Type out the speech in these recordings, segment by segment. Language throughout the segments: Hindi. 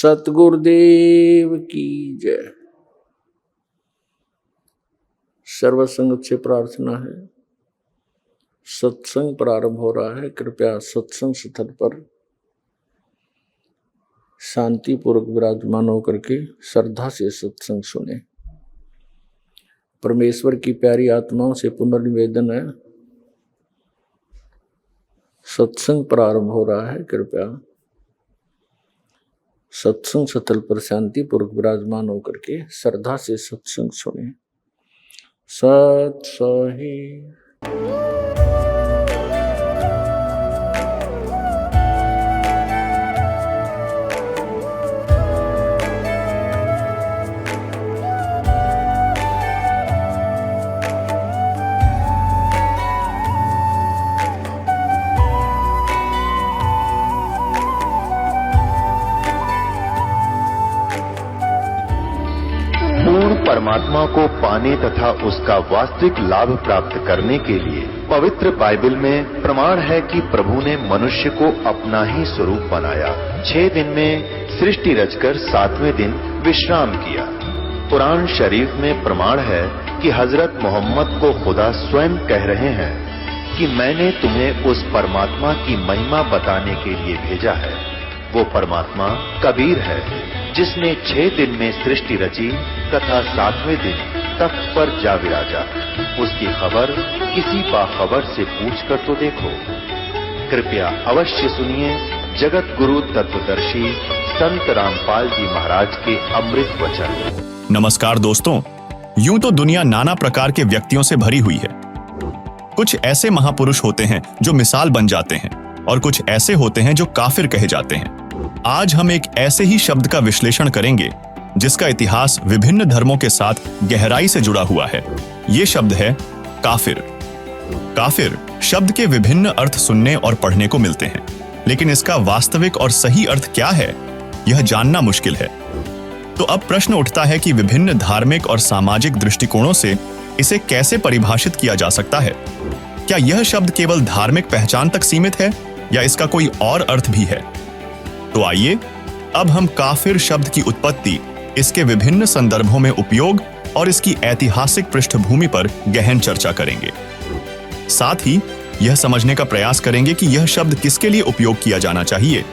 सतगुरुदेव की जय। सर्वसंगत से प्रार्थना है, सत्संग प्रारंभ हो रहा है। कृपया सत्संग स्थल पर शांतिपूर्वक विराजमान होकर के श्रद्धा से सत्संग सुने। परमेश्वर की प्यारी आत्माओं से पुनर्निवेदन है, सत्संग प्रारंभ हो रहा है। कृपया सत्संग स्थल पर शांतिपूर्वक विराजमान होकर के श्रद्धा से सत्संग सुने। सत सही परमात्मा को पाने तथा उसका वास्तविक लाभ प्राप्त करने के लिए पवित्र बाइबल में प्रमाण है कि प्रभु ने मनुष्य को अपना ही स्वरूप बनाया। 6 दिन में सृष्टि रचकर 7वें दिन विश्राम किया। कुरान शरीफ में प्रमाण है कि हजरत मोहम्मद को खुदा स्वयं कह रहे हैं कि मैंने तुम्हें उस परमात्मा की महिमा बताने के लिए भेजा है। वो परमात्मा कबीर है जिसने 6 दिन में सृष्टि रची तथा 7वें दिन तख्त पर जा विराजा। उसकी खबर किसी बाखबर से पूछकर तो देखो। कृपया अवश्य सुनिए जगत गुरु तत्वदर्शी संत रामपाल जी महाराज के अमृत वचन। नमस्कार दोस्तों, यूं तो दुनिया नाना प्रकार के व्यक्तियों से भरी हुई है। कुछ ऐसे महापुरुष होते हैं जो मिसाल बन जाते हैं और कुछ ऐसे होते हैं जो काफिर कहे जाते हैं। आज हम एक ऐसे ही शब्द का विश्लेषण करेंगे जिसका इतिहास विभिन्न धर्मों के साथ गहराई से जुड़ा हुआ है। ये शब्द है काफिर। काफिर शब्द के विभिन्न अर्थ सुनने और पढ़ने को मिलते हैं, लेकिन इसका वास्तविक और सही अर्थ क्या है यह जानना मुश्किल है। तो अब प्रश्न उठता है कि विभिन्न धार्मिक और सामाजिक दृष्टिकोणों से इसे कैसे परिभाषित किया जा सकता है। क्या यह शब्द केवल धार्मिक पहचान तक सीमित है या इसका कोई और अर्थ भी है? तो आइए अब हम काफिर शब्द की उत्पत्ति, इसके विभिन्न संदर्भों में उपयोग और इसकी ऐतिहासिक पृष्ठभूमि पर गहन चर्चा करेंगे। साथ ही यह समझने का प्रयास करेंगे कि यह शब्द किसके लिए उपयोग किया जाना चाहिए।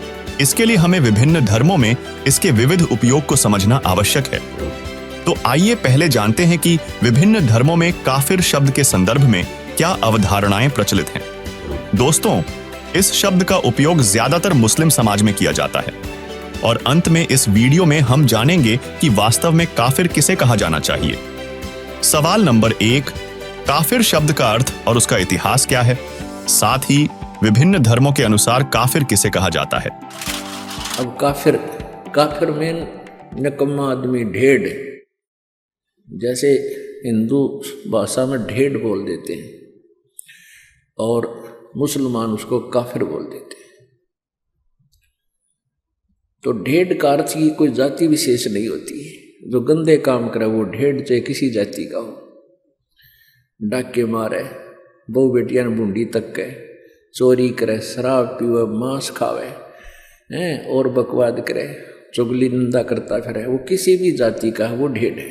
इसके लिए हमें विभिन्न धर्मों में इसके विविध उपयोग को समझना आवश्यक है। तो आइए पहले जानते हैं कि विभिन्न धर्मों में काफिर शब्द के संदर्भ में क्या अवधारणाएं प्रचलित हैं। दोस्तों, इस शब्द का उपयोग ज्यादातर मुस्लिम समाज में किया जाता है और अंत में इस वीडियो में हम जानेंगे कि वास्तव में काफिर किसे कहा जाना चाहिए। सवाल नंबर 1, काफिर शब्द का अर्थ और उसका इतिहास क्या है? साथ ही विभिन्न धर्मों के अनुसार काफिर किसे कहा जाता है? अब काफिर में निकम्मा आदमी, ढेड़। जैसे हिंदू भाषा में ढेड़ बोल देते हैं और मुसलमान उसको काफिर बोल देते हैं। तो ढेड़ का अर्थ की कोई जाति विशेष नहीं होती है। जो गंदे काम करे वो ढेड़, चाहे किसी जाति का हो, डाके मारे, बहु बेटियां बूंदी तक के, चोरी करे, शराब पीवे, मांस खावे हैं और बकवाद करे, चुगली निंदा करता फिरे, वो किसी भी जाति का है, वो ढेड़ है।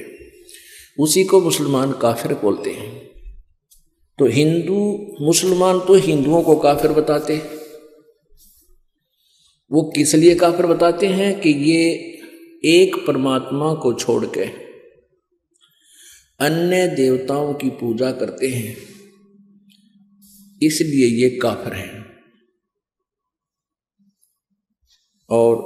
उसी को मुसलमान काफिर बोलते हैं। तो मुसलमान तो हिंदुओं को काफिर बताते हैं। वो किस लिए काफिर बताते हैं कि ये एक परमात्मा को छोड़ के अन्य देवताओं की पूजा करते हैं, इसलिए ये काफिर हैं। और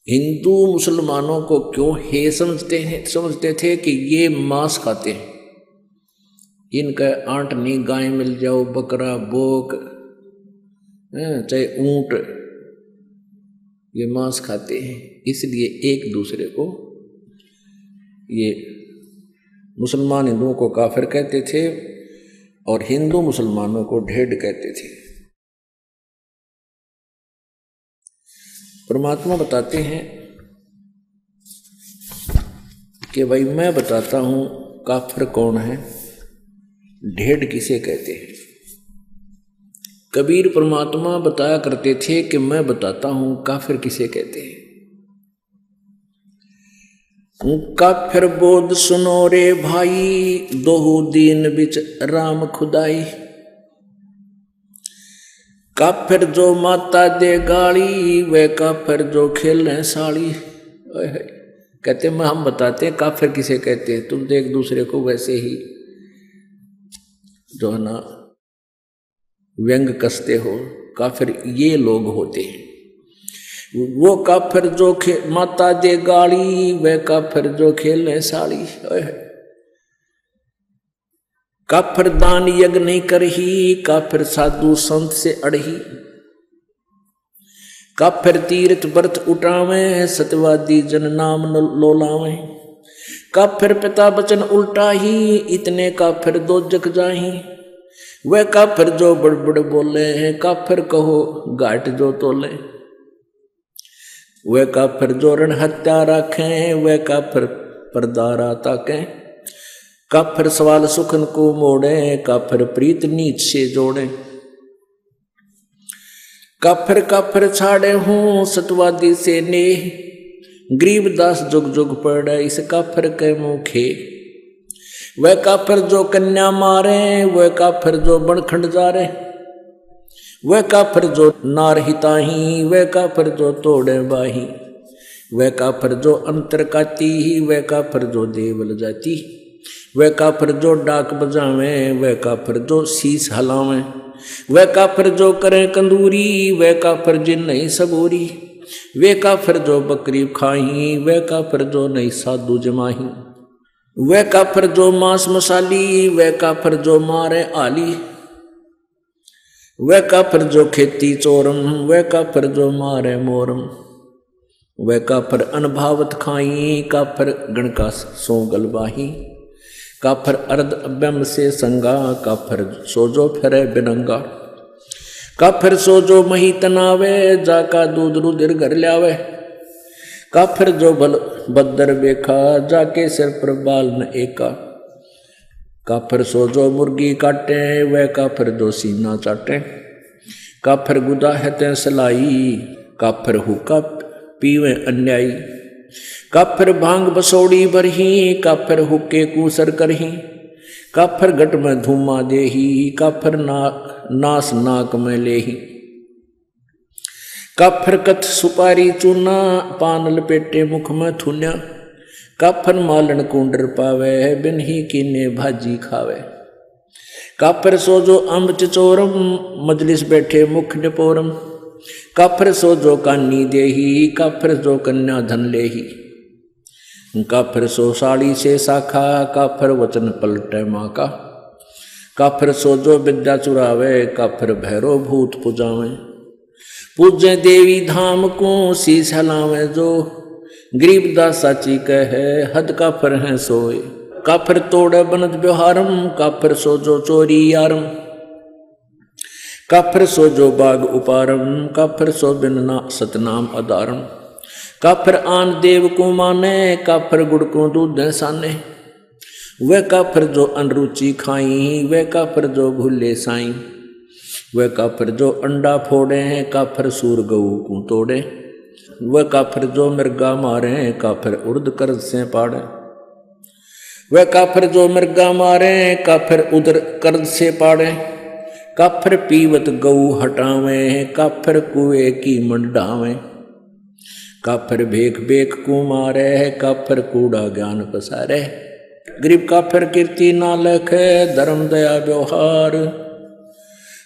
हिंदू मुसलमानों को क्यों हे समझते थे कि ये मांस खाते हैं। इनका आंटनी गाय मिल जाओ, बकरा, बोक, चाहे ऊंट, ये मांस खाते हैं, इसलिए एक दूसरे को ये मुसलमान हिंदुओं को काफिर कहते थे और हिंदू मुसलमानों को ढेड़ कहते थे। परमात्मा बताते हैं कि भाई मैं बताता हूं काफिर कौन है, ढेड़ किसे कहते हैं। कबीर परमात्मा बताया करते थे कि मैं बताता हूं काफिर किसे कहते हैं। काफिर बोध सुनो रे भाई, दोहू दीन बिच राम खुदाई। काफिर जो माता दे गाली, वे काफिर जो खेलें साड़ी। कहते हैं हम बताते हैं काफिर किसे कहते हैं, तुम तो एक दूसरे को वैसे ही जो है ना व्यंग कसते हो। काफिर ये लोग होते हैं। वो काफिर जो माता दे गाली, वे काफिर जो खेलें साड़ी। काफिर दान यज्ञ नहीं करही, काफिर साधु संत से अड़ही। काफिर तीर्थ व्रत उठावे, सत्यवादी जन नाम लोलावे। काफिर पिता वचन उल्टा ही, इतने काफिर दो जग जाही। वह काफिर जो बड़बड़ बोले हैं, काफिर कहो घाट जो तोले। वह काफिर जो रण हत्या रखें, वह काफिर परदारा ताकें। काफिर सवाल सुखन को मोड़े, काफिर प्रीत नीच से जोड़े। काफिर काफिर छाड़े हूँ, सतवादी से नेह। गरीबदास जुग जुग पड़े, इस काफिर के मुखे। वह काफिर जो कन्या मारे, वह काफिर जो बनखंड जा रे। वह काफिर जो नार हिताही, वह काफिर जो तोड़े बाही। वह काफिर जो अंतर काती, वह काफिर जो देवल जाती। वह काफिर जो डाक बजावे, वह काफिर जो शीस हलावे। वह काफिर जो करे कंदूरी, वह काफिर जिन नहीं सबूरी। वे काफिर जो बकरी खाही, वह काफिर जो नहीं साधु जमाही। वह काफिर जो मांस मसाली, वह काफिर जो मारे आली। वह काफिर जो खेती चोरम, वह काफिर जो मारे मोरम। वह काफिर अनभावत खाई, काफिर गण का सो गलबाही। काफिर अर्ध अभ्यम से संगा, काफिर सोजो फिरे बिनंगा। काफिर सोजो मही तनावे, जाका दूध रुधिर घर ल्यावे। काफिर जो बल बदर बेखा, जाके सिर पर बाल न एका। काफिर सोजो मुर्गी काटे, वह काफिर जो सीना चाटे। काफिर गुदा है ते सलाई, काफिर हुक्का पीवे अन्यायी। काफिर भांग बसोड़ी भरही, काफिर हुक्के कूसर करही। काफिर घट में धूमा देही, काफिर नास नाक में लेही। काफिर कथ सुपारी चूना, पान लपेटे मुख में थुन्या। काफिर मालन कुंडर पावे, बिन ही कीने भाजी खावे। काफिर सोजो अम्ब चचोरम, मजलिस बैठे मुख निपोरम। काफिर सोजो कानी देही, काफिर जो कन्या धन लेही। काफिर सो साड़ी से शाखा, काफिर वचन पलटे माँ का। काफिर सोजो विद्या चुरावे, काफिर भैरो भूत पुजावे। पूजे देवी धाम को, शीश हलावे जो। गरीबदास साची कहे, हद काफिर हैं सोए। काफिर तोड़े बनत व्यवहारम, काफिर सोजो चोरी यारम। काफिर सोजो बाग उपारम, काफिर सो बिन सतनाम अदारम। काफिर आन देव को माने, काफिर गुड़ को दूध साने। वह काफिर जो अनरुचि खाई, वह काफिर जो भूले साई। वह काफिर जो अंडा फोड़े हैं, काफिर सूर गऊ को तोड़े। वह काफिर जो मृगा मारे, काफिर उर्द कर्ज से पाड़े। वह काफिर जो मृगा मारे, काफिर उदर कर्ज से पाड़े। काफिर पीवत गऊ हटावे, काफिर कुएं की मंडावे। काफिर भेख भेख को मारे, काफिर कूड़ा ज्ञान पसारे। गरीब काफिर कीर्ति ना लखे, धर्म दया व्यवहार।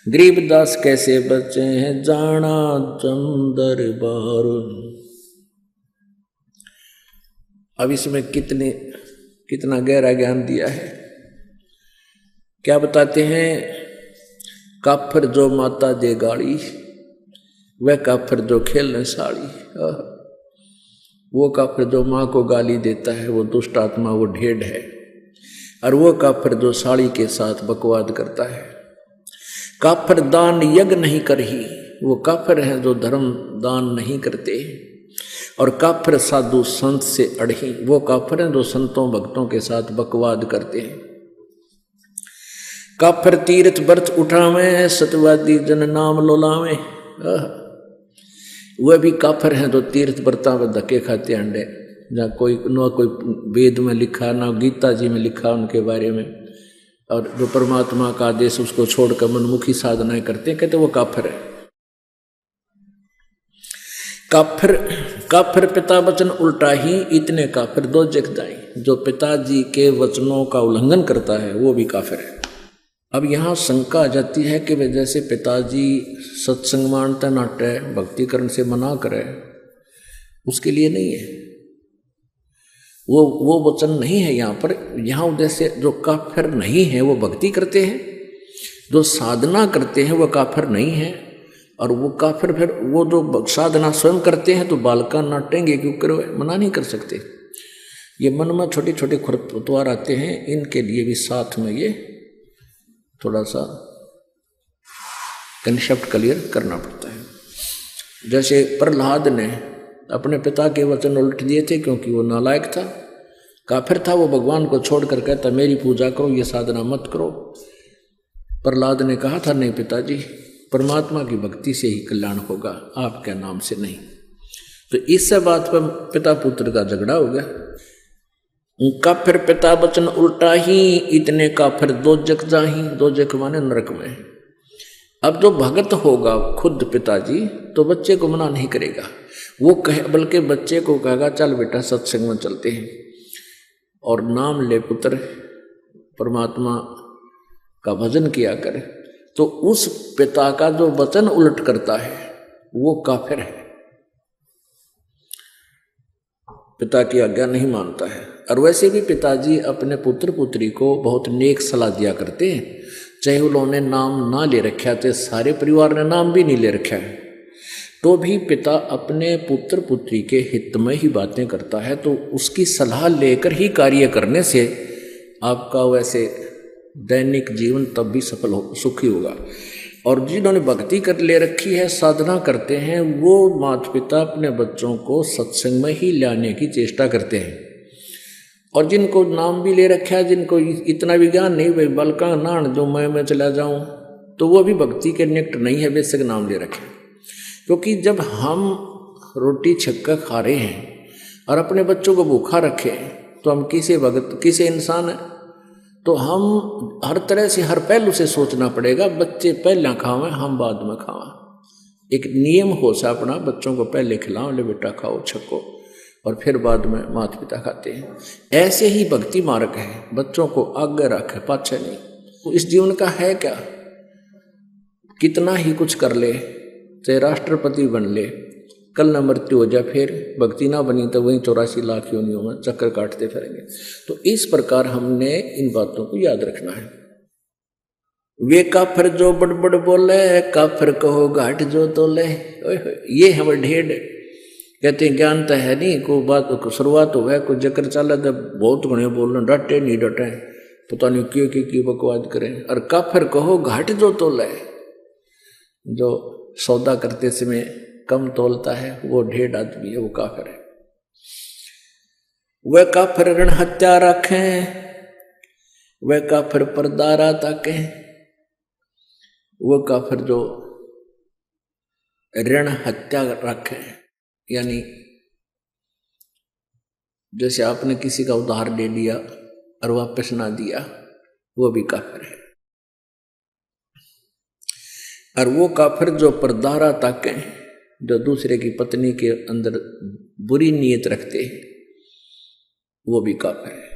गरीबदास कैसे बचे हैं, जाना चंदर बार। अब इसमें कितना गहरा ज्ञान दिया है। क्या बताते हैं, काफिर जो माता दे गाड़ी, वह काफिर जो खेलने साड़ी। वो काफिर जो माँ को गाली देता है, वो दुष्ट आत्मा, वो ढेढ़ है। और वो काफिर जो साड़ी के साथ बकवाद करता है। काफिर दान यज्ञ नहीं करही, वो काफिर हैं जो धर्म दान नहीं करते। और काफिर साधु संत से अड़ही, वो काफिर हैं जो संतों भक्तों के साथ बकवाद करते हैं। काफिर तीर्थ व्रत उठावे, सत्यवादी जन नाम लोलावे। वह भी काफिर हैं जो तीर्थ व्रता में धक्के खाते अंडे। जहाँ कोई वेद में लिखा ना गीता जी में लिखा उनके बारे में, और जो परमात्मा का आदेश उसको छोड़कर मनमुखी साधनाएं करते हैं, कहते वो काफिर है। काफिर पिता वचन उल्टा ही, इतने काफिर दो जग जाए। जो पिताजी के वचनों का उल्लंघन करता है वो भी काफिर है। अब यहाँ शंका आ जाती है कि वे जैसे पिताजी सत्संग मानते नाटे भक्तिकरण से मना करे, उसके लिए नहीं है, वो वचन नहीं है यहाँ पर। यहाँ उद्देश्य जो काफिर नहीं है वो भक्ति करते हैं, जो साधना करते हैं वो काफिर नहीं है। और वो काफिर फिर वो जो साधना स्वयं करते हैं तो बालका नाटेंगे, क्योंकि मना नहीं कर सकते। ये मन में छोटे छोटे खुरपतवार आते हैं, इनके लिए भी साथ में ये थोड़ा सा कंसेप्ट क्लियर करना पड़ता है। जैसे प्रहलाद ने अपने पिता के वचन उल्ट दिए थे, क्योंकि वो नालायक था, काफिर था। वो भगवान को छोड़कर कहता मेरी पूजा करो, ये साधना मत करो। प्रहलाद ने कहा था नहीं पिताजी, परमात्मा की भक्ति से ही कल्याण होगा, आपके नाम से नहीं। तो इस बात पर पिता पुत्र का झगड़ा हो गया। काफिर पिता वचन उल्टा ही, इतने काफिर दो जग जाही। दो जग माने नरक में। अब जो भगत होगा खुद पिताजी, तो बच्चे को मना नहीं करेगा, वो कहे, बल्कि बच्चे को कहेगा चल बेटा सत्संग में चलते हैं और नाम ले पुत्र, परमात्मा का भजन किया करे। तो उस पिता का जो वचन उलट करता है वो काफिर है, पिता की आज्ञा नहीं मानता है। और वैसे भी पिताजी अपने पुत्र पुत्री को बहुत नेक सलाह दिया करते हैं, चाहे उन्होंने नाम ना ले रखा, चाहे सारे परिवार ने नाम भी नहीं ले रखा है, तो भी पिता अपने पुत्र पुत्री के हित में ही बातें करता है। तो उसकी सलाह लेकर ही कार्य करने से आपका वैसे दैनिक जीवन तब भी सफल हो, सुखी होगा। और जिन्होंने भक्ति कर ले रखी है, साधना करते हैं, वो माता पिता अपने बच्चों को सत्संग में ही लाने की चेष्टा करते हैं। और जिनको नाम भी ले रखा है, जिनको इतना विज्ञान नहीं, भाई बलका नान जो मैं चला जाऊं, तो वो भी भक्ति के निकट नहीं है, बेशक नाम ले रखे। क्योंकि जब हम रोटी छक्का खा रहे हैं और अपने बच्चों को भूखा रखें, तो हम किसे भगत किसे इंसान है। तो हम हर तरह से हर पहलू से सोचना पड़ेगा, बच्चे पहले खावें हम बाद में खावें। एक नियम हो सा अपना, बच्चों को पहले खिलाओ, ले बेटा खाओ छक्को, और फिर बाद में माता पिता खाते हैं। ऐसे ही भक्ति मार्ग है, बच्चों को आगे रखे पाछे नहीं। तो इस जीवन का है क्या, कितना ही कुछ कर ले, चाहे राष्ट्रपति बन ले, कल न मृत्यु हो जाए, फिर भक्ति ना बनी तो वहीं 84 लाख योनियों में चक्कर काटते फिरेंगे। तो इस प्रकार हमने इन बातों को याद रखना है। वे काफिर जो बड़बड़ बोले, काफिर कहो घाट जो तोले। ये हमारे ढेर कहते हैं ज्ञान तो है नहीं, कोई बात को शुरुआत हो गया, कोई जकर चला तो बहुत घने बोलना, डटे नहीं डटे, पता नहीं क्यों बकवाद करें। और काफिर कहो घाट जो तोले, जो सौदा करते समय कम तोलता है वो ढेर आदमी है, वो काफिर है। वह काफिर ऋण हत्या रखें, वह काफिर परदारा ताके। वो काफिर जो ऋण हत्या रखे, यानी जैसे आपने किसी का उधार ले लिया और वापस ना दिया, वो भी काफिर है। और वो काफिर जो परदारा ताके, जो दूसरे की पत्नी के अंदर बुरी नीयत रखते हैं, वो भी काफिर है।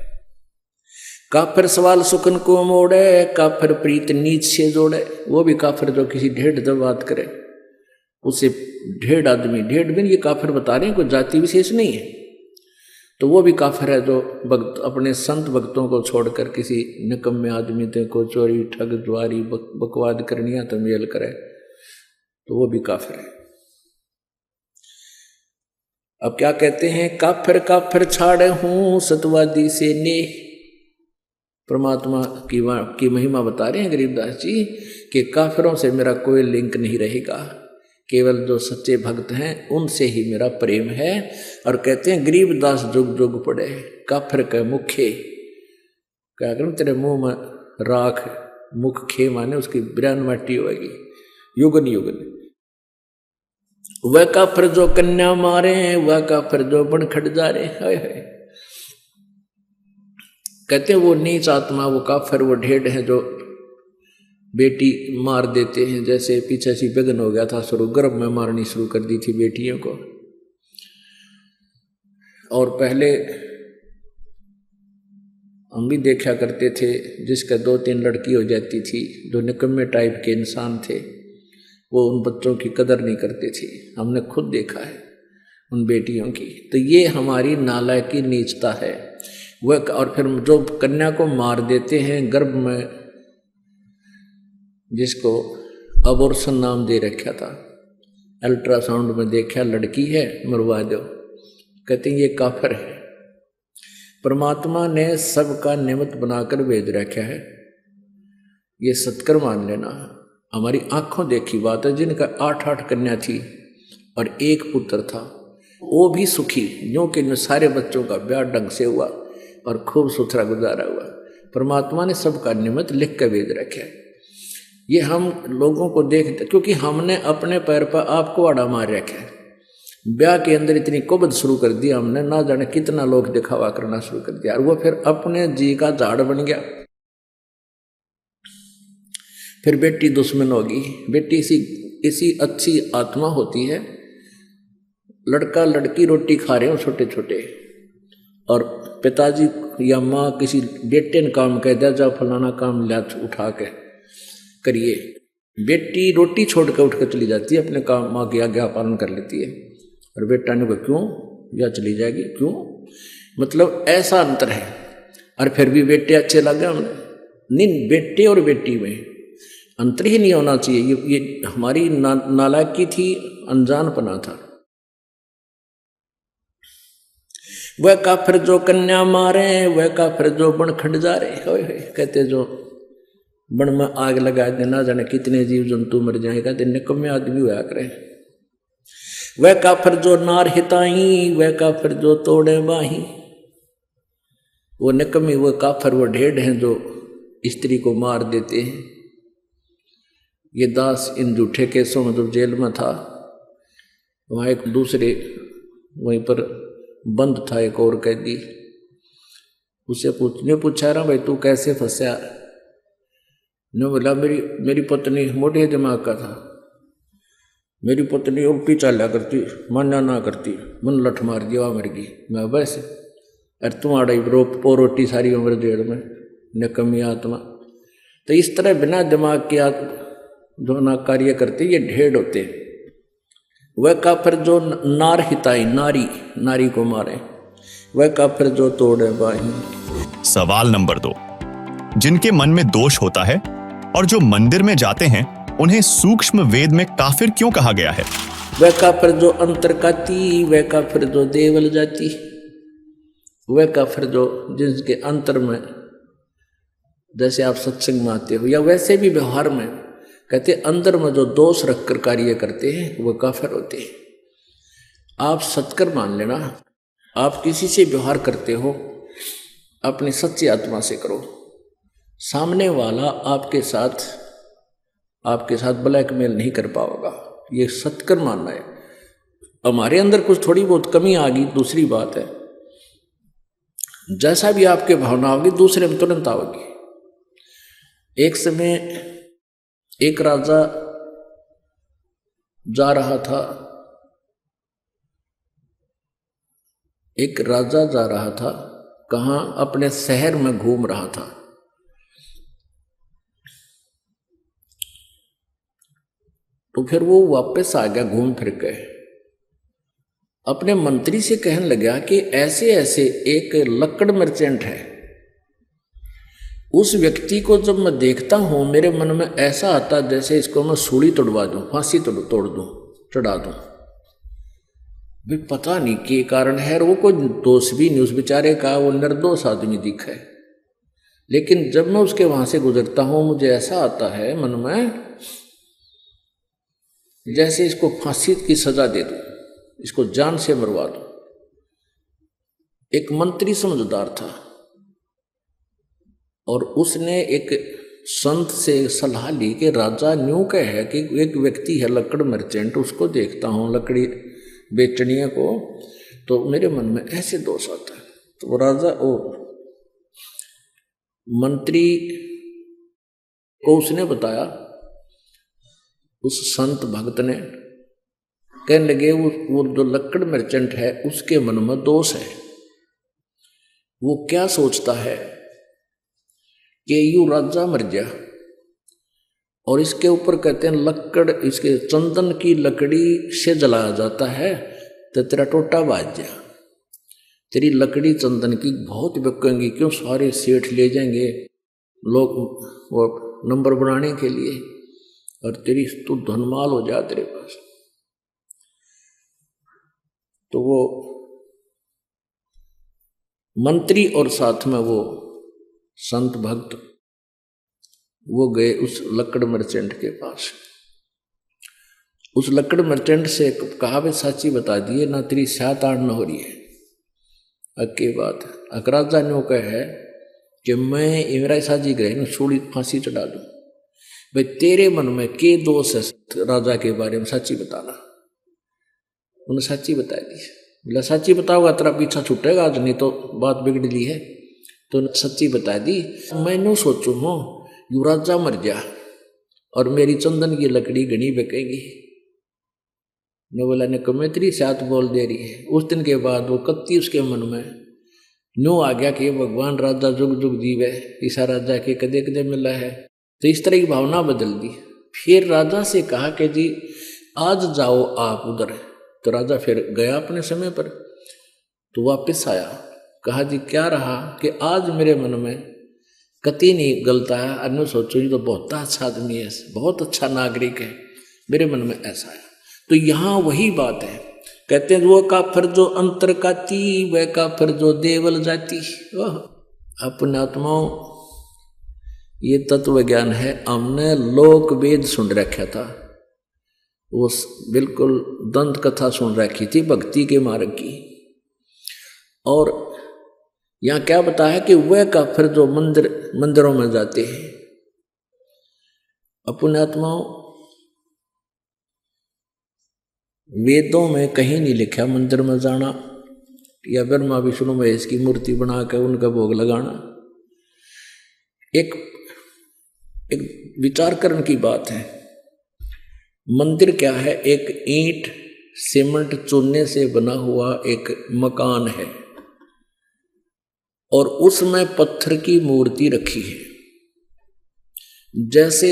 काफिर सवाल सुकन को मोड़े, काफिर प्रीत नीच से जोड़े। वो भी काफिर जो किसी ढेड़ जब बात करे, उसे ढेड़ आदमी, ढेड़ भी ये काफिर बता रहे हैं, कोई जाति विशेष नहीं है। तो वो भी काफिर है जो भक्त अपने संत भक्तों को छोड़कर किसी निकम्मे आदमी को चोरी ठग जुआरी बकवाद करनिया तो मेल करे, तो वो भी काफिर है। अब क्या कहते हैं, काफिर काफिर छाड़े हूं सतवादी से ने। परमात्मा की महिमा बता रहे हैं गरीबदास जी कि काफिरों से मेरा कोई लिंक नहीं रहेगा, केवल जो सच्चे भक्त हैं उनसे ही मेरा प्रेम है। और कहते हैं गरीबदास जुग जुग पड़े, काफिर के मुखे। क्या करूं, तेरे मुंह में राख, मुख खे माने उसकी बिरान माटी होगी युगन युगन। वह काफिर जो कन्या मारे, वह काफिर जो बन खट जा रहे। हाय हाय। कहते हैं वो नीच आत्मा, वो काफिर, वो ढेड है जो बेटी मार देते हैं। जैसे पीछे सी बेगन हो गया था शुरू, गर्भ में मारनी शुरू कर दी थी बेटियों को। और पहले हम भी देखा करते थे, जिसका 2-3 लड़की हो जाती थी, जो निकम्मे टाइप के इंसान थे, वो उन बच्चों की कदर नहीं करते थे। हमने खुद देखा है उन बेटियों की। तो ये हमारी नालायकी की नीचता है वह। और फिर जो कन्या को मार देते हैं गर्भ में, जिसको अबॉर्शन नाम दे रखा था, अल्ट्रासाउंड में देखा लड़की है, मरवा दो। कहते हैं ये काफिर है। परमात्मा ने सबका निमित्त बनाकर भेज रखा है, ये सत्कर मान लेना। हमारी आंखों देखी बात है, जिनका 8-8 कन्या थी और 1 पुत्र था, वो भी सुखी, जो कि सारे बच्चों का ब्याह ढंग से हुआ और खूब सुथरा गुजारा हुआ। परमात्मा ने सबका निमित्त लिख कर भेज रखा है। ये हम लोगों को देखते, क्योंकि हमने अपने पैर पर आपको आड़ा मार रखा है। ब्याह के अंदर इतनी कुबद शुरू कर दी हमने, ना जाने कितना लोग दिखावा करना शुरू कर दिया, और वो फिर अपने जी का झाड़ बन गया। फिर बेटी दुश्मन होगी। बेटी इसी अच्छी आत्मा होती है। लड़का लड़की रोटी खा रहे हो छोटे छोटे, और पिताजी या माँ किसी बेटे ने काम कह दिया, जा फलाना काम ला उठा के करिए। बेटी रोटी छोड़ कर उठ कर चली जाती है, अपने काम माँ की आज्ञा पालन कर लेती है, और बेटा ने कहा क्यों, या चली जाएगी क्यों। मतलब ऐसा अंतर है। और फिर भी बेटे अच्छे लगे हमने, नहीं, बेटे और बेटी में अंतर ही नहीं होना चाहिए। ये हमारी नालायकी थी, अनजानपना था। वह काफिर जो कन्या मारे, वह काफिर जो बन खट जा रहे। कहते जो बन में आग लगा देना, जाने कितने जीव जंतु मर जाएगा, तो निकम्मे आदमी हुआ करे। वह काफिर जो नार हिताई, वह काफिर जो तोड़े बाही। वो निकम्मी, वो काफिर, वो ढेड हैं जो स्त्री को मार देते हैं। ये दास इन झूठे केसों में जब जेल में था, वहाँ एक दूसरे वहीं पर बंद था, एक और कैदी। उससे पूछा रहा, भाई तू कैसे फंसा? ने बोला मेरी पत्नी मोटे दिमाग का था, मेरी पत्नी उल्टी चाला करती, माना ना करती, मन लठ मार दिया, मर गई। मैं बस, अरे तुम्हारा रोटी सारी उम्र जेल में, निकम्मी आत्मा। तो इस तरह बिना दिमाग के जो ना कार्य करते, ये ढेड़ होते। वह काफिर जो नार हिताई, नारी को मारे, वह काफिर जो तोड़े बाही। सवाल नंबर 2, जिनके मन में दोष होता है और जो मंदिर में जाते हैं, उन्हें सूक्ष्म वेद में काफिर क्यों कहा गया है? वह काफिर जो अंतर काती, वह काफिर जो देवल जाती। वह काफिर जो जिनके अंतर में, जैसे आप सत्संग में आते हो या वैसे भी व्यवहार में, कहते अंदर में जो दोष रखकर कार्य करते हैं, वह काफिर होते हैं। आप सत्कर मान लेना। आप किसी से व्यवहार करते हो, अपनी सच्ची आत्मा से करो। सामने वाला आपके साथ ब्लैकमेल नहीं कर पाओगा। ये सत्कर मानना है। हमारे अंदर कुछ थोड़ी बहुत कमी आ गई, दूसरी बात है। जैसा भी आपके भावना होगी, दूसरे में तुरंत आओगी। एक समय एक राजा जा रहा था, कहाँ? अपने शहर में घूम रहा था। तो फिर वो वापस आ गया घूम फिर के, अपने मंत्री से कहने लगा कि ऐसे ऐसे एक लकड़ मर्चेंट है, उस व्यक्ति को जब मैं देखता हूं, मेरे मन में ऐसा आता जैसे इसको मैं सूली तोड़वा दूं, फांसी तोड़ दूं, चढ़ा दूं। भी पता नहीं के कारण है, और वो कोई दोष भी नहीं उस बेचारे का, वो निर्दोष आदमी दिखा है। लेकिन जब मैं उसके वहां से गुजरता हूं, मुझे ऐसा आता है मन में जैसे इसको फांसी की सजा दे दूं, इसको जान से मरवा दूं। एक मंत्री समझदार था, और उसने एक संत से सलाह ली कि राजा न्यू कह है कि एक व्यक्ति है लकड़ मर्चेंट, उसको देखता हूँ लकड़ी बेचनिया को, तो मेरे मन में ऐसे दोष आता है। तो वो राजा ओ मंत्री को उसने बताया, उस संत भक्त ने, कहने लगे वो जो लकड़ मर्चेंट है उसके मन में दोष है। वो क्या सोचता है कि यू राजा मर गया और इसके ऊपर कहते हैं लकड़, इसके चंदन की लकड़ी से जलाया जाता है तो तेरा टोटा बाज जा, तेरी लकड़ी चंदन की बहुत बिकेंगी, क्यों सारे सेठ ले जाएंगे लोग वो नंबर बनाने के लिए, और तेरी तू धनमाल हो जा तेरे पास। तो वो मंत्री और साथ में वो संत भक्त वो गए उस लकड़ मर्चेंट के पास। उस लकड़ मर्चेंट से कहा वे साची बता दिए ना, तेरी सात आठ न हो रही है। अक्की बात अकराजा ने वो कहा है कि मैं इमरा साजी गए न छोड़ी फांसी चढ़ा दूं। भाई तेरे मन में के दोष है राजा के बारे में, सच्ची बताना। उन्हें सच्ची बता दी। बोला सच्ची बताओगा तेरा पीछा छूटेगा आज, नहीं तो बात बिगड़ ली है। तो सच्ची बता दी। मैंने सोचू हूँ यू राजा मर गया और मेरी चंदन की लकड़ी घनी बिकेगी। ने बोला ने कमेत्री साथ बोल दे रही है। उस दिन के बाद वो कत्ती उसके मन में न्यू आ गया कि भगवान राजा जुग जुग जीवे, ईसा राजा के कदे कदे मिला है। तो इस तरह की भावना बदल दी। फिर राजा से कहा कि जी आज जाओ आप उधर। तो राजा फिर गया अपने समय पर। तो वापस आया, कहा जी क्या रहा कि आज मेरे मन में कति नहीं गलता है। अन्य सोचो ये तो बहुत अच्छा आदमी है, बहुत अच्छा नागरिक है, मेरे मन में ऐसा है। तो यहाँ वही बात है, कहते हैं वो काफिर जो अंतर काती, वह काफिर जो देवल जाती। अपने आत्माओं ये तत्व ज्ञान है। हमने लोक वेद सुन रखा था, वो बिल्कुल दंत कथा सुन रखी थी भक्ति के मार्ग की। और यहाँ क्या बताया कि वह काफिर जो मंदिरों में जाते हैं। अपने आत्माओं वेदों में कहीं नहीं लिखा मंदिर में जाना या ब्रह्मा विष्णु महेश की मूर्ति बना कर उनका भोग लगाना। एक विचार करने की बात है। मंदिर क्या है? एक ईंट सीमेंट चूने से बना हुआ एक मकान है और उसमें पत्थर की मूर्ति रखी है। जैसे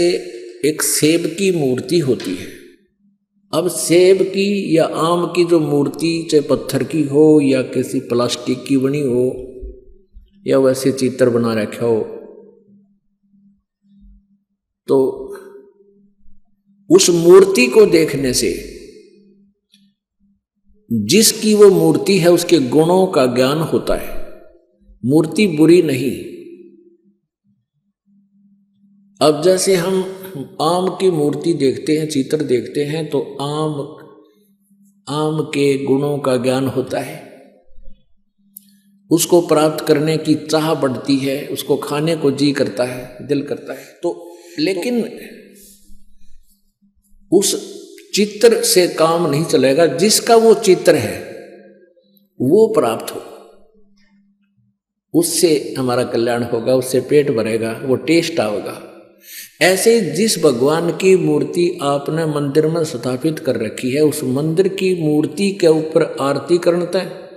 एक सेब की मूर्ति होती है। अब सेब की या आम की जो मूर्ति चाहे पत्थर की हो या किसी प्लास्टिक की बनी हो या वैसे चित्र बना रखा हो, तो उस मूर्ति को देखने से जिसकी वो मूर्ति है उसके गुणों का ज्ञान होता है। मूर्ति बुरी नहीं। अब जैसे हम आम की मूर्ति देखते हैं, चित्र देखते हैं, तो आम के गुणों का ज्ञान होता है। उसको प्राप्त करने की चाह बढ़ती है, उसको खाने को जी करता है, दिल करता है। तो लेकिन उस चित्र से काम नहीं चलेगा। जिसका वो चित्र है वो प्राप्त हो, उससे हमारा कल्याण होगा, उससे पेट भरेगा, वो टेस्ट आएगा। ऐसे जिस भगवान की मूर्ति आपने मंदिर में स्थापित कर रखी है, उस मंदिर की मूर्ति के ऊपर आरती करते हैं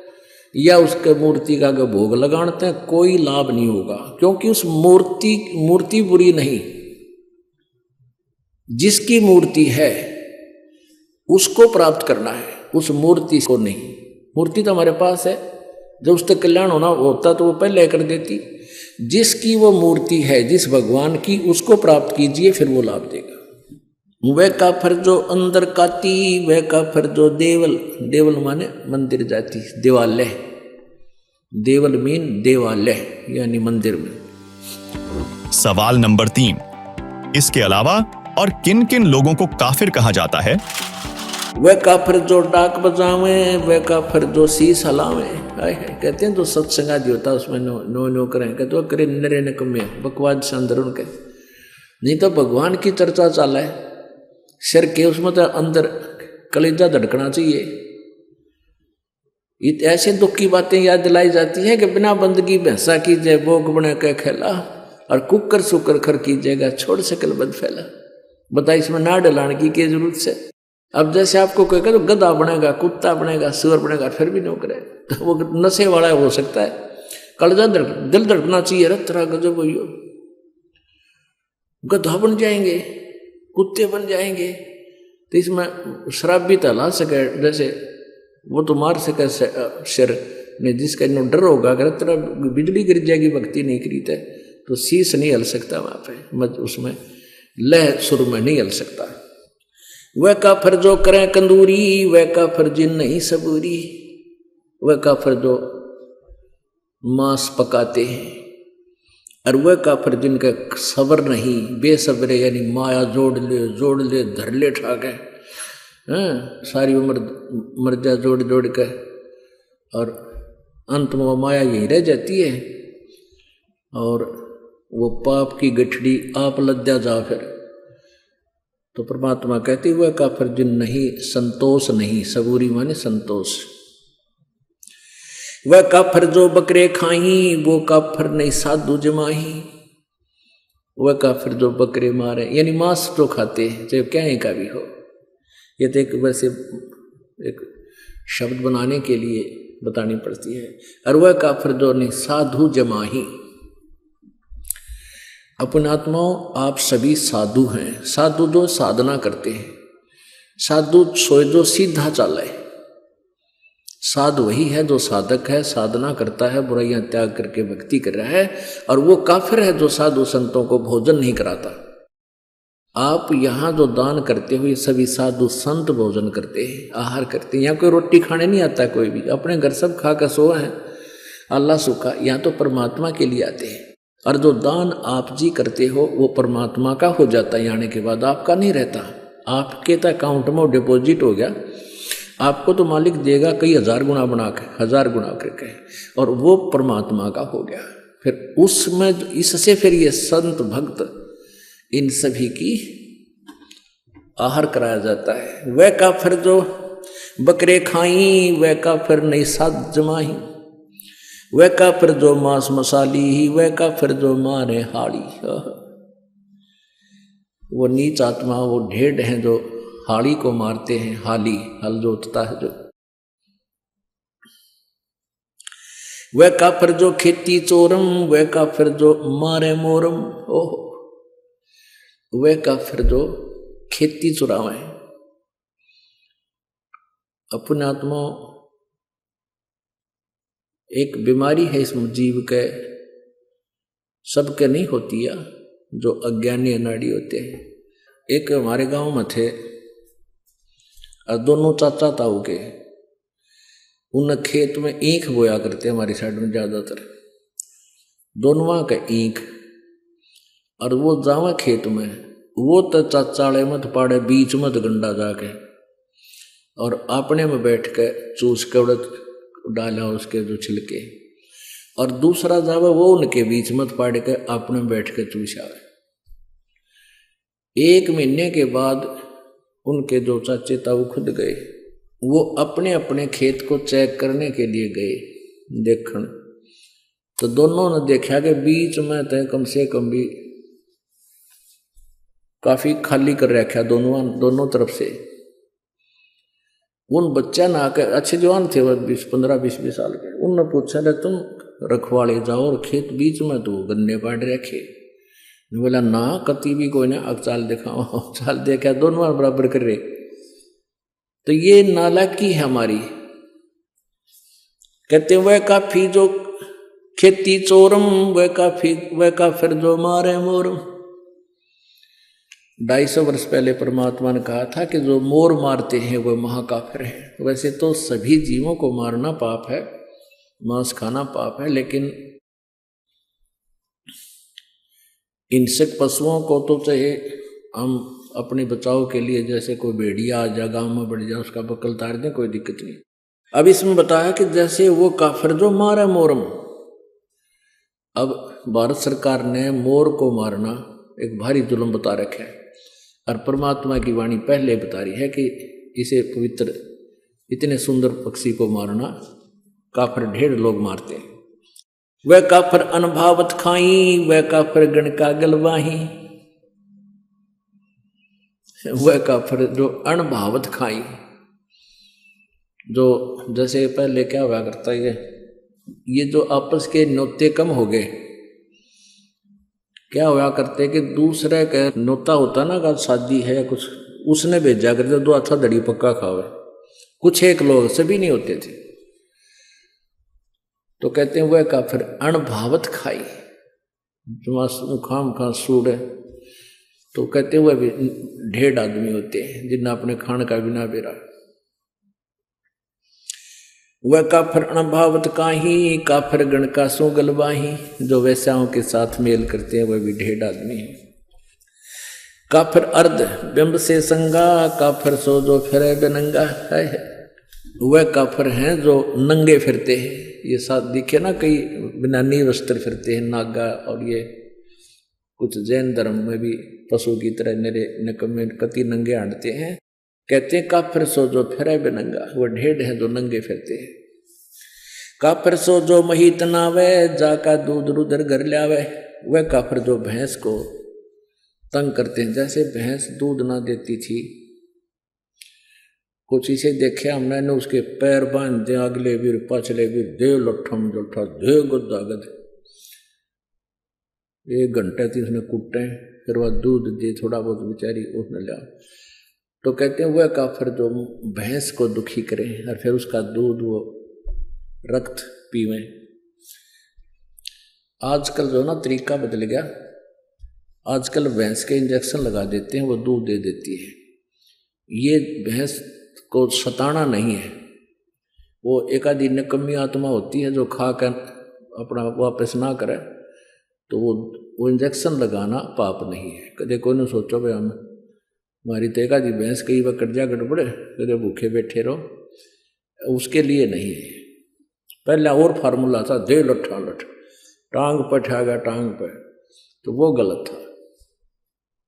या उसके मूर्ति का भोग लगाते हैं, कोई लाभ नहीं होगा। क्योंकि उस मूर्ति बुरी नहीं। जिसकी मूर्ति है उसको प्राप्त करना है, उस मूर्ति को नहीं। मूर्ति तो हमारे पास है, जब उससे कल्याण होना होता तो वो पहले कर देती। जिसकी वो मूर्ति है, जिस भगवान की, उसको प्राप्त कीजिए, फिर वो लाभ देगा। वह काफिर जो अंदर काती, वह काफिर जो देवल माने मंदिर जाती, देवालय। देवल मीन देवालय यानी मंदिर में। सवाल नंबर 3, इसके अलावा और किन किन लोगों को काफिर कहा जाता है? वह काफिर जो डाक बजावे, वह काफिर जो शीश हलावे। कहते हैं जो सत्संग आदि होता है उसमें नो करें, कहते वो करे नरे न कमे बकवाद से अंदर उनके। नहीं तो भगवान की चर्चा चाल है सिर के, उसमें तो अंदर कलेजा धड़कना चाहिए। ऐसे दुख की बातें याद दिलाई जाती है कि बिना बंदगी भैंसा कीजिए भोग बने के खेला, और कुकर सुकर खर कीजिएगा छोड़ सकल बद फैला। बता इसमें ना डलाने की क्या जरूरत से। अब जैसे आपको कोई कहे तो गधा बनेगा, कुत्ता बनेगा, सुअर बनेगा, फिर भी नहीं करे तो वो नशे वाला हो सकता है। कलेजा दिल धड़कना चाहिए, रत तरह गजब हो, गधा बन जाएंगे, कुत्ते बन जाएंगे। तो इसमें शराब भी तला सके, जैसे वो तो मार सके सिर ने, जिसका इन्हों डर होगा अगर तेरा बिजली गिर जाएगी भक्ति नहीं करी तो शीश नहीं हल सकता वहां पे, उसमें लह सुर में नहीं हल सकता। वह काफिर जो करें कंदूरी, वह काफिर जिन नहीं सबूरी। वह काफिर जो मांस पकाते हैं, और वह काफिर जिनका सबर नहीं, बेसब्रे यानी माया जोड़ ले धर ले ठाके, सारी उम्र मर्जा जोड़ कर, और अंत में वो माया यहीं रह जाती है, और वो पाप की गठड़ी आप लद्या जा फिर। तो परमात्मा कहती हुए काफिर जिन नहीं संतोष नहीं, सबूरी माने संतोष। वह काफिर जो बकरे खाही, वो काफिर नहीं साधु जमाही। वह काफिर जो बकरे मारे यानी मांस जो खाते हैं, चाहे क्या का भी हो। ये तो एक वैसे एक शब्द बनाने के लिए बतानी पड़ती है। और वह काफिर जो नहीं साधु जमाही। अपने आत्माओं आप सभी साधु हैं। साधु जो साधना करते हैं, साधु सोए जो सीधा चाले। साधु वही है जो साधक है, साधना करता है, बुराइयां त्याग करके भक्ति कर रहा है। और वो काफिर है जो साधु संतों को भोजन नहीं कराता। आप यहाँ जो दान करते हो ये सभी साधु संत भोजन करते हैं, आहार करते हैं। यहाँ कोई रोटी खाने नहीं आता कोई भी, अपने घर सब खा कर सोए हैं, अल्लाह सुखा। यहाँ तो परमात्मा के लिए आते हैं। और जो दान आप जी करते हो वो परमात्मा का हो जाता है, आने के बाद आपका नहीं रहता। आपके तो अकाउंट में डिपॉजिट हो गया, आपको तो मालिक देगा कई हजार गुना बना के, 1000 गुना करके, और वो परमात्मा का हो गया। फिर उसमें इससे फिर ये संत भक्त इन सभी की आहार कराया जाता है। वह काफिर जो बकरे खाई, वह काफिर नहीं साध जमाही। वह काफिर जो मांस मसाली, वह काफिर जो मारे हाड़ी। वो नीच आत्मा, वो ढेड हैं जो हाड़ी को मारते हैं। हाली हल जोतता है जो। वह काफिर जो खेती चोरम, वह काफिर जो मारे मोरम। ओहो, वह काफिर जो खेती चुरावे। अपने आत्मा एक बीमारी है इस जीव के, सबके नहीं होती है, जो अज्ञानी अनाड़ी होते हैं। एक हमारे गांव में थे, और दोनों चाचा ताऊ के, उन खेत में ईख बोया करते हमारी साइड में ज्यादातर, दोनों का ईख। और वो जावा खेत में, वो तो चाचाड़े मत पाड़े बीच मत गंडा जाके, और अपने में बैठ के चूस के उड़द डाला उसके जो छिलके, और दूसरा जावा वो उनके बीच मत पाड़ के अपने में बैठ के चूस आवे। 1 महीने के बाद उनके जो चाचे था वो खुद गए, वो अपने अपने खेत को चेक करने के लिए गए देखने। तो दोनों ने देखा कि बीच में तो कम से कम भी काफी खाली कर रखा दोनों तरफ से। उन बच्चा ना आकर, अच्छे जवान थे वो 15-20 साल के, उनने पूछा रे तुम रखवाले जाओ और खेत बीच में तो गन्ने पाड़ रखे। बोला ना कति भी कोई ना, अब चाल दिखाओ। चाल देखा दोनों बराबर कर रहे। तो ये नालायकी है हमारी। कहते वह काफी जो खेती चोरम, वह काफिर जो मारे मोरम। 250 वर्ष पहले परमात्मा ने कहा था कि जो मोर मारते हैं वह महाकाफिर है। वैसे तो सभी जीवों को मारना पाप है, मांस खाना पाप है, लेकिन हिंसक पशुओं को तो चाहे हम अपने बचाव के लिए, जैसे कोई भेड़िया आ जा गाँव में बढ़ जाए उसका बकल तार दें, कोई दिक्कत नहीं। अब इसमें बताया कि जैसे वो काफिर जो मारा मोरम, अब भारत सरकार ने मोर को मारना एक भारी जुल्म बता रखा है। और परमात्मा की वाणी पहले बता रही है कि इसे पवित्र इतने सुंदर पक्षी को मारना काफर ढेर लोग मारते हैं। वह काफर अनभावत खाई, वह काफर गण का गलवाही, वह काफर जो अनभावत खाई, जो जैसे पहले क्या हुआ करता है, ये जो आपस के नोते कम हो गए, क्या हुआ करते कि दूसरे का नोता होता ना का शादी है या कुछ, उसने भेजा करते दो अच्छा दड़ी पक्का खावे, कुछ एक लोग, सभी नहीं होते थे। तो कहते हैं वह काफिर अणभावत खाई, जो खाम खा सूड़ है। तो कहते हैं वह भी ढेर आदमी होते हैं जिन्हें अपने खान का बिना बेरा। वह काफिर अणभावत काही, काफिर गण का सो गलवाही, जो वैश्याओं के साथ मेल करते हैं वह भी ढेर आदमी है। काफिर अर्ध बिंब से संगा, काफिर सो जो फिरे बेनंगा है। वह काफिर हैं जो नंगे फिरते हैं। ये साथ दिखे ना कई बिना नी वस्त्र फिरते हैं नागा, और ये कुछ जैन धर्म में भी पशु की तरह निरे निकम्मे कति नंगे हांडते हैं। कहते हैं काफिर सो जो फिरे बेनंगा, वह ढेड है जो नंगे फिरते हैं। काफिर सो जो मही तनावे, जाका दूध रुदर घर लावे। वह काफिर जो भैंस को तंग करते हैं, जैसे भैंस दूध ना देती थी, कुछ इसे देखे हमने ने उसके पैर बांध दे, अगले भी पछले भी दे लठम जोठा दे गुदागद, 1 घंटे थी उसने कुटे, फिर वह दूध दे थोड़ा बहुत बेचारी उसने लिया। तो कहते हैं वह काफिर जो भैंस को दुखी करे और फिर उसका दूध वो रक्त पीवे। आजकल जो ना तरीका बदल गया, आजकल भैंस के इंजेक्शन लगा देते हैं, वो दूध दे देती है। ये भैंस को सताना नहीं है, वो एक आधी निकम्मी आत्मा होती है जो खा कर अपना वापस ना करे, तो वो इंजेक्शन लगाना पाप नहीं है। कदे कोई ने सोचो भाई हम हमारी तो एक आधी भैंस कई बार कर्जा गड़बड़े, कदे भूखे बैठे रहो, उसके लिए नहीं है। पहले और फार्मूला था दे लठा लठ, टांग पठागा टांग पे, तो वो गलत था।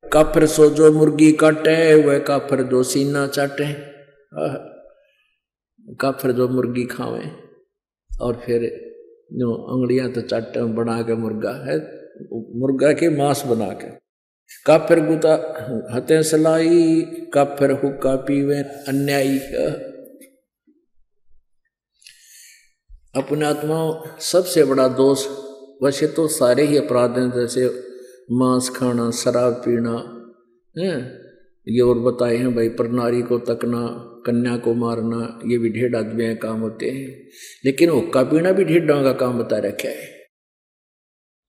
काफिर सो जो मुर्गी काटे, वह काफिर जो सीना चाटे। काफिर जो मुर्गी खावे और फिर जो अंगड़ियां तो चाटे बना के मुर्गा है, मुर्गा के मांस बना के। काफिर गुता हते सलाई, काफिर हुक्का पीवे अन्यायी। अपने आत्माओं सबसे बड़ा दोष, वैसे तो सारे ही अपराध हैं, जैसे मांस खाना, शराब पीना है, ये और बताए हैं भाई, पर नारी को तकना, कन्या को मारना, ये भी ढेर आदमी काम होते हैं। लेकिन हुक्का पीना भी ढेर का काम बता रखा है।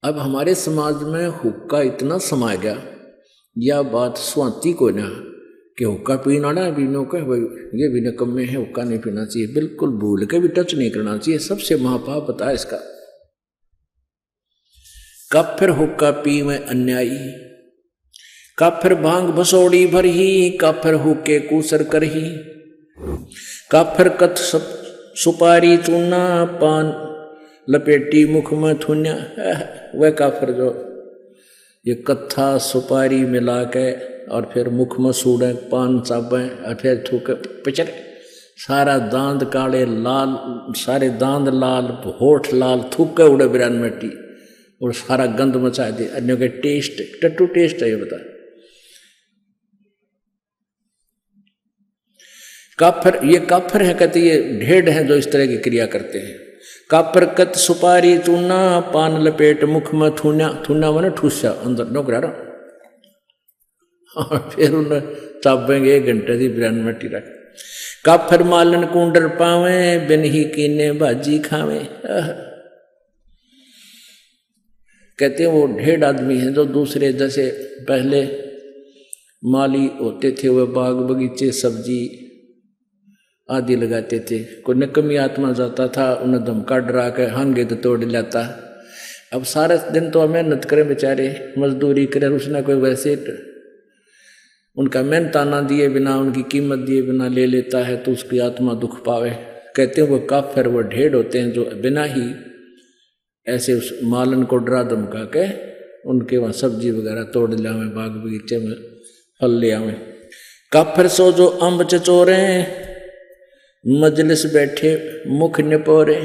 अब हमारे समाज में हुक्का इतना समा गया, यह बात स्वाति को ना कि हुक्का पीना ना भी नो कह भाई ये भी निकम्मे है, हुक्का नहीं पीना चाहिए, बिल्कुल भूल के भी टच नहीं करना चाहिए, सबसे महापाप बता इसका। काफिर हुक्का पीवे अन्यायी, काफिर भांग भसोड़ी भरही, काफिर हुक्के कूसर करही। काफिर कथ सुपारी चूना, पान लपेटी मुख में थुन्या। वह काफिर जो ये कत्था सुपारी मिला के और फिर मुख में सूड़े, पान चाबे और फिर थूके पिचरे, सारा दांत काले लाल, सारे दांत लाल, होठ लाल, थूके उड़े बिरान मिट्टी और सारा गंद मचा दे। अन्यों के टेस्ट टट्टू टेस्ट है ये बता। काफिर, ये काफिर है कहते ये ढेड हैं जो इस तरह की क्रिया करते हैं। काफिर कत सुपारी चूना, पान लपेट मुख में थून्या, थून्या मैंने ठूसा अंदर नौकरा रहा, और फिर उन्हें चापेंगे 1 घंटे की बिरान मिट्टी रख। काफिर मालन कुंडर पावे, बिन ही कीने बाजी खावे। कहते हैं वो ढेड आदमी हैं जो दूसरे, जैसे पहले माली होते थे वह बाग बगीचे सब्जी आदि लगाते थे। कोई निकम्मी आत्मा जाता था, उन्हें धमका डरा के हांगे तो तोड़ लाता। अब सारा दिन तो मेहनत करें बेचारे, मजदूरी करें, उसने कोई वैसे उनका मेहनताना दिए बिना, उनकी कीमत दिए बिना ले लेता है, तो उसकी आत्मा दुख पावे। कहते हैं वो काफिर, वो ढेड होते हैं जो बिना ही ऐसे उस मालन को डरा धमका के उनके वहाँ सब्जी वगैरह तोड़ लावे, बाग बगीचे में फल ले आवे। काफिर सो जो अम्ब चचोरे, मजलिस बैठे मुख निपोरे।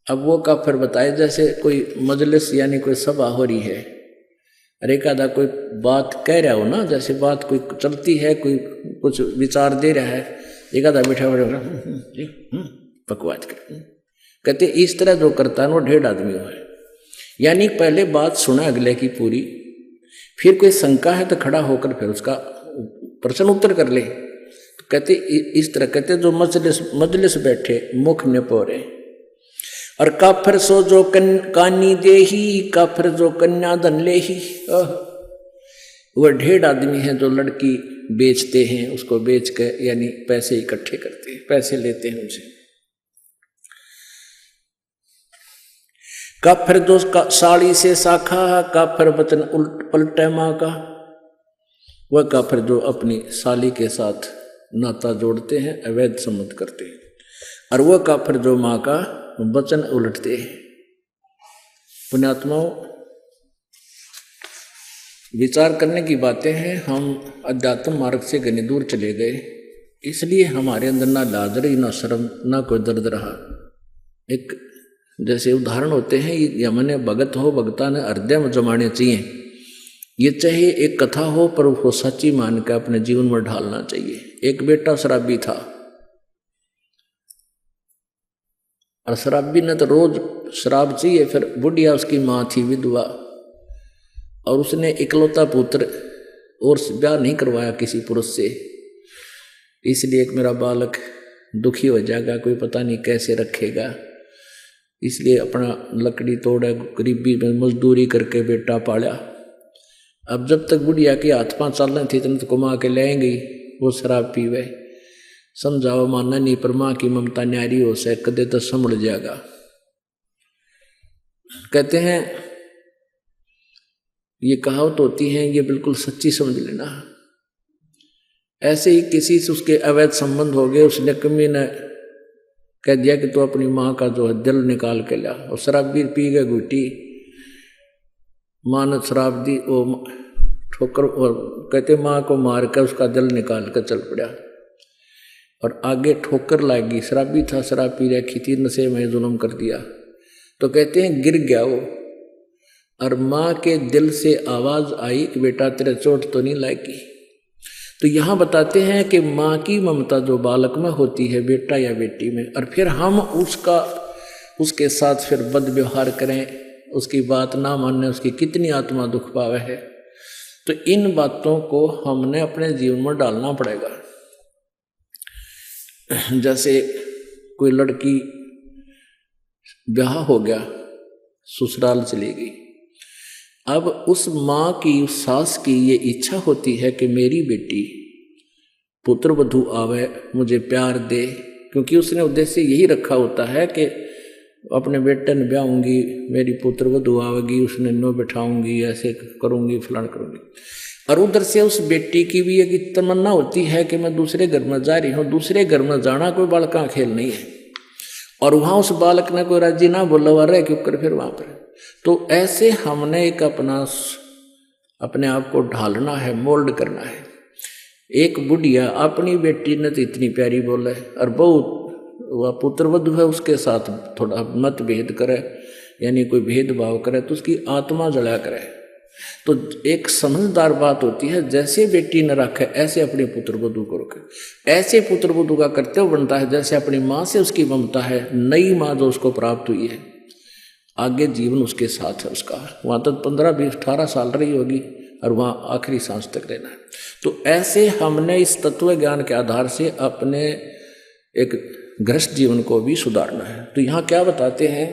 अब वो काफिर बताए जैसे कोई मजलिस यानी कोई सभा हो रही है, अरे एक आधा कोई बात कह रहा हो ना, जैसे बात कोई चलती है, कोई कुछ विचार दे रहा है, एक आधा बैठा बैठा बकवास कर। कहते इस तरह जो करता है वो 1.5 आदमी हो है, यानी पहले बात सुना अगले की पूरी, फिर कोई शंका है तो खड़ा होकर फिर उसका प्रश्न उत्तर कर ले। तो कहते इस तरह कहते जो मजलिस बैठे मुख निपोरे। और काफिर सो जो कानी देही, काफिर जो कन्या धन ले ही। वह 1.5 आदमी है जो लड़की बेचते हैं, उसको बेच कर यानी पैसे इकट्ठे करते हैं, पैसे लेते हैं उनसे। काफिर जो साड़ी से साखा, काफिर वचन उल्ट पलटे माँ का। वह काफिर जो अपनी साली के साथ नाता जोड़ते हैं, अवैध संबंध करते हैं। और वह काफिर जो माँ का वचन उलटते हैं। पुण्यात्माओं, विचार करने की बातें हैं। हम अध्यात्म मार्ग से घनी दूर चले गए, इसलिए हमारे अंदर ना लाज रही, ना शर्म, ना कोई दर्द रहा। एक जैसे उदाहरण होते हैं, ये मैंने भगत हो भगता ने हृदय में जमाने चाहिए। ये चाहे एक कथा हो पर उसको सच्ची मान कर अपने जीवन में ढालना चाहिए। एक बेटा शराबी था, और शराबी ने तो रोज शराब चाहिए। फिर बुढ़िया उसकी माँ थी विधवा, और उसने इकलौता पुत्र और ब्याह नहीं करवाया किसी पुरुष से, इसलिए एक मेरा बालक दुखी हो जाएगा, कोई पता नहीं कैसे रखेगा, इसलिए अपना लकड़ी तोड़ा, गरीबी में मजदूरी करके बेटा पाला। अब जब तक बुढ़िया के हाथ पांव चलने थी तब तो कमा के लाएंगे, वो शराब पीवे। समझाओ मानना नहीं, पर माँ की ममता न्यारी हो से कदे तो संभल जाएगा। कहते हैं ये कहावत होती है, ये बिल्कुल सच्ची समझ लेना। ऐसे ही किसी से उसके अवैध संबंध हो गए, उसने कमी ने कह दिया कि तू अपनी माँ का जो है दिल निकाल के ला, और शराब भी पी गए घुटी। माँ ने शराब दी, वो ठोकर, और कहते माँ को मार कर उसका दिल निकाल कर चल पड़ा, और आगे ठोकर लगी। शराबी था, शराब पी रखी थी, नशे में जुल्म कर दिया। तो कहते हैं गिर गया वो, और माँ के दिल से आवाज आई कि बेटा तेरे चोट तो नहीं लगी। तो यहाँ बताते हैं कि माँ की ममता जो बालक में होती है, बेटा या बेटी में, और फिर हम उसके साथ फिर बद व्यवहार करें, उसकी बात ना मानने, उसकी कितनी आत्मा दुख पावे है। तो इन बातों को हमने अपने जीवन में डालना पड़ेगा। जैसे कोई लड़की ब्याह हो गया, ससुराल चली गई, अब उस माँ की, उस सास की ये इच्छा होती है कि मेरी बेटी पुत्र वधू आवे, मुझे प्यार दे, क्योंकि उसने उद्देश्य यही रखा होता है कि अपने बेटे ने ब्याहूंगी, मेरी पुत्र वधू आवेगी, उसने नो बैठाऊंगी, ऐसे करूंगी, फलान करूंगी। और उधर से उस बेटी की भी एक तमन्ना होती है कि मैं दूसरे घर में जा रही हूँ। दूसरे घर में जाना कोई बालक का खेल नहीं है, और वहाँ उस बालक ने कोई राजी ना बोला हुआ रहे क्यों कर फिर वहाँ पर। तो ऐसे हमने एक अपने आप को ढालना है, मोल्ड करना है। एक बुढ़िया अपनी बेटी ने तो इतनी प्यारी बोले, और बहुत वह पुत्र वधू है उसके साथ थोड़ा मतभेद करे, यानी कोई भेदभाव करे, तो उसकी आत्मा जला करे। तो एक समझदार बात होती है, जैसे बेटी न रखे ऐसे अपने पुत्र वधू को रखे। ऐसे पुत्र वधू का कर्तव्य बनता है जैसे अपनी माँ से उसकी ममता है, नई माँ जो उसको प्राप्त हुई है, आगे जीवन उसके साथ है उसका। वहाँ तक 15, 20, 18 साल रही होगी, और वहाँ आखिरी सांस तक रहना है। तो ऐसे हमने इस तत्व ज्ञान के आधार से अपने एक गृहस्थ जीवन को भी सुधारना है। तो यहाँ क्या बताते हैं,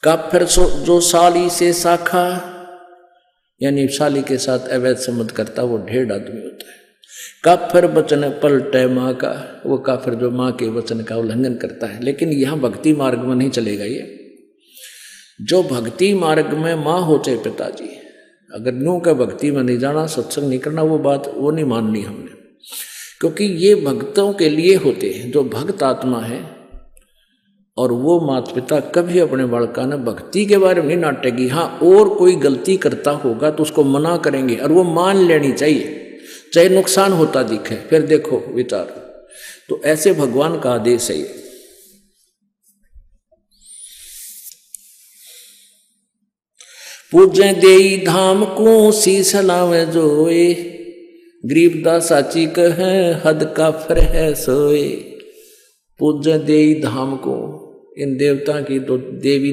काफिर जो साली से साखा, यानी साली के साथ अवैध संबंध करता, वो 1.5 आदमी होता है। काफिर वचन पलटे माँ का, वो काफिर जो माँ के वचन का उल्लंघन करता है। लेकिन यहाँ भक्ति मार्ग में नहीं चलेगा ये। जो भक्ति मार्ग में माँ हो चाहे पिताजी, अगर न्यू का भक्ति में नहीं जाना, सत्संग नहीं करना, वो बात वो नहीं माननी हमने। क्योंकि ये भक्तों के लिए होते हैं, जो भक्त आत्मा है। और वो माता पिता कभी अपने बालका ने भक्ति के बारे में नहीं नाटेगी। हाँ, और कोई गलती करता होगा तो उसको मना करेंगे और वो मान लेनी चाहिए, चाहे नुकसान होता दिखे। फिर देखो विचार, तो ऐसे भगवान का आदेश है ये। पूजे देई धाम को शीस लावे जोए, गरीबदास साची कहे हद काफर है सोए। पूजे देई धाम को, इन देवता की तो देवी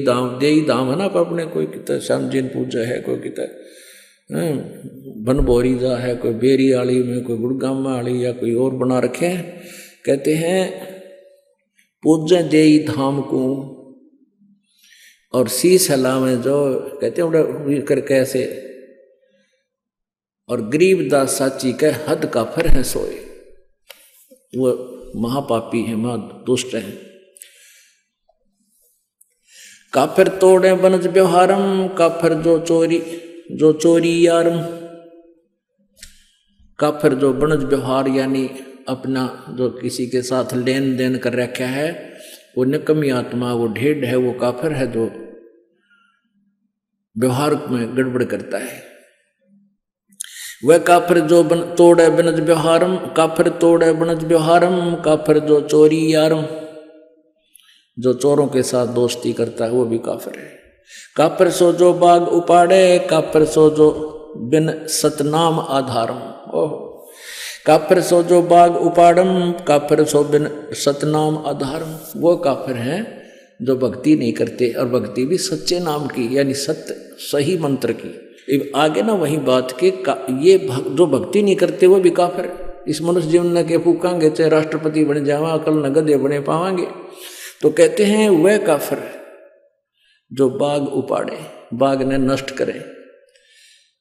धाम है ना। अपने कोई कितना श्याम जी पूजा है, कोई कितना बनभोरी जा है, कोई बेरी आली में, कोई गुड़गामा आली, या कोई और बना रखे हैं। कहते हैं पूजे देई धाम को और शीस हलावे जो, कहते हैं करके ऐसे। और गरीबदास साची के हद काफर है सोए, वो महापापी है, महादुष्ट है। काफिर तोड़े बनज व्यवहारम, काफिर जो चोरी यारम। काफिर जो बनज व्यवहार यानी अपना जो किसी के साथ लेन देन कर रखा है, वो निकम्मी आत्मा, वो ढेड है, वो काफिर है जो व्यवहार में गड़बड़ करता है। वह काफिर जो तोड़े बनज व्यवहारम, काफिर तोड़े बनज व्यवहारम, काफिर जो चोरी यारम। जो चोरों के साथ दोस्ती करता है वो भी काफिर है। काफिर सो जो बाग उपाड़े, काफिर सो जो बिन सतनाम आधारम। ओह, काफिर सो जो बाग उपाड़म, काफिर सो बिन सतनाम आधारम। वो काफिर हैं जो भक्ति नहीं करते, और भक्ति भी सच्चे नाम की, यानी सत्य सही मंत्र की। आगे ना वही बात के ये जो भक्ति नहीं करते वो भी काफिर। इस मनुष्य जीवन के फूकांगे, चाहे राष्ट्रपति बन जावा, कल न गधे बने पावांगे। तो कहते हैं वह काफिर जो बाग उपाड़े, बाग ने नष्ट करे।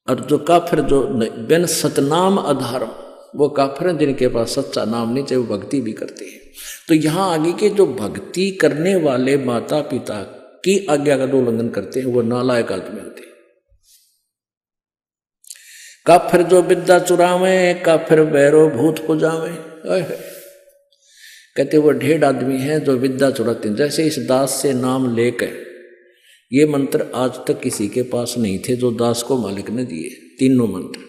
और जो काफिर जो बिन सतनाम आधारम, वो काफिर हैं जिनके पास सच्चा नाम नहीं, चाहे वो भक्ति भी करते हैं। तो यहाँ आगे के जो भक्ति करने वाले माता पिता की आज्ञा का उल्लंघन करते हैं, वो नालायक आदमी होते हैं। काफिर जो विद्या चुरावे, काफिर भैरो भूत पुजावे। कहते वो ढेर आदमी हैं जो विद्या चुराते हैं। जैसे इस दास से नाम लेकर, ये मंत्र आज तक किसी के पास नहीं थे जो दास को मालिक ने दिए, तीनों मंत्र।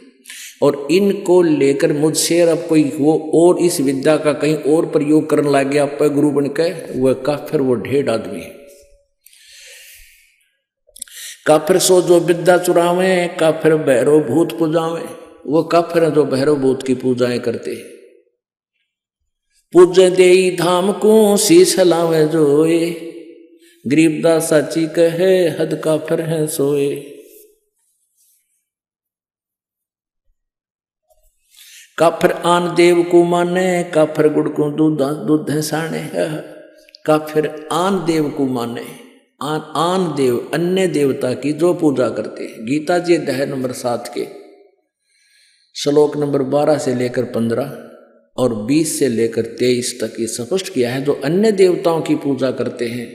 और इनको लेकर मुझसे अब कोई वो और इस विद्या का कहीं और प्रयोग करने लग गया, आप गुरु बन के, वह काफिर, वो ढेर आदमी है। काफिर सो जो विद्या चुरावे, काफिर भैरो भूत पूजावे। वो काफिर है जो भैरो भूत की पूजाएं करते हैं। पूजे देई धाम को शीस लावे जोए, गरीबदास साची कहे हद काफिर है सोए। काफिर आन देव को माने, काफिर गुड़ को दूध है साने। काफिर आन देव को माने, आन देव अन्य देवता की जो पूजा करते हैं। गीता जी अध्याय नंबर 7 के श्लोक नंबर 12 से लेकर 15 और 20 से लेकर 23 तक ये स्पष्ट किया है। जो अन्य देवताओं की पूजा करते हैं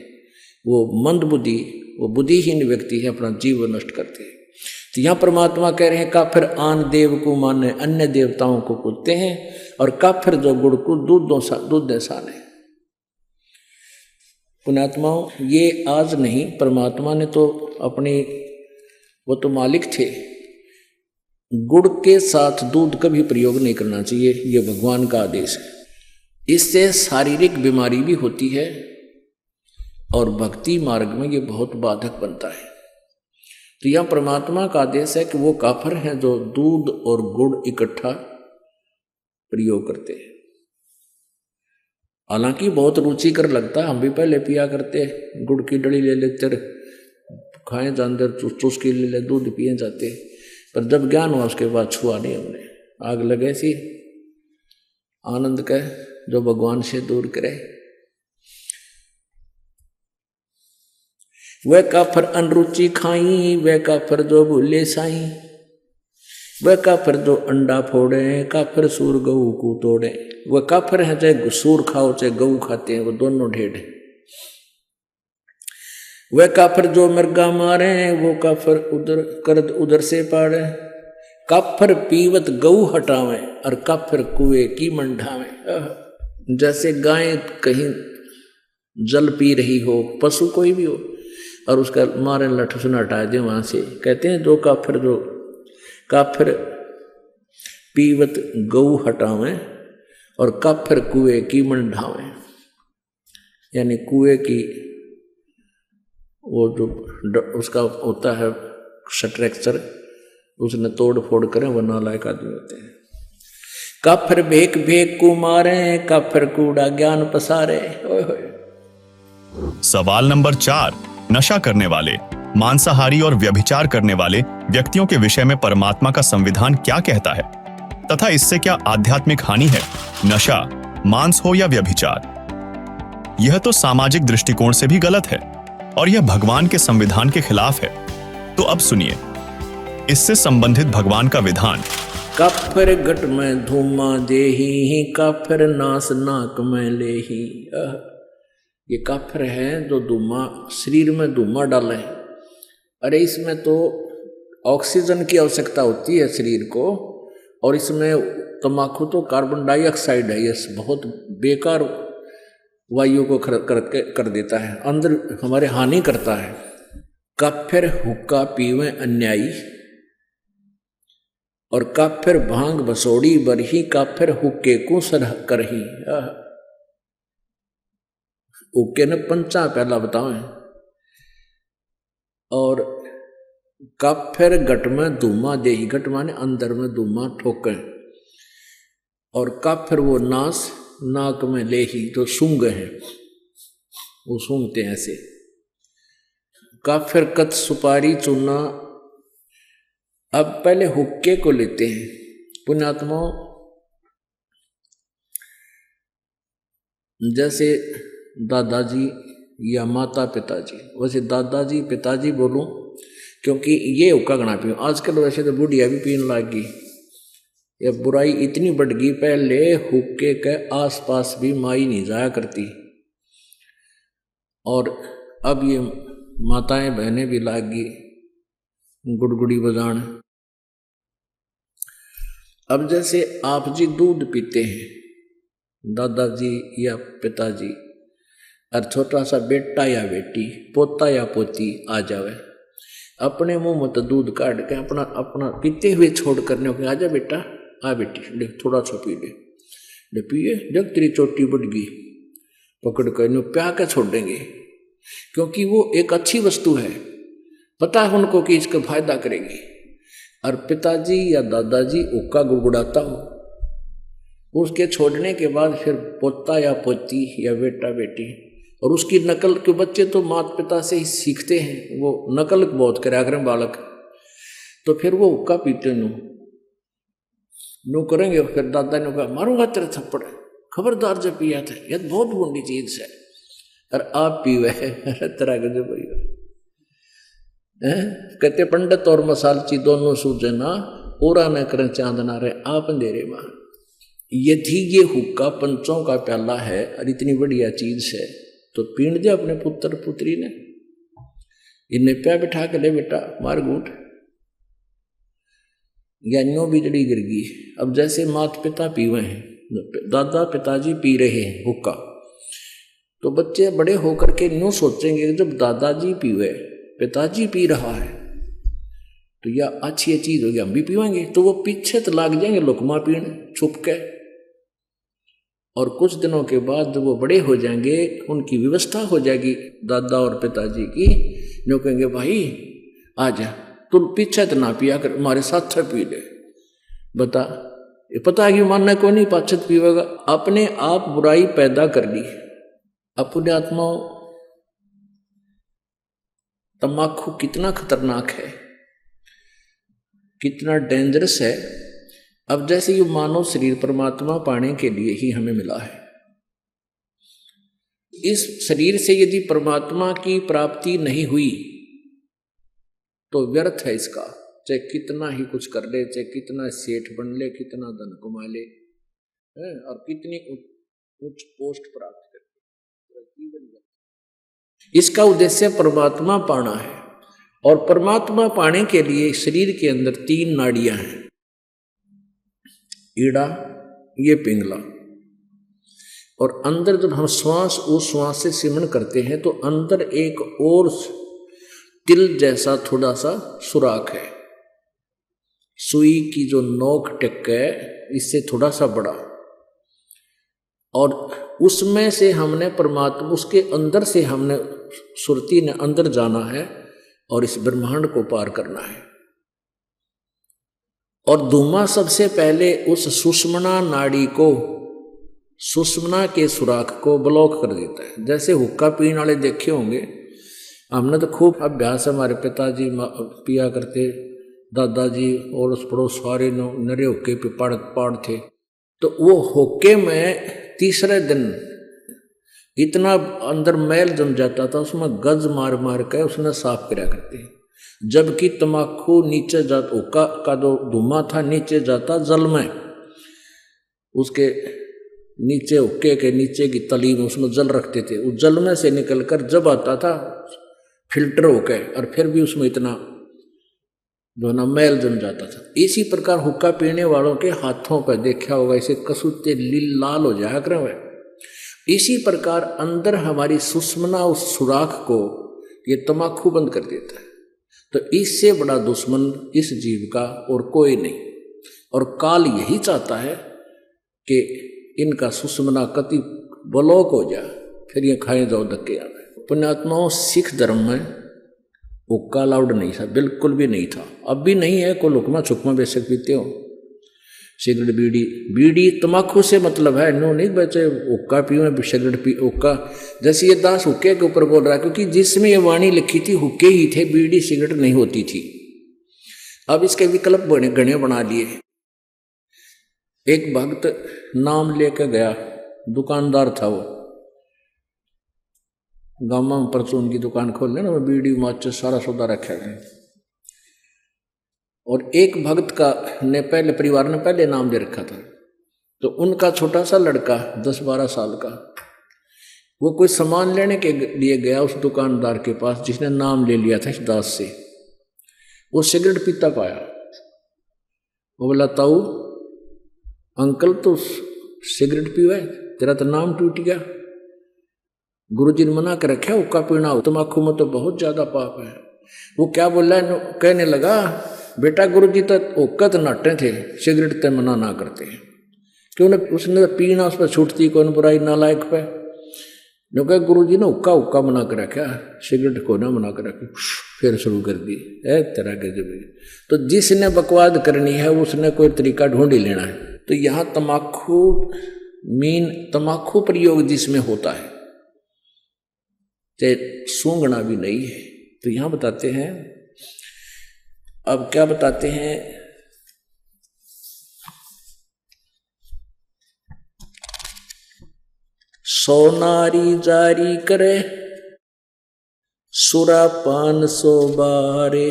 वो मंदबुद्धि, वो बुद्धिहीन व्यक्ति है, अपना जीवन नष्ट करते हैं। तो यहाँ परमात्मा कह रहे हैं काफिर आन देव को माने, अन्य देवताओं को पूजते हैं। और काफिर जो गुड़ को दूध दे साने। पुण्यात्माओं, ये आज नहीं, परमात्मा ने तो अपनी, वो तो मालिक थे। गुड़ के साथ दूध कभी प्रयोग नहीं करना चाहिए, ये भगवान का आदेश है। इससे शारीरिक बीमारी भी होती है और भक्ति मार्ग में ये बहुत बाधक बनता है। तो यह परमात्मा का आदेश है कि वो काफिर हैं जो दूध और गुड़ इकट्ठा प्रयोग करते हैं। हालांकि बहुत रुचिकर लगता है, हम भी पहले पिया करते, गुड़ की डली ले लेते, खाए जानते, चुस्की ले ले, दूध पिए जाते। पर जब ज्ञान हुआ उसके बाद छुआ नहीं हमने। आग लगे सी आनंद का जो भगवान से दूर करे। वह काफिर अनरुचि खाई, वह काफिर जो भूले साई। वह काफिर जो अंडा फोड़े, काफिर सूर गऊ को तोड़े। वह काफिर है चाहे सूर खाओ चाहे गऊ खाते हैं, वो दोनों ढेड है। वह काफिर जो मृगा मारे, वो काफिर उधर से पाड़े। काफिर पीवत गऊ हटावे, और काफिर कुएं की मंडा में। जैसे गाय कहीं जल पी रही हो, पशु कोई भी हो, और उसका मारे लठ सुन हटा दे वहां से, कहते हैं जो काफिर पीवत गऊ हटावें और काफिर कुएं की मंडावें। यानी कुएं की वो जो उसका होता है स्ट्रक्चर, उसने तोड़ फोड़ करें, वो नालायक आदमी होते हैं। काफिर भेक भेक को मारे, काफिर कूड़ा ज्ञान पसारे। ओए होए। सवाल नंबर 4, नशा करने वाले, मांसाहारी और व्यभिचार करने वाले व्यक्तियों के विषय में परमात्मा का संविधान क्या कहता है तथा इससे क्या आध्यात्मिक हानि है? नशा, मांस हो या व्यभिचार, यह तो सामाजिक दृष्टिकोण से भी गलत है और यह भगवान के संविधान के खिलाफ है। तो अब सुनिए इससे संबंधित भगवान का विधान। काफिर गट में धूमा देही, काफिर नास नाक में लेही। ये काफिर है जो धूमा शरीर में धूमा डाले। अरे इसमें तो ऑक्सीजन की आवश्यकता होती है शरीर को, और इसमें तम्बाकू तो कार्बन डाइऑक्साइड है, ये बहुत बेकार वायु को कर देता है, अंदर हमारे हानि करता है। काफिर हुक्का पीवे अन्यायी और काफिर भांग बसोड़ी बरही, काफिर हुक्के को सरह करही। हुक्के ने पंचा पहला बताओ। और काफिर गट में धूमा देही, गट माने अंदर में धूमा ठोके, और काफिर वो नास नाक में लेही, जो सूंघ है वो सूंघते हैं ऐसे। काफिर कत सुपारी चूना। अब पहले हुक्के को लेते हैं पुण्यात्मा। जैसे दादाजी या माता पिताजी, वैसे दादाजी पिताजी बोलूं क्योंकि ये हुक्का गणा पीऊँ। आजकल वैसे तो बुढ़िया भी पीने लग गई, ये बुराई इतनी बढ़ गई। पहले हुक्के के आसपास भी माई नहीं जाया करती, और अब ये माताएं बहनें भी लाग गई गुड़गुड़ी बजान। अब जैसे आप जी दूध पीते हैं, दादाजी या पिताजी, और छोटा सा बेटा या बेटी, पोता या पोती आ जावे, अपने मुंह में तो दूध काट के अपना अपना पीते हुए छोड़ करने को, आजा बेटा, आ बेटी, ले थोड़ा सा पी ले पिए, जब तेरी चोटी बढ़ गई पकड़ कर नो प्या के छोड़ देंगे, क्योंकि वो एक अच्छी वस्तु है, पता है उनको कि इसका फायदा करेगी। और पिताजी या दादाजी हुक्का गुड़गुड़ाता हो, उसके छोड़ने के बाद फिर पोता या पोती या बेटा बेटी, और उसकी नकल के बच्चे तो माता पिता से ही सीखते हैं, वो नकल बहुत करा करें बालक, तो फिर वो हुक्का पीते नो करेंगे। फिर दादा ने कहा मारूंगा तेरे थप्पड़, खबरदार जब पिया था, यह बहुत बुरी चीज है, और आप पीवे तरह के जो कहते पंडित और मसालची दोनों सूझे ना, पूरा न करें चांदना रहे आप अंधेरे में। यदि ये हुक्का पंचों का प्याला है और इतनी बढ़िया चीज है, तो पीण दे अपने पुत्र पुत्री ने, इन्हें प्या बिठा के ले बेटा मार घूट, या न्यो बिजली गिर गई। अब जैसे माता पिता पीवे हैं, दादा पिताजी पी रहे हैं हुक्का, तो बच्चे बड़े होकर के न्यो सोचेंगे कि जब दादाजी पीवे, पिताजी पी रहा है, तो यह अच्छी चीज होगी, हम भी पीवेंगे। तो वो पीछे तो लाग जाएंगे लुकमा पीने छुप के, और कुछ दिनों के बाद जब वो बड़े हो जाएंगे, उनकी व्यवस्था हो जाएगी दादा और पिताजी की, जो कहेंगे भाई आ जा, तुम पीछे तो ना पिया कर, हमारे साथ पी ले। बता, ये पता है कि मानना को नहीं पाछत पीवेगा, अपने आप बुराई पैदा कर ली। अपने आत्माओं, तम्बाकू कितना खतरनाक है, कितना डेंजरस है। अब जैसे ये मानव शरीर परमात्मा पाने के लिए ही हमें मिला है, इस शरीर से यदि परमात्मा की प्राप्ति नहीं हुई तो व्यर्थ है इसका, चाहे कितना ही कुछ कर ले, चाहे कितना सेठ बन ले, कितना धन कमा ले, और कितनी उच्च पोस्ट प्राप्त कर ले, जीवन। इसका उद्देश्य परमात्मा पाना है, और परमात्मा पाने के लिए शरीर के अंदर 3 नाड़ियां हैं। ईड़ा, ये पिंगला। और अंदर जब हम उस श्वास से सिमरण करते हैं तो अंदर एक और तिल जैसा थोड़ा सा सुराख है, सुई की जो नोक टिक है इससे थोड़ा सा बड़ा, और उसमें से हमने परमात्मा, उसके अंदर से हमने सुरती ने अंदर जाना है और इस ब्रह्मांड को पार करना है। और धूमा सबसे पहले उस सुषुम्ना नाड़ी को, सुषुम्ना के सुराख को ब्लॉक कर देता है। जैसे हुक्का पीने वाले देखे होंगे, हमने तो खूब अभ्यास, हमारे पिताजी पिया करते, दादाजी और उस पड़ोस सारे नरे हुक्के पे पाड़ थे। तो वो हुक्के में तीसरे दिन इतना अंदर मैल जम जाता था, उसमें गज मार मार के उसने साफ किया करते। जबकि तमाकू नीचे जाता, हुक्का का जो धुआं था नीचे जाता जल में, उसके नीचे हुक्के के नीचे की तली में उसमें जल रखते थे, उस जल में से निकलकर जब आता था फिल्टर होके, और फिर भी उसमें इतना जो ना मैल जम जाता था। इसी प्रकार हुक्का पीने वालों के हाथों पर देखा होगा, इसे कसूते लाल हो जाया करे हुए। इसी प्रकार अंदर हमारी सुषुम्ना उस सुराख को ये तमाकू बंद कर देता है। तो इससे बड़ा दुश्मन इस जीव का और कोई नहीं। और काल यही चाहता है कि इनका सुषुम्ना कति ब्लॉक हो जाए, फिर ये खाए जाओ धक्के आ गए। पुण्यात्माओं, सिख धर्म में हुक्का अलाउड नहीं था, बिल्कुल भी नहीं था, अब भी नहीं है। को लुकमा छुकमा बेशक पीते हो, सिगरेट बीड़ी तमाकू से मतलब है, नो नहीं बचे हुक्का पियो सिगरेट पी हुक्का। जैसे ये दास हुक्के के ऊपर बोल रहा है, क्योंकि जिसमें ये वाणी लिखी थी हुक्के ही थे, बीड़ी सिगरेट नहीं होती थी। अब इसके विकल्प गणे बना लिए। एक भक्त नाम लेकर गया, दुकानदार था वो, गामा में परचून की दुकान खोल लेना, वो बीड़ी माचिस सारा सौदा रखा है। और एक भक्त का ने पहले परिवार ने पहले नाम दे रखा था, तो उनका छोटा सा लड़का 10-12 साल का, वो कोई सामान लेने के लिए गया उस दुकानदार के पास जिसने नाम ले लिया था इस दास से। वो सिगरेट पीता पाया, वो बोला, ताऊ अंकल तो सिगरेट पीवे, तेरा तो नाम टूट गया, गुरुजी ने मना कर रखा हुक्का पीना, तम्बाकू में तो बहुत ज्यादा पाप है। वो क्या बोल रहा है, कहने लगा, बेटा गुरुजी तो हुक्का तो नाटे थे, सिगरेट तो मना ना करते, क्यों? उसने पीना उस पर छूटती कौन बुराई नालायक पे। जो कह गुरुजी ने हुक्का मना कर रखा, सिगरेट को ना मना कर रखी, फिर शुरू कर दी है तरह के जब। तो जिसने बकवाद करनी है उसने कोई तरीका ढूंढ ही लेना है। तो यहाँ तमाकू प्रयोग जिसमें होता है, चाहे सूंघना भी नहीं है। तो यहां बताते हैं, अब क्या बताते हैं, सोनारी जारी करे सुरापान 100 बारे,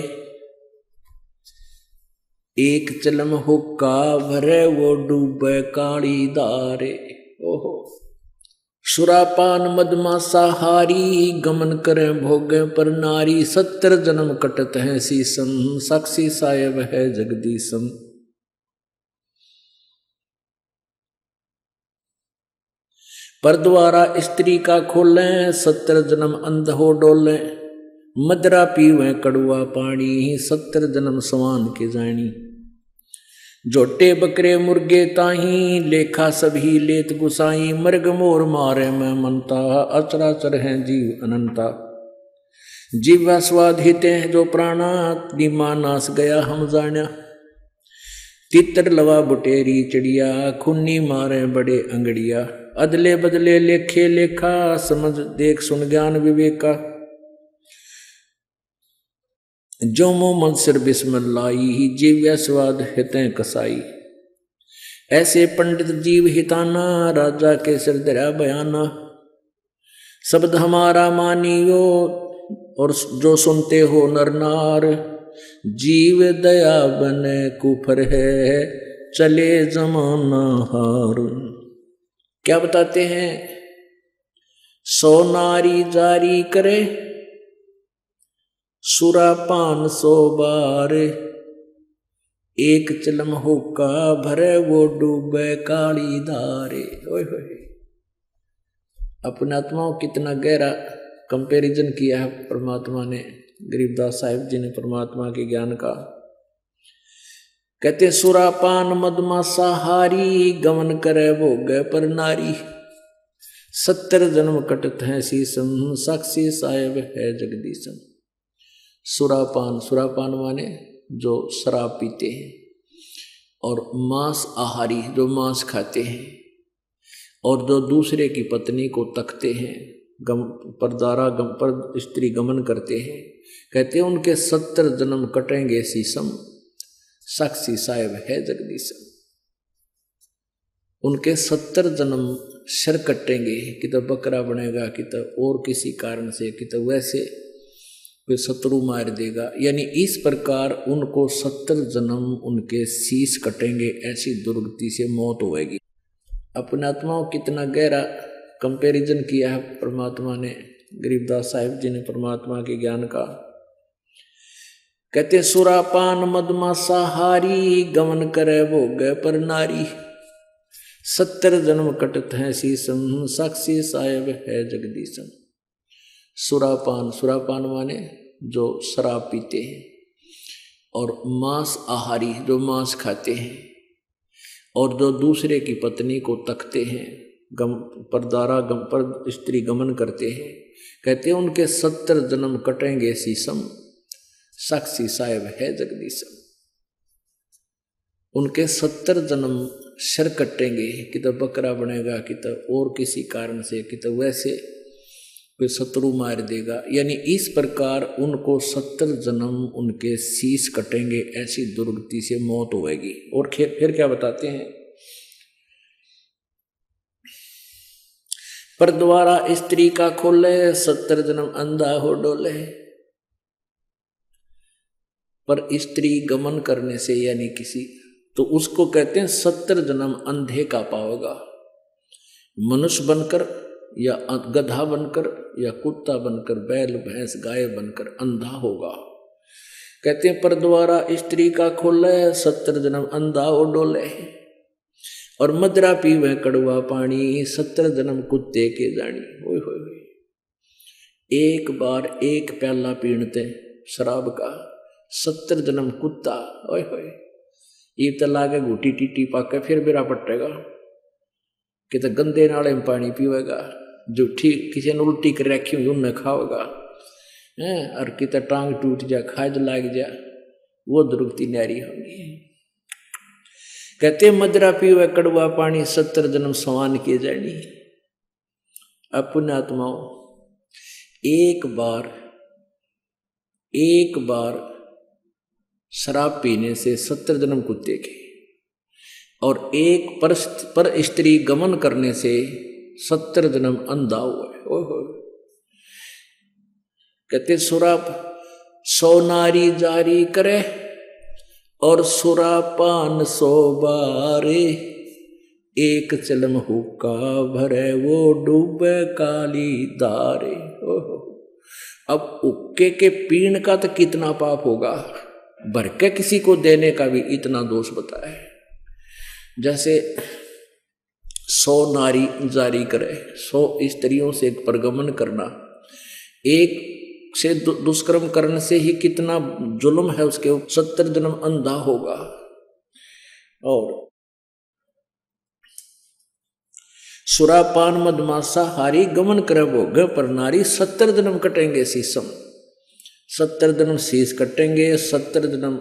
एक चलम हुक्का भरे वो डूबे काली दारे। ओहो, सुरापान मदमासाहारी गमन करें भोगे पर नारी, 70 जन्म कटत है सीसम, साक्षी साहेब है जगदीशम। पर द्वारा स्त्री का खोलें, 70 जन्म अंध हो डोलें, मदरा पीवे कड़ुआ पानी, 70 जन्म सवान के जानी। जोटे बकरे मुर्गे ताही, लेखा सभी लेत गुसाई, मृग मोर मारे में मनता, अचराचर हैं जीव अनंता। जीवा स्वाद हिते हैं जो प्राणा, निमा नास गया हम जाना। तितर लवा बुटेरी चिड़िया, खुन्नी मारे बड़े अंगड़िया। अदले बदले लेखे लेखा, समझ देख सुन ज्ञान विवेका। जो मुँह मन सिर बिस्मिल्लाही, जीव्या स्वाद हितें कसाई। ऐसे पंडित जीव हिताना, राजा के सिर दरा बयाना। शब्द हमारा मानियो, और जो सुनते हो नर नार। जीव दया बने कुफर है, चले जमाना हार। क्या बताते हैं, सोनारी जारी करे सुरापान 100 बार, एक चिलम हुक्का भरे वो डूबे काली धारे। ओए होए, अपने आत्माओं कितना गहरा कंपैरिजन किया है परमात्मा ने, गरीबदास साहिब जी ने परमात्मा के ज्ञान का। कहते सुरापान मदमासा हारी गमन करे भोग पर नारी। 70 जन्म कटत है शीसम साक्षी साहेब है जगदीशम। सुरापान, सुरापान माने जो शराब पीते हैं, और मांस आहारी जो मांस खाते हैं, और जो दूसरे की पत्नी को तकते हैं, पर स्त्री गमन करते हैं, कहते हैं उनके 70 जन्म कटेंगे शीसम साक्षी साहेब है जगदीशम। उनके 70 जन्म सिर कटेंगे, कि तो बकरा बनेगा, कि तो और किसी कारण से, कि तो वैसे कोई शत्रु मार देगा। यानी इस प्रकार उनको 70 जन्म उनके शीश कटेंगे, ऐसी दुर्गति से मौत होएगी। अपने आत्माओं कितना गहरा कंपैरिजन किया है परमात्मा ने, गरीबदास साहिब जी ने परमात्मा के ज्ञान का। कहते सुरापान मदमासा हारी गमन करे भोग पर नारी। 70 जन्म कटत है शीसम साक्षी साहेब है जगदीशम। सुरापान, सुरापान माने जो शराब पीते हैं, और मांस आहारी जो मांस खाते हैं, और जो दूसरे की पत्नी को तकते हैं, पर स्त्री गमन करते हैं, कहते हैं उनके 70 जन्म कटेंगे शीसम साक्षी साहेब है जगदीशम। उनके 70 जन्म सिर कटेंगे, कि तो बकरा बनेगा, कि तो और किसी कारण से, कि तो वैसे कोई शत्रु मार देगा। यानी इस प्रकार उनको 70 जन्म उनके शीश कटेंगे, ऐसी दुर्गति से मौत होएगी। और फिर क्या बताते हैं, पर द्वारा स्त्री का खोले 70 जन्म अंधा हो डोले। पर स्त्री गमन करने से यानी किसी, तो उसको कहते हैं 70 जन्म अंधे का पाओगा। मनुष्य बनकर या गधा बनकर या कुत्ता बनकर, बैल भैंस गाय बनकर अंधा होगा। कहते हैं पर द्वारा स्त्री का खोले 70 जन्म अंधा हो डोले। और मदरा पीवे कड़वा पानी 70 जन्म कुत्ते के जानी। ओए होए होए, एक बार एक प्याला पीणते शराब का 70 जन्म कुत्ता। ओए होए, ये तो लागे घूटी टीटी पाके फिर बेरा पटेगा, कि तो गंदे नाले में पानी पीवेगा, जो ठीक किसी ने उल्टी कर रखी हुई उन्हें खाओगा, और कि तो टांग टूट जा, खाज लाग जा, वो दुर्गति न्यारी होगी। कहते मदरा पीवे कड़वा पानी 70 जन्म समान किए जानी। अपने आत्माओं एक बार शराब पीने से 70 जन्म कुत्ते के, और एक पर स्त्री गमन करने से 70 जन्म अंधा हुआ है। ओहो, कहते सुराप 100 नारी जारी करे और सुरापान 100 बारे। एक चिलम हुक्का भरे वो डूबे काली धारे। ओहो, अब हुक्के के पीण का तो कितना पाप होगा, भर के किसी को देने का भी इतना दोष बताया है। जैसे 100 नारी जारी करे, 100 स्त्रियों से परगमन करना, एक से दुष्कर्म करने से ही कितना जुल्म है उसके, 70 जन्म अंधा होगा। और सुरापान मदमासा हारी गमन करे भोग पर नारी 70 जन्म कटेंगे शीशम। 70 जन्म शीश कटेंगे, 70 जन्म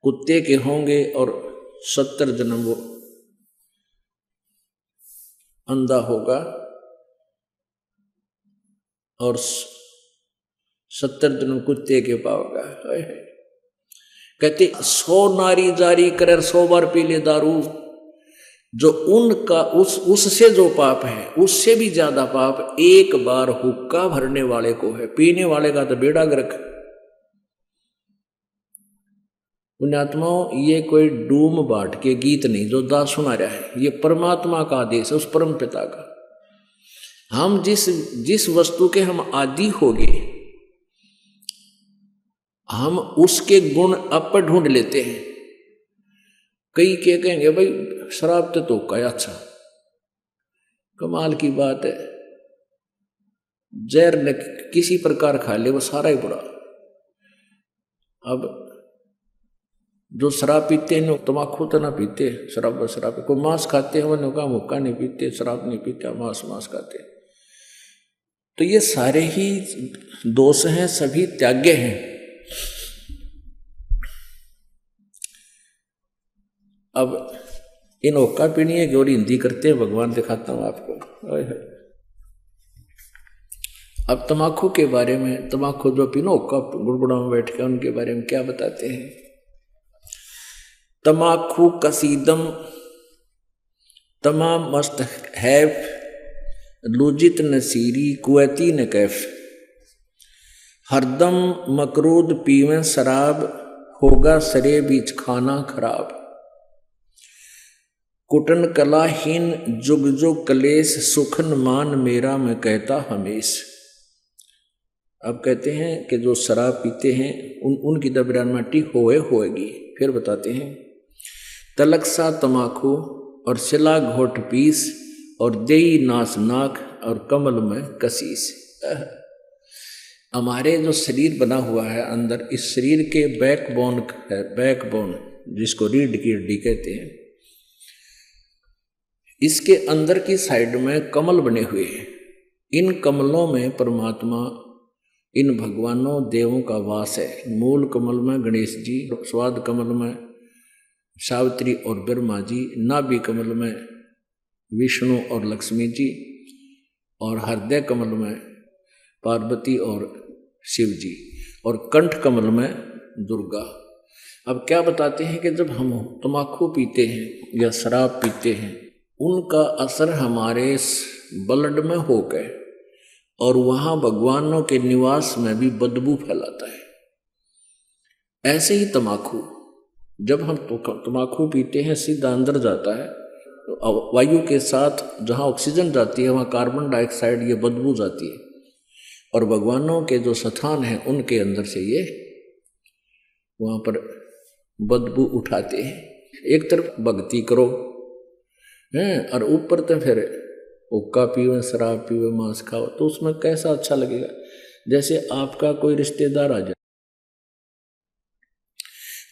कुत्ते के होंगे, और 70 जन्म वो अंधा होगा, और 70 जन्म कुत्ते के पाओगा। कहते 100 नारी जारी करे 100 बार पी ले दारू, जो उनका उससे जो पाप है उससे भी ज्यादा पाप एक बार हुक्का भरने वाले को है। पीने वाले का तो बेड़ा गर्क। पुण्यात्माओं, ये कोई डूम बाट के गीत नहीं जो दास सुना रहा है, ये परमात्मा का आदेश है, उस परम पिता का। हम जिस वस्तु के हम आदि हो गए, हम उसके गुण अप ढूंढ लेते हैं। कई के कहेंगे भाई शराब तो का है, अच्छा कमाल की बात है, जहर न किसी प्रकार खा ले वो सारा ही बुरा। अब जो शराब पीते हैं तम्बाकू तो ना पीते, शराब कोई मांस खाते हैं वो का मुक्का नहीं पीते, शराब नहीं पीते, मांस खाते। तो ये सारे ही दोष हैं, सभी त्याग्य हैं। अब इन हुक्का पीनी है और हिंदी करते हैं, भगवान दिखाता हूं आपको। अब तम्बाकू के बारे में, तम्बाकू जो पीनो हुक्का गुड़गुड़ा में बैठ के, उनके बारे में क्या बताते हैं। तम्बाकू कसीदम तमाम मस्त हैफ लुजित नसीरी कुवैती न कैफ, हरदम मकरूद पीवें शराब, होगा सरे बीच खाना खराब। कुटन कलाहीन जुग जुग कलेश, सुखन मान मेरा मैं कहता हमेश। अब कहते हैं कि जो शराब पीते हैं उनकी दबिरान माटी होएगी। फिर बताते हैं तलक सा तमाकू और सिला घोट पीस, और देई नास नाक और कमल में कसीस। हमारे जो शरीर बना हुआ है अंदर, इस शरीर के बैकबोन है, बैकबोन जिसको रीढ़ की हड्डी कहते हैं, इसके अंदर की साइड में कमल बने हुए हैं। इन कमलों में परमात्मा, इन भगवानों देवों का वास है। मूल कमल में गणेश जी, स्वाद कमल में सावित्री और ब्रह्मा जी, नाभि कमल में विष्णु और लक्ष्मी जी, और हृदय कमल में पार्वती और शिव जी, और कंठ कमल में दुर्गा। अब क्या बताते हैं कि जब हम तम्बाकू पीते हैं या शराब पीते हैं, उनका असर हमारे ब्लड में हो गए और वहाँ भगवानों के निवास में भी बदबू फैलाता है। ऐसे ही तम्बाकू, जब हम तम्बाकू पीते हैं सीधा अंदर जाता है, तो वायु के साथ जहाँ ऑक्सीजन जाती है वहाँ कार्बन डाइऑक्साइड ये बदबू जाती है, और भगवानों के जो स्थान हैं उनके अंदर से ये वहाँ पर बदबू उठाते हैं। एक तरफ भक्ति करो हैं, और ऊपर तो फिर हुक्का पीवे, शराब पीवे, मांस खाओ, तो उसमें कैसा अच्छा लगेगा। जैसे आपका कोई रिश्तेदार आ जाए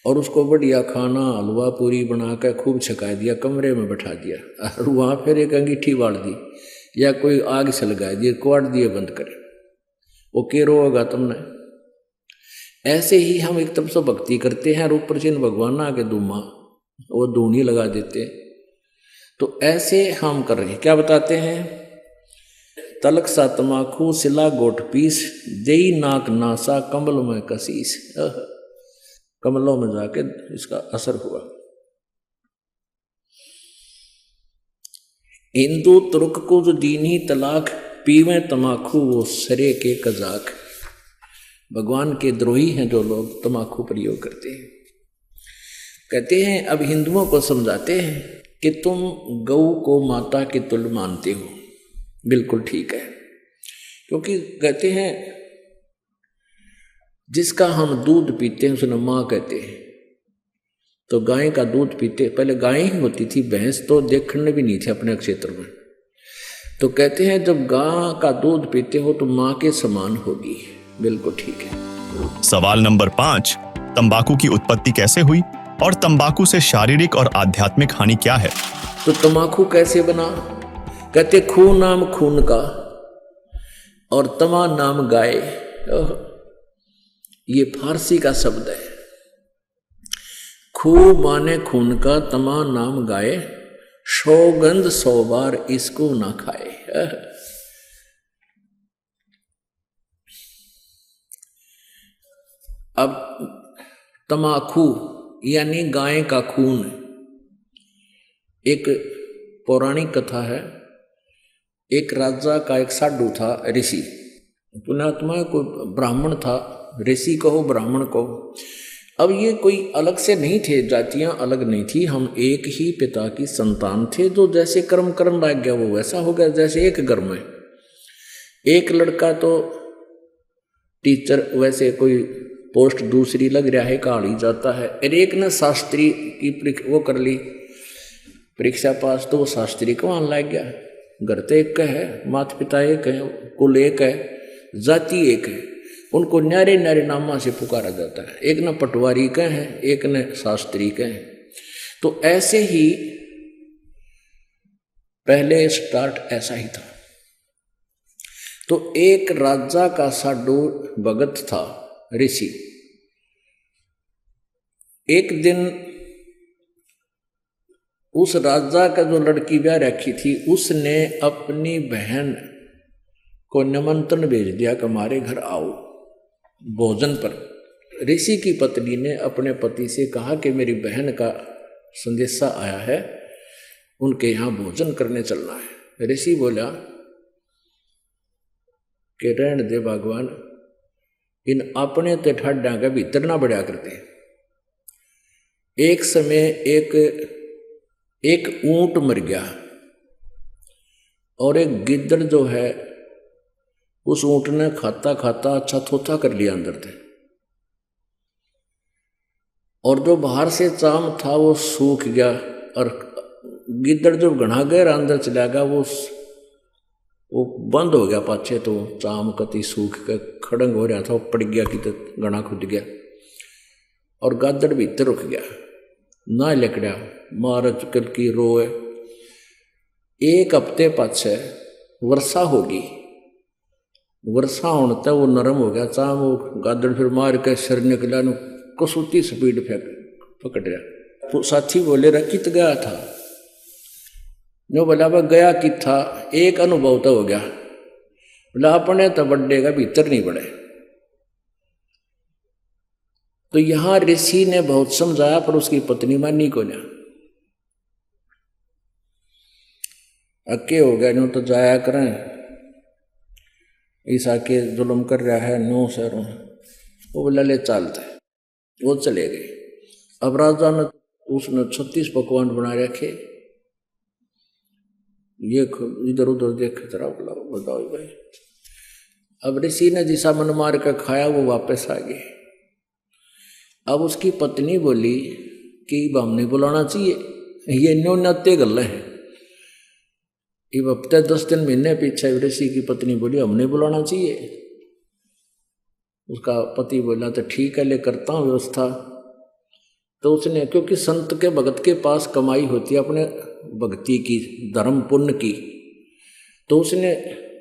और उसको बढ़िया खाना हलवा पूरी बना कर खूब छका दिया, कमरे में बैठा दिया, और वहाँ फिर एक अंगीठी बाढ़ दी या कोई आग से लगा दिए, क्वाड़ दिए बंद करे, वो के रोगा तुमने। ऐसे ही हम एक तरफ से भक्ति करते हैं और ऊपर से भगवान आके दूमा वो धूनी लगा देते। तो ऐसे हम कर रहे हैं। क्या बताते हैं, तलक सा तमाकू सिला गोट पीस, देई नाक नासा कमल में कसीस। कमलों में जाके इसका असर हुआ। हिंदू तुर्क को जो दीनी तलाक, पीवे तमाकू वो सरे के कजाक। भगवान के द्रोही हैं जो लोग तमाकू प्रयोग करते हैं। कहते हैं, अब हिंदुओं को समझाते हैं कि तुम गौ को माता के तुल्य मानते हो, बिल्कुल ठीक है, क्योंकि कहते हैं जिसका हम दूध पीते हैं उसने माँ कहते हैं। तो गाय का दूध पीते, पहले गाय ही होती थी, भैंस तो देखने भी नहीं थे अपने क्षेत्र में। तो कहते हैं जब गाय का दूध पीते हो तो माँ के समान होगी, बिल्कुल ठीक है। सवाल नंबर 5, तंबाकू की उत्पत्ति कैसे हुई और तंबाकू से शारीरिक और आध्यात्मिक हानि क्या है? तो तंबाकू कैसे बना? कहते खून नाम खून का और तमा नाम गाय। ये फारसी का शब्द है। खू माने खून का, तमा नाम गाय, सौगंध 100 बार इसको ना खाए। अब तमाकू यानी गाय का खून, एक पौराणिक कथा है। एक राजा का एक साधु था, ऋषि, पुण्यात्मा, कोई ब्राह्मण था, ऋषि कहो ब्राह्मण कहो। अब ये कोई अलग से नहीं थे, जातियां अलग नहीं थी, हम एक ही पिता की संतान थे। जो जैसे कर्म लग गया वो वैसा हो गया। जैसे एक घर में एक लड़का तो टीचर, वैसे कोई पोस्ट दूसरी लग रहा है, काल ही जाता है। और एक ने शास्त्री की वो कर ली परीक्षा पास, तो वो शास्त्री को वहां लग गया। घर तो एक है, माता पिता एक है, कुल एक है, जाति एक है, उनको न्यारे न्यारे नामा से पुकारा जाता है। एक न पटवारी का है, एक न शास्त्री का है। तो ऐसे ही पहले स्टार्ट ऐसा ही था। तो एक राजा का साडू भगत था, ऋषि। एक दिन उस राजा का जो लड़की ब्याह रखी थी, उसने अपनी बहन को निमंत्रण भेज दिया कि हमारे घर आओ भोजन पर। ऋषि की पत्नी ने अपने पति से कहा कि मेरी बहन का संदेशा आया है, उनके यहाँ भोजन करने चलना है। ऋषि बोला कि रहने दे भगवान, इन अपने ते ठाड्या के भीतर ना बढ़िया करते। एक समय एक ऊंट मर गया और एक गिद्दड़ जो है उस ऊंट ने खाता खाता अच्छा थोथा कर लिया अंदर से, और जो बाहर से चाम था वो सूख गया। और गिद्दड़ जो घना गहरा अंदर चला गया वो बंद हो गया पाछे, तो चाम कति सूख के खड़ंग हो रहा था, वो पड़ गया कि तो घना खुद गया। और गादड़ भीतर रुक गया, ना लकड़ा मार चुकल की रोए। एक हफ्ते पाछे वर्षा होगी, वर्षा होने तक वो नरम हो गया चाम, वो गादड़ फिर मार के सिर निकला, कसूती स्पीड फेंक पकड़ रहा। तो साथी बोले रहा कित गया था, जो बोला वह गया कि था, एक अनुभव तो हो गया, बोला अपने तो बड्डे का भीतर नहीं बढ़े। तो यहां ऋषि ने बहुत समझाया पर उसकी पत्नी मानी को ना, अक्के हो गया, नो तो जाया करें, ईसा के जुल्म कर रहा है नो सर। वो बोला ले चलता है, वो चले गए। अब राजा ने उसने 36 पकवान बना रखे, ये इधर उधर देख जरा बताओ भाई। अब ऋषि ने जिसा मन मार कर खाया वो वापस आ गए। अब उसकी पत्नी बोली कि हम नहीं बुलाना चाहिए, ये न्यो नत्य गल है। अब हफ्ते 10 दिन महीने पीछे ऋषि की पत्नी बोली हम नहीं बुलाना चाहिए। उसका पति बोला तो ठीक है ले करता हूँ व्यवस्था। तो उसने, क्योंकि संत के भगत के पास कमाई होती है अपने भक्ति की, धर्म पुण्य की, तो उसने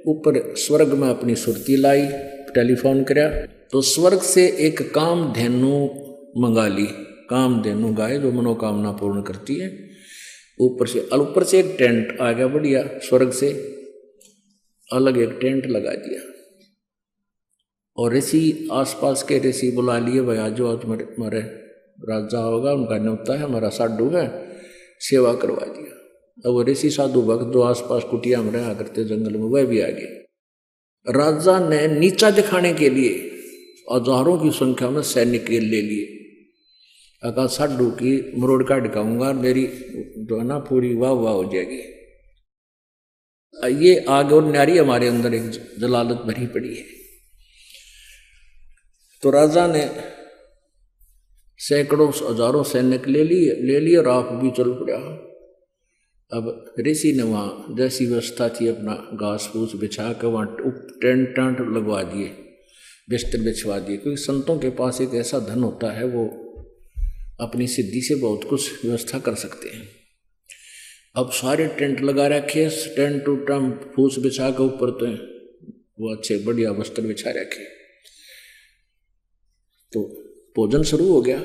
ऊपर स्वर्ग में अपनी सुरती लाई, टेलीफोन कराया, तो स्वर्ग से एक कामधेनु मंगा ली। कामधेनु गाय जो मनोकामना पूर्ण करती है। ऊपर से एक टेंट आ गया बढ़िया, स्वर्ग से अलग एक टेंट लगा दिया। और ऋषि आसपास के ऋषि बुला लिए, भाई आज जो तुम्हारे राजा होगा उनका न्योता है, हमारा साधु है, सेवा करवा दिया। अब वो ऋषि साधु भक्त जो आसपास कुटिया में रहा करते जंगल में, वह भी आ गए। राजा ने नीचा दिखाने के लिए हजारों की संख्या में सैनिक ले लिए। अगर साधु की मरोड़ का दिखाऊंगा, मेरी जो है ना पूरी वाह वाह हो जाएगी। ये आग और नारी हमारे अंदर एक जलालत भरी पड़ी है। तो राजा ने सैकड़ों हजारों सैनिक ले लिए और आप भी चल पड़ा। अब ऋषि ने वहाँ जैसी व्यवस्था थी अपना घास फूस बिछा कर वहाँ टेंट लगवा दिए, बिस्तर बिछवा दिए, क्योंकि संतों के पास एक ऐसा धन होता है वो अपनी सिद्धि से बहुत कुछ व्यवस्था कर सकते हैं। अब सारे टेंट लगा रखे, टेंट टूटम फूस बिछा के ऊपर तो वो अच्छे बढ़िया वस्त्र बिछा रखे। तो भोजन शुरू हो गया।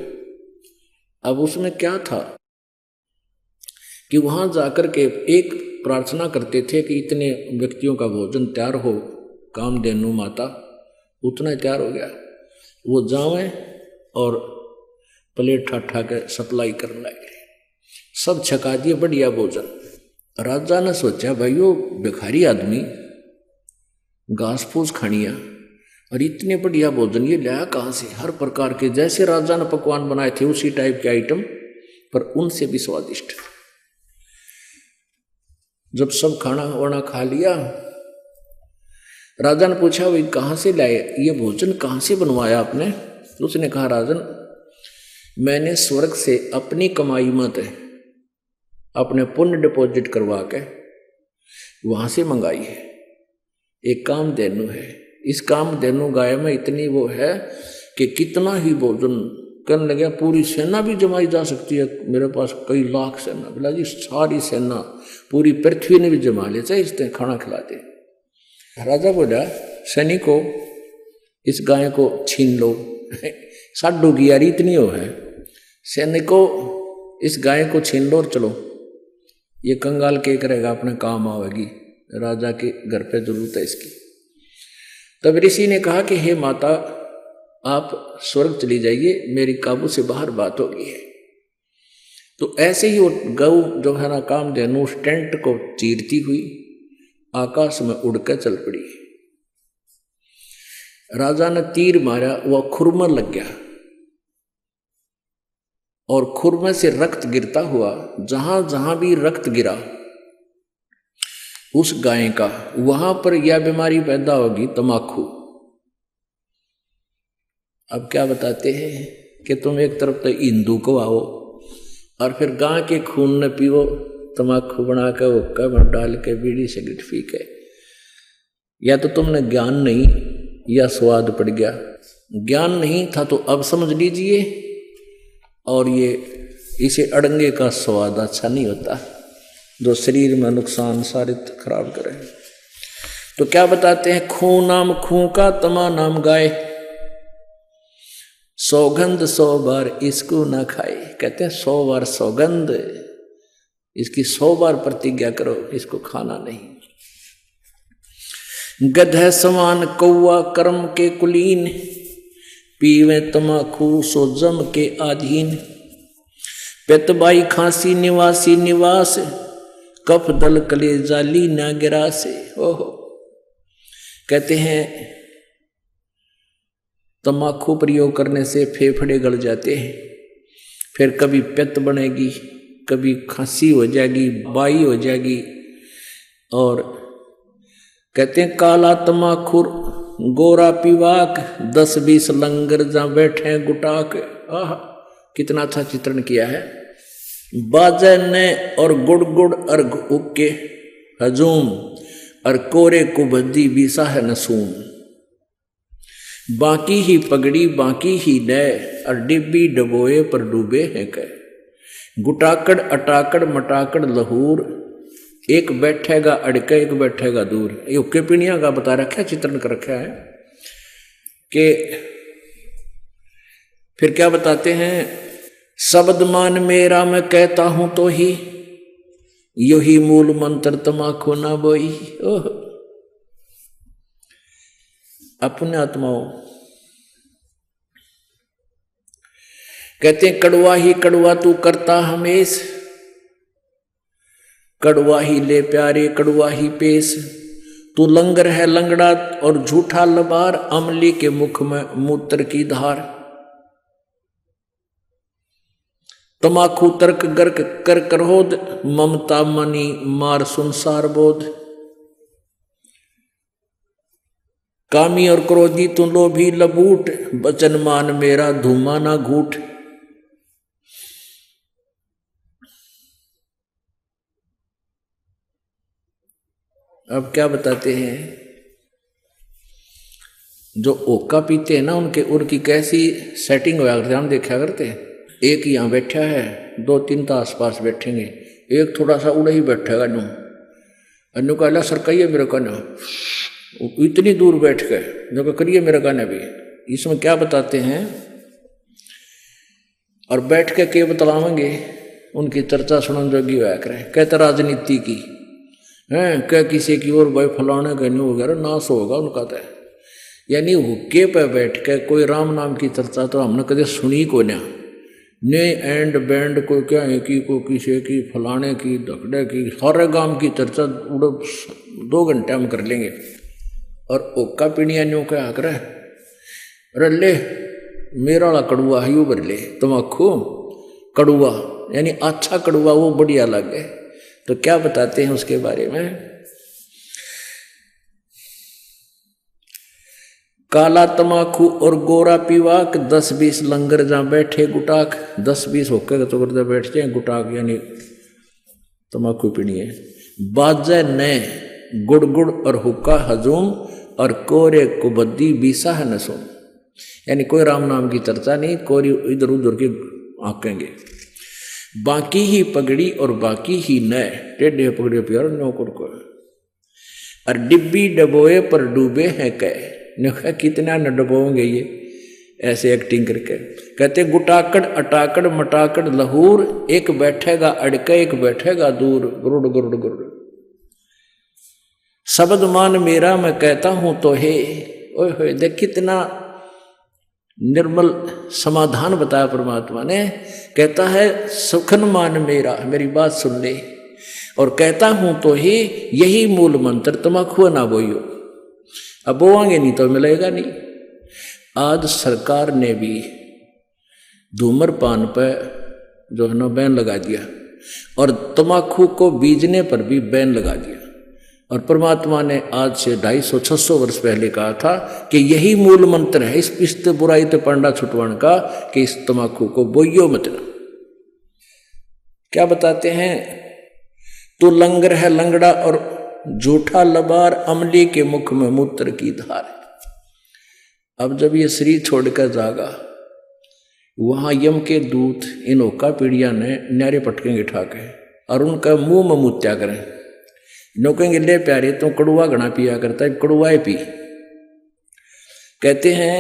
अब उसमें क्या था कि वहां जाकर के एक प्रार्थना करते थे कि इतने व्यक्तियों का भोजन तैयार हो, कामधेनु माता उतना ही तैयार हो गया। वो जावे और प्लेट ठा के सप्लाई करने लगे, सब छका दिए बढ़िया भोजन। राजा ने सोचा भाई वो भिखारी आदमी घास फूस खानिया और इतने बढ़िया भोजन ये लाया कहाँ से, हर प्रकार के जैसे राजा ने पकवान बनाए थे उसी टाइप के आइटम, पर उनसे भी स्वादिष्ट। जब सब खाना वाना खा लिया, राजा ने पूछा भाई कहाँ से लाए, ये भोजन कहाँ से बनवाया आपने? तो उसने कहा राजन, मैंने स्वर्ग से अपनी कमाई मत अपने पुण्य डिपॉजिट करवा के वहां से मंगाई है। एक कामधेनु है, इस कामधेनु गाय में इतनी वो है कि कितना ही भोजन करने लगे पूरी सेना भी जमाई जा सकती है। मेरे पास कई लाख सेना, बोला जी सारी सेना पूरी पृथ्वी ने भी जमा ले, चाहे इसने खाना खिला दे। राजा बोला सैनिकों इस गाय को छीन लो। साडू की यारी इतनी हो है, सैनिकों इस गाय को छीन लो और चलो, ये कंगाल के करेगा अपने काम आवेगी, राजा के घर पे जरूरत है इसकी। तब ऋषि ने कहा कि हे माता आप स्वर्ग चली जाइए, मेरी काबू से बाहर बात हो गई है। तो ऐसे ही वो गौ जो है ना कामधेनु उस टेंट को चीरती हुई आकाश में उड़कर चल पड़ी। राजा ने तीर मारा, वह खुरमर लग गया और खुरमे से रक्त गिरता हुआ जहां जहां भी रक्त गिरा उस गाय का, वहां पर यह बीमारी पैदा होगी तमाकू। अब क्या बताते हैं कि तुम एक तरफ तो हिंदू को आओ और फिर गाय के खून न पियो, तमाकू बना कर हुक्का में डाल के बीड़ी सिगरेट पी के। या तो तुमने ज्ञान नहीं या स्वाद पड़ गया। ज्ञान नहीं था तो अब समझ लीजिए, और ये इसे अड़ंगे का स्वाद अच्छा नहीं होता जो शरीर में नुकसान सारे खराब करे। तो क्या बताते हैं, खून नाम खूं का तमा नाम गाय, सौगंध 100 बार इसको ना खाए। कहते हैं 100 बार सौगंध, इसकी 100 बार प्रतिज्ञा करो, इसको खाना नहीं। गधे समान कौआ कर्म के कुलीन, पीवे तमाकू सो जम के आधीन। पेतबाई खांसी निवासी निवास, कफ दल कले जाली ना गिरा से। ओहो, कहते हैं तमाकू प्रयोग करने से फेफड़े गल जाते हैं, फिर कभी पित्त बनेगी, कभी खांसी हो जाएगी, बाई हो जाएगी। और कहते हैं काला तमाखुर गोरा पिवाक, 10-20 लंगर जा बैठे गुटाक। आह, कितना अच्छा चित्रण किया है। बाजे ने और गुड़ गुड़ अर्घ उक्के हजूम, और कोरे कुबद्दी बीसा है नसूम। बाकी ही पगड़ी बाकी ही नय, और डिब्बी डबोए पर डूबे हैं कह। गुटाकड़ अटाकड़ मटाकड़ लहूर, एक बैठेगा अड़के एक बैठेगा दूर। ये उक्के पीणिया का बता रखा है, चित्रण कर रखा है कि फिर क्या बताते हैं, शब्द मान मेरा मैं कहता हूं तो ही, यही मूल मंत्र तमाकू ना बोई। ओह, अपने आत्माओं कहते हैं कड़वा ही कड़वा तू करता हमेश, कड़वा ही ले प्यारे कड़वा ही पेश। तू लंगर है लंगड़ा और झूठा लबार, अमली के मुख में मूत्र की धार। तमाकू तर्क गर्क कर करोध, ममता मनी मार संसार बोध। कामी और क्रोधी तू लोभी लबूट, बचन मान मेरा धूमा ना घूट। अब क्या बताते हैं, जो ओका पीते हैं ना उनके उर की कैसी सेटिंग होया करते, हम देखा करते हैं। एक यहाँ बैठा है, 2-3 तो आसपास बैठेंगे, एक थोड़ा सा उड़ा ही बैठेगा नू, अन्नू कहला सरकाइए मेरे का ना, इतनी दूर बैठ के जो करिए मेरे गाने भी। इसमें क्या बताते हैं, और बैठ के बतलावेंगे उनकी चर्चा सुनन जोगी होया करें। कहते राजनीति की हैं, क्या किसी की और भाई फलाने का नहीं वगैरह नाश होगा उनका तो। यानी हुक्के पे बैठ के कोई राम नाम की चर्चा तो हमने कभी सुनी को ना, ने एंड बैंड को क्या है कि को किसी की फलाने की धकड़े की सारे गांव की चर्चा उड़ो 2 घंटे हम कर लेंगे। और ओका पीणिया न्यू क्या कर रले मेरा वाला कड़ुआ है यू भर ले, तमाकू कड़ुआ यानी अच्छा कड़ुआ वो बढ़िया लगे। तो क्या बताते हैं उसके बारे में, काला तमाकू और गोरा पीवाक 10-20 लंगर जहाँ बैठे गुटाक 10-20 होकर तो करते बैठ जाए गुटाक यानी तमाकू पीनी है। बाजे नए गुड़ गुड़ और हुक्का हजूम और कोरे कुबद्दी बीसा है नसूम, यानी कोई राम नाम की चर्चा नहीं, कोई इधर उधर की आंकेंगे। बाकी ही पगड़ी और बाकी ही नए टेढ़े पगड़े प्यार नौकर को और डिब्बी डबोए पर डूबे हैं कह ने कितना न डबोंगे ये ऐसे एक्टिंग करके। कहते गुटाकड़ अटाकड़ मटाकड़ लहूर, एक बैठेगा अड़के एक बैठेगा दूर, गुरुड़ गुरुड़ गुरुड़। शब्द मान मेरा मैं कहता हूं तो हे, ओए होए देख कितना निर्मल समाधान बताया परमात्मा ने। कहता है सुखन मान मेरा, मेरी बात सुन ले, और कहता हूं तो ही यही मूल मंत्र, तमाकू ना बोइयो। अब बोआंगे नहीं तो मिलेगा नहीं। आज सरकार ने भी धूम्रपान पर जो है ना बैन लगा दिया और तमाकू को बीजने पर भी बैन लगा दिया। और परमात्मा ने आज से 250-600 वर्ष पहले कहा था कि यही मूल मंत्र है इस पिस्त बुराई ते पंडा छुटवाण का, कि इस तमाकू को बोइयो मत ना। क्या बताते हैं, तू लंगर है लंगड़ा और झूठा लबार, अमली के मुख में मूत्र की धार। अब जब ये शरीर छोड़कर जागा, वहां यम के दूत इन ओका पीड़िया ने न्यारे पटकेंगे ठाके और उनका मुंह में मुत्या करें। नौकेंगे ले प्यारे तो कड़ुआ घना पिया करता है, कड़ुआए पी। कहते हैं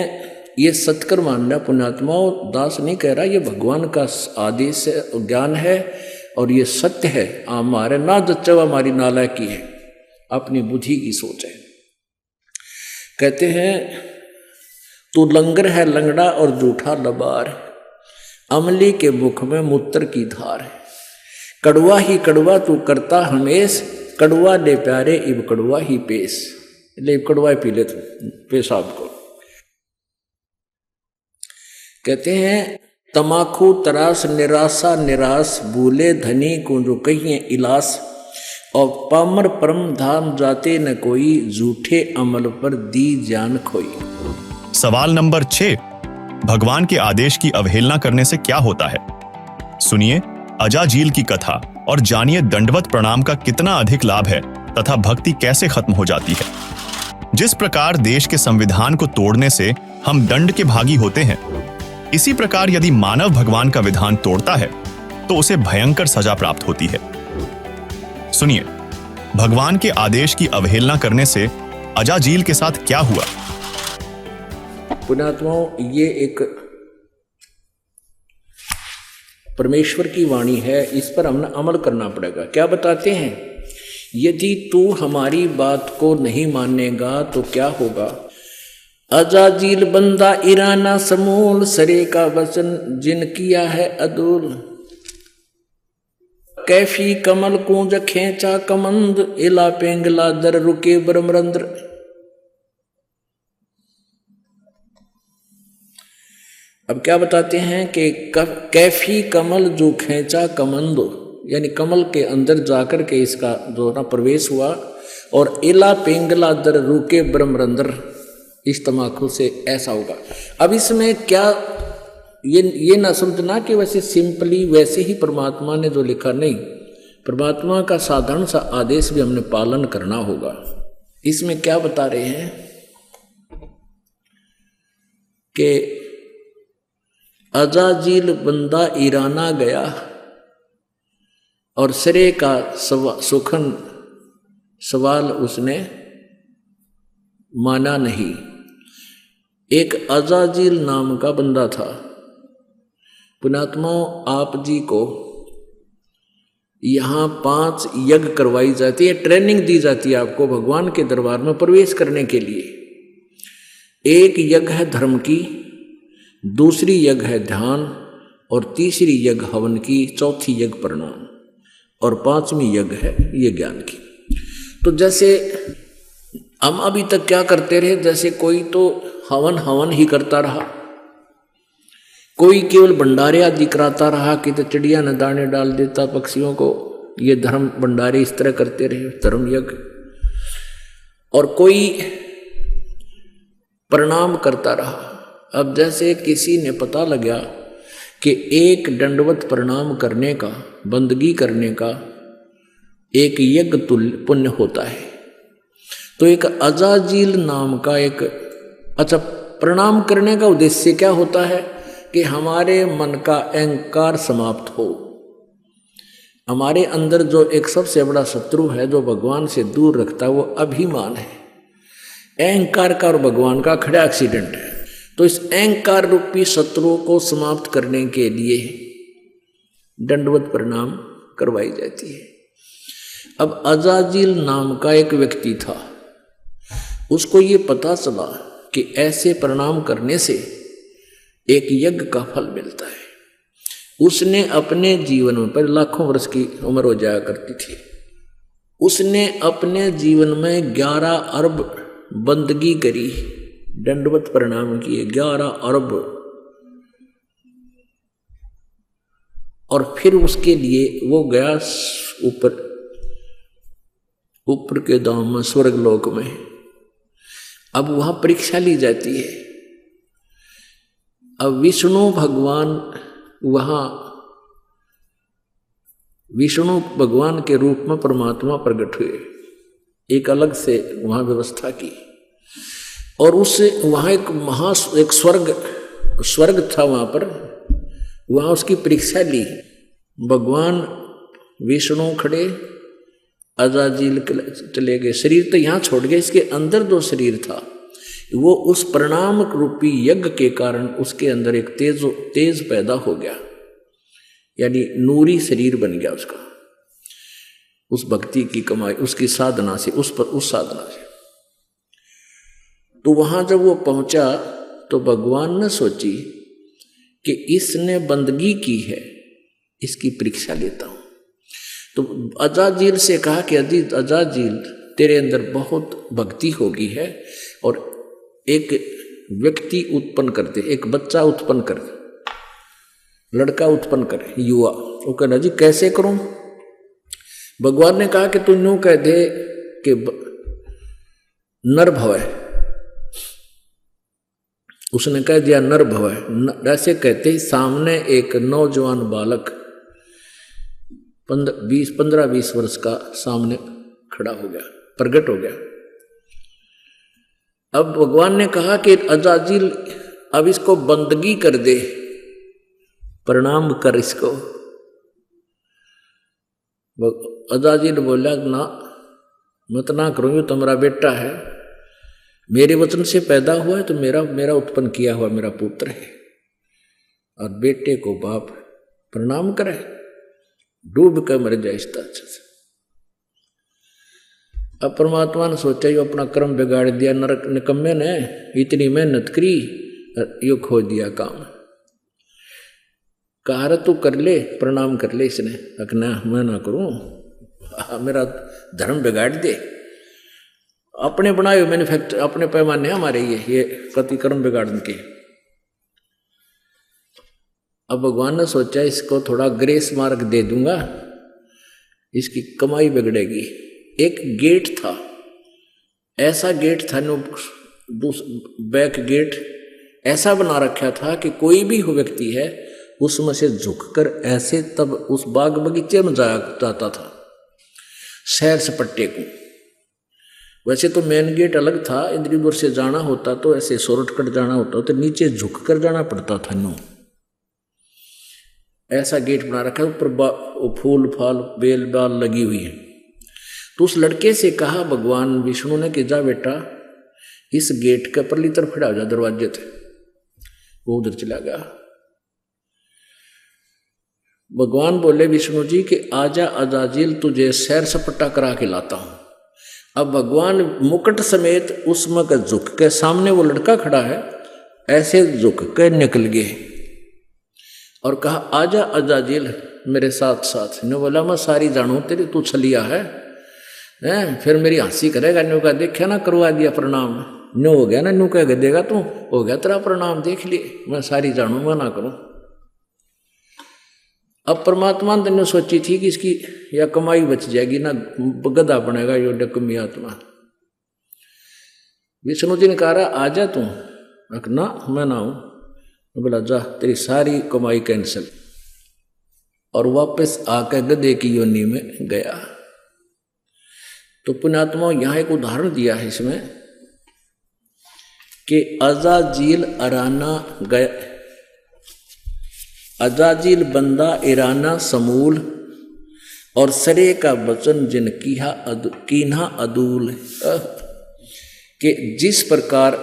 ये सत्कर मानना पुण्यात्माओं, दास नहीं कह रहा, ये भगवान का आदेश है, ज्ञान है और ये सत्य है। हमारे ना जच्चा हमारी नालायकी है, अपनी बुद्धि की सोच है। कहते हैं तू लंगर है लंगड़ा और झूठा लबार, अमली के मुख में मूत्र की धार। कड़वा ही कड़वा तू करता हमेश, कड़वा ले प्यारे इब कड़वा ही पेश। ले कड़वा पी ले तू पेशाब को। कहते हैं तमाकू तरास निराशा निराश, भूले धनी को जो कहिए इलास, और पामर परम धाम जाते न कोई, झूठे अमल पर दी जान खोई। सवाल नंबर 6, भगवान के आदेश की अवहेलना करने से क्या होता है? सुनिए अजाजील की कथा और जानिए दंडवत प्रणाम का कितना अधिक लाभ है तथा भक्ति कैसे खत्म हो जाती है। जिस प्रकार देश के संविधान को तोड़ने से हम दंड के भागी होते हैं, इसी प्रकार यदि मानव भगवान का विधान तोड़ता है तो उसे भयंकर सजा प्राप्त होती है। सुनिए भगवान के आदेश की अवहेलना करने से अजाजील के साथ क्या हुआ। पुण्यात्माओं, ये एक परमेश्वर की वाणी है, इस पर हमने अमल करना पड़ेगा। क्या बताते हैं, यदि तू हमारी बात को नहीं मानेगा तो क्या होगा। अजाजील बंदा ईराना समूल, सरे का वचन जिन किया है अदूल। कैफी कमल कूंज खेचा कमंद, इला पेंगला दर रुके ब्रह्मरंद्र। अब क्या बताते हैं कि कैफी कमल जो खेचा कमंदो, यानी कमल के अंदर जाकर के इसका जो ना प्रवेश हुआ, और इला पेंगला दर रुके ब्रह्मरंद्र, इस तमाकू से ऐसा होगा। अब इसमें क्या ये ना समझना कि वैसे सिंपली वैसे ही परमात्मा ने जो लिखा, नहीं, परमात्मा का साधारण सा आदेश भी हमने पालन करना होगा। इसमें क्या बता रहे हैं कि अजाजील बंदा ईराना गया और सिरे का सुखन सवाल उसने माना नहीं। एक अजाजील नाम का बंदा था। पुण्यात्माओं, आप जी को यहाँ 5 यज्ञ करवाई जाती है, ट्रेनिंग दी जाती है आपको भगवान के दरबार में प्रवेश करने के लिए। एक यज्ञ है धर्म की, दूसरी यज्ञ है ध्यान, और तीसरी यज्ञ हवन की, चौथी यज्ञ प्रणाम, और 5वीं यज्ञ है ये ज्ञान की। तो जैसे हम अभी तक क्या करते रहे, जैसे कोई तो हवन ही करता रहा, कोई केवल भंडारे आदि कराता रहा कि तो चिड़िया न दाने डाल देता पक्षियों को, ये धर्म भंडारे इस तरह करते रहे, धर्म यज्ञ। और कोई प्रणाम करता रहा। अब जैसे किसी ने पता लगा कि एक दंडवत प्रणाम करने का, बंदगी करने का एक यज्ञ तुल्य पुण्य होता है, तो एक अजाजील नाम का एक, अच्छा, प्रणाम करने का उद्देश्य क्या होता है कि हमारे मन का अहंकार समाप्त हो। हमारे अंदर जो एक सबसे बड़ा शत्रु है जो भगवान से दूर रखता है वो अभिमान है। अहंकार का और भगवान का खड़ा एक्सीडेंट है। तो इस अहंकार रूपी शत्रुओं को समाप्त करने के लिए दंडवत प्रणाम करवाई जाती है। अब अजाजील नाम का एक व्यक्ति था, उसको ये पता चला कि ऐसे प्रणाम करने से एक यज्ञ का फल मिलता है। उसने अपने जीवन में, पर लाखों वर्ष की उम्र हो जाया करती थी, उसने अपने जीवन में 11 अरब बंदगी करी, दंडवत प्रणाम किए 11 अरब। और फिर उसके लिए वो गया ऊपर के धाम में, स्वर्ग लोक में। अब वहां परीक्षा ली जाती है। अब विष्णु भगवान वहां, विष्णु भगवान के रूप में परमात्मा प्रकट हुए, एक अलग से वहां व्यवस्था की। और उससे वहां एक स्वर्ग था, वहां पर, वहां उसकी परीक्षा ली। भगवान विष्णु खड़े, अजाजील चले गए, शरीर तो यहां छोड़ गए, इसके अंदर जो शरीर था वो उस प्रणाम रूपी यज्ञ के कारण उसके अंदर एक तेज पैदा हो गया, यानी नूरी शरीर बन गया उसका, उस भक्ति की कमाई, उसकी साधना से, उस साधना से। तो वहां जब वो पहुंचा तो भगवान ने सोची कि इसने बंदगी की है, इसकी परीक्षा लेता हूं। तो अजाजील से कहा कि अजाजील, तेरे अंदर बहुत भक्ति होगी है, और एक व्यक्ति उत्पन्न कर दे, एक बच्चा उत्पन्न कर, लड़का उत्पन्न कर, युवा। वो कहना जी कैसे करूं? भगवान ने कहा कि तू यूं कह दे कि नर भव है। उसने कह दिया नर भव है। ऐसे कहते ही सामने एक नौजवान बालक 15-20 वर्ष का सामने खड़ा हो गया, प्रकट हो गया। अब भगवान ने कहा कि अजाजील अब इसको बंदगी कर दे, प्रणाम कर इसको। अजाजील बोला ना, मत ना करूं, ये तो मेरा बेटा है, मेरे वचन से पैदा हुआ है, तो मेरा उत्पन्न किया हुआ मेरा पुत्र है, और बेटे को बाप प्रणाम करे, डूब कर मर जाए इसका अच्छा से। अब परमात्मा ने सोचा यो अपना कर्म बिगाड़ दिया, नरक निकम्मे ने इतनी मेहनत करी, यो खो दिया काम। कहा तू कर ले, प्रणाम कर ले। इसने अकना मैं ना करूं, मेरा धर्म बिगाड़ दे। अपने बनाए हुए मैन्युफैक्चर, अपने पैमाने हमारे ये प्रतिकर्म बिगाड़ने के। अब भगवान ने सोचा इसको थोड़ा ग्रेस मार्क दे दूंगा, इसकी कमाई बिगड़ेगी। एक गेट था, ऐसा गेट था, बैक गेट ऐसा बना रखा था कि कोई भी व्यक्ति है उसमें से झुककर ऐसे तब उस बाग बगीचे में जाता था, सैर सपट्टे को। वैसे तो मेन गेट अलग था, इधर उधर से जाना होता तो ऐसे शॉर्टकट जाना होता तो नीचे झुककर जाना पड़ता था। नो ऐसा गेट बना रखा, ऊपर फूल फाल बेल बाल लगी हुई है। तो उस लड़के से कहा भगवान विष्णु ने कि जा बेटा इस गेट के परली तरफ खड़ा हो जा, दरवाजे थे। वो उधर चला गया। भगवान बोले विष्णु जी कि आजा अजाजील, तुझे सैर सपट्टा करा के लाता हूं। अब भगवान मुकुट समेत उसमें झुक के, सामने वो लड़का खड़ा है, ऐसे झुक के निकल गए और कहा आजा अजाजील मेरे साथ साथ। ने बोला मैं सारी जानू तेरी, तू छलिया है, फिर मेरी हंसी करेगा। न्यू का देखा ना, करवा दिया प्रणाम, न्यू हो गया ना, न्यू कह देगा तू, हो गया तेरा प्रणाम, देख लिए, मैं सारी जानू, मैं ना करूं। अब परमात्मा ने सोची थी कि इसकी या कमाई बच जाएगी ना, गधा बनेगा यो डकमी आत्मा। विष्णु जी ने कहा आ जा तू, ना मैं ना हूं। बोला जा तेरी सारी कमाई कैंसिल, और वापस आकर गधे की योनि में गया। तो पुण्यात्मा यहां एक उदाहरण दिया है इसमें कि अजाजील अराना गया, अजाजील बंदा इराना समूल, और सरे का वचन जिन कीन्हा अदूल। कि जिस प्रकार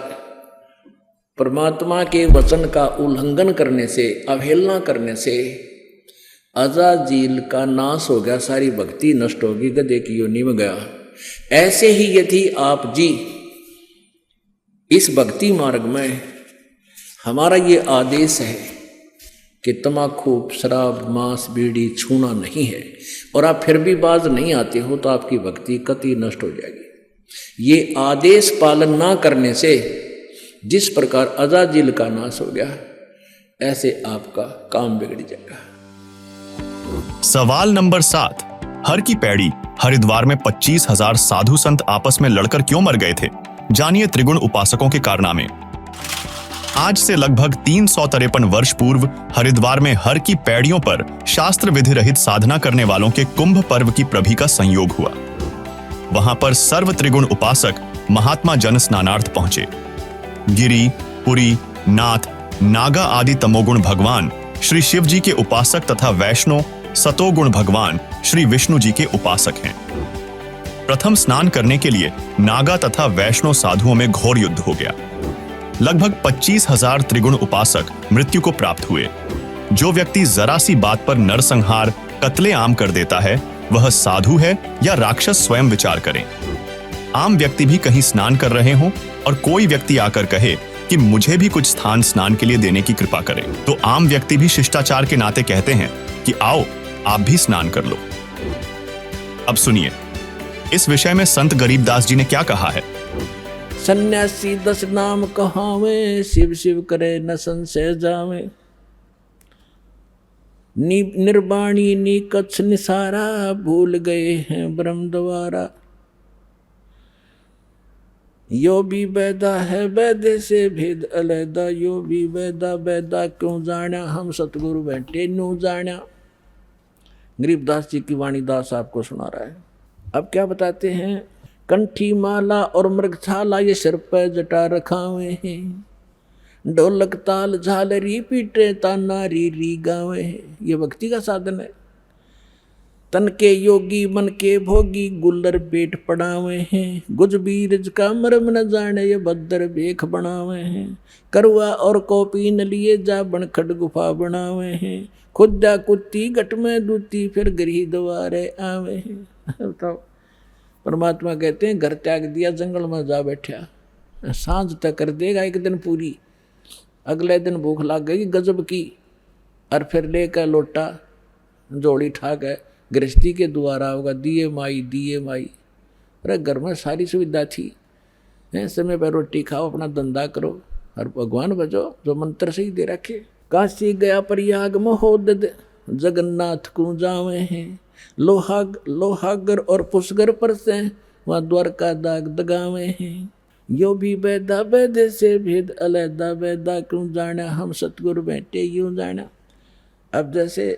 परमात्मा के वचन का उल्लंघन करने से, अवहेलना करने से अजाजील का नाश हो गया, सारी भक्ति नष्ट होगी, गधे की योनि में गया। ऐसे ही यदि आप जी इस भक्ति मार्ग में हमारा ये आदेश है कि तम्बाकू, शराब, मांस, बीड़ी छूना नहीं है, और आप फिर भी बाज नहीं आते हो, तो आपकी भक्ति कतई नष्ट हो जाएगी। ये आदेश पालन ना करने से जिस प्रकार अजाजिल का नाश हो गया, ऐसे आपका काम बिगड़ जाएगा। सवाल नंबर 7। हर की पैड़ी हरिद्वार में 25,000 साधु संत आपस में लड़कर क्यों मर गए थे? जानिए त्रिगुण उपासकों के कारनामे। आज से लगभग 353 वर्ष पूर्व हरिद्वार में हर की पैड़ियों पर शास्त्र विधि रहित साधना करने वालों के कुंभ पर्व की प्रभि का संयोग हुआ। वहां पर सर्व त्रिगुण उपासक महात्मा जन स्नानार्थ पहुंचे। गिरि, पुरी, नाथ, नागा आदि तमोगुण भगवान श्री शिव जी के उपासक तथा वैष्णो सतोगुण भगवान श्री विष्णु जी के उपासक हैं। प्रथम स्नान करने के लिए नागा तथा वैष्णो साधुओं में घोर युद्ध हो गया। लगभग 25,000 त्रिगुण उपासक मृत्यु को प्राप्त हुए। जो व्यक्ति जरा सी बात पर नरसंहार, कत्ले आम कर देता है, वह साधु है या राक्षस, स्वयं विचार करें। आम व्यक्ति भी कहीं स्नान कर रहे हों और कोई व्यक्ति आकर कहे कि मुझे भी कुछ स्थान स्नान के लिए देने की कृपा करें, तो आम व्यक्ति भी शिष्टाचार के नाते कहते हैं कि आओ आप भी स्नान कर लो। अब सुनिए इस विषय में संत गरीबदास जी ने क्या कहा है। सन्यासी 10 नाम कहावे, शिव शिव करे न संशय जावे। निर्वाणी नी कच्छ निसारा, भूल गए हैं ब्रह्म द्वारा। यो भी वैदा है वैदे से भेद अलैदा, यो भी वैदा वैदा क्यों जाना, हम सतगुरु बैठे न्यू जाना। गरीबदास जी की वाणी दास आपको सुना रहा है। अब क्या बताते हैं, कंठी माला और मृगछाला ये सिर पर जटा रखावे हैं। ढोलक ताल झालरी पीटे ताना री री गावे हैं। ये भक्ति का साधन है। तन के योगी मन के भोगी, गुल्लर पेट पड़ावे हैं। गुज बीरज का मर्म न जाने, ये भद्र बेख बनावे हैं। करवा और कॉपी न लिए जा, बनखट गुफा बनावे हैं। खुदा कुत्ती गट में दूती, फिर गृह द्वारे आवे हैं। तो परमात्मा कहते हैं घर त्याग दिया, जंगल में जा बैठा, सांझ तक कर देगा एक दिन पूरी। अगले दिन भूख लग गई गजब की, और फिर लेकर लोटा जोड़ी ठाक है गृहस्थी के द्वारा होगा, दिए माई दिए माई। अरे घर में सारी सुविधा थी, समय पर रोटी खाओ, अपना धंधा करो और भगवान बजो जो मंत्र से ही दे रखे। काशी गया प्रयाग महोदय, जगन्नाथ को जावे हैं। लोहागर और पुष्कर पर से वहाँ द्वारका दाग दगावे हैं। यो भी वैदा वैदे से भेद अलैदा, वैदा क्यों जाना, हम सतगुरु बैठे यूं जाना। अब जैसे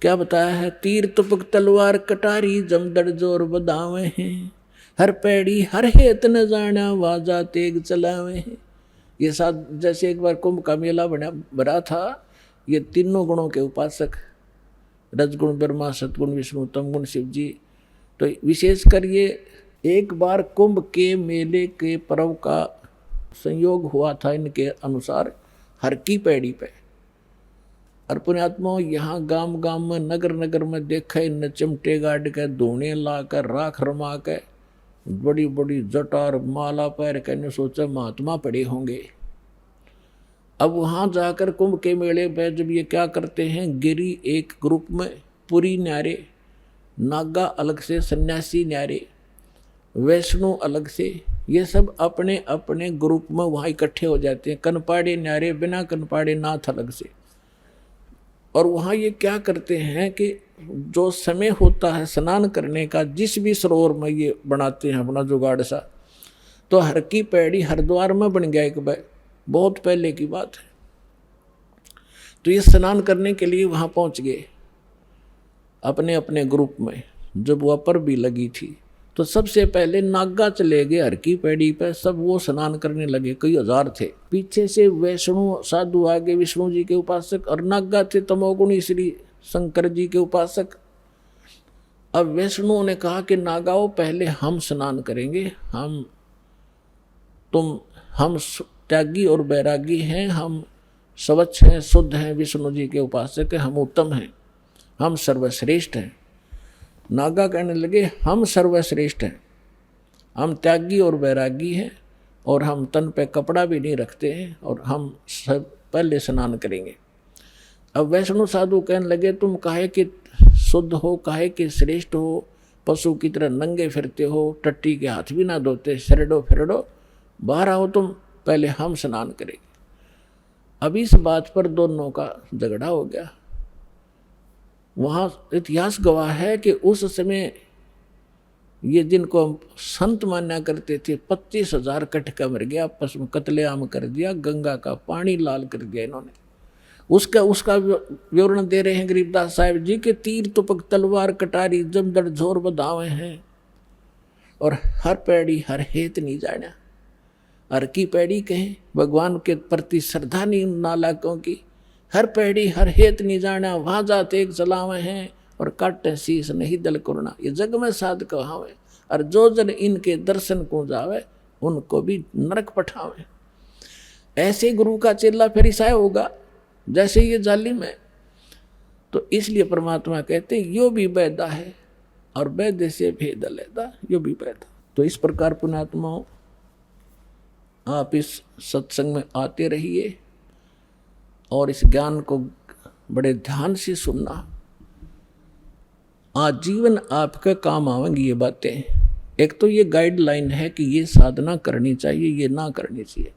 क्या बताया है, तीर तुपक तलवार कटारी, जमदड़ जोर बदावे हैं। हर पैड़ी हर हेत न जाना, वाजा तेग चलावे हैं। ये साथ जैसे एक बार कुंभ का मेला भरा था, ये तीनों गुणों के उपासक, रजगुण ब्रह्मा, सतगुण विष्णु, तमगुण शिव जी। तो विशेषकर ये एक बार कुंभ के मेले के पर्व का संयोग हुआ था इनके अनुसार हर की पैड़ी पे। और पुण्यात्मा यहाँ गांव गांव में, नगर नगर में देखा इन चिमटे गाड़ के, धोने ला कर, राख रमा के, बड़ी बड़ी जटा और माला पैर के, सोचा महात्मा पड़े होंगे। अब वहाँ जाकर कुंभ के मेले पे जब ये क्या करते हैं, गिरी एक ग्रुप में, पुरी न्यारे, नागा अलग से, सन्यासी न्यारे, वैष्णो अलग से, ये सब अपने अपने ग्रुप में वहाँ इकट्ठे हो जाते हैं। कनपाड़े न्यारे, बिना कनपाड़े नाथ अलग से। और वहाँ ये क्या करते हैं कि जो समय होता है स्नान करने का, जिस भी सरोवर में ये बनाते हैं अपना जुगाड़ सा, तो हर की पैड़ी हरिद्वार में बन गया एक बार, बहुत पहले की बात है। तो ये स्नान करने के लिए वहाँ पहुँच गए अपने अपने ग्रुप में। जब वह पर भी लगी थी तो सबसे पहले नागा चले गए हर की पैड़ी पे, सब वो स्नान करने लगे, कई हजार थे। पीछे से वैष्णु साधु आगे, विष्णु जी के उपासक, और नागा थे तमोगुणी श्री शंकर जी के उपासक। अब वैष्णुओं ने कहा कि नागाओं पहले हम स्नान करेंगे, हम त्यागी और बैरागी हैं, हम स्वच्छ हैं, शुद्ध हैं, विष्णु जी के उपासक हैं, हम उत्तम हैं, हम सर्वश्रेष्ठ हैं। नागा कहने लगे हम सर्वश्रेष्ठ हैं, हम त्यागी और बैरागी हैं, और हम तन पे कपड़ा भी नहीं रखते हैं, और हम सब पहले स्नान करेंगे। अब वैष्णु साधु कहने लगे तुम काहे कि शुद्ध हो, काहे कि श्रेष्ठ हो, पशु की तरह नंगे फिरते हो, टट्टी के हाथ भी ना धोते, शरडो फिरडो, बाहर आओ तुम, पहले हम स्नान करेंगे। अब इस बात पर दोनों का झगड़ा हो गया। वहाँ इतिहास गवाह है कि उस समय ये जिनको हम संत मान्या करते थे 25,000 कटका मर गया, आपस में कत्लेआम कर दिया, गंगा का पानी लाल कर दिया इन्होंने। उसका विवरण दे रहे हैं गरीबदास साहिब जी के तीर तुपक तलवार कटारी जमदड़ झोर बधावे हैं, और हर पैड़ी हर हेत नहीं जाना। हर की पैड़ी कहें भगवान के प्रति श्रद्धा नहीं नालायकों की, हर पैड़ी हर हेत नहीं जाना, वहाँ जाते एक जलावे हैं और काटे शीस नहीं दल करना, ये जग में साध कहावे, और जो जन इनके दर्शन को जावे उनको भी नरक पठावे। ऐसे गुरु का चेला फिर ईसाई होगा जैसे ये जालिम है। तो इसलिए परमात्मा कहते हैं यो भी बैदा है और बैदे से भेद लेदा, यो भी बैदा। तो इस प्रकार पुण्यात्माओं आप इस सत्संग में आते रहिए और इस ज्ञान को बड़े ध्यान से सुनना, आजीवन आपके काम आवेंगी ये बातें। एक तो ये गाइडलाइन है कि ये साधना करनी चाहिए, ये ना करनी चाहिए।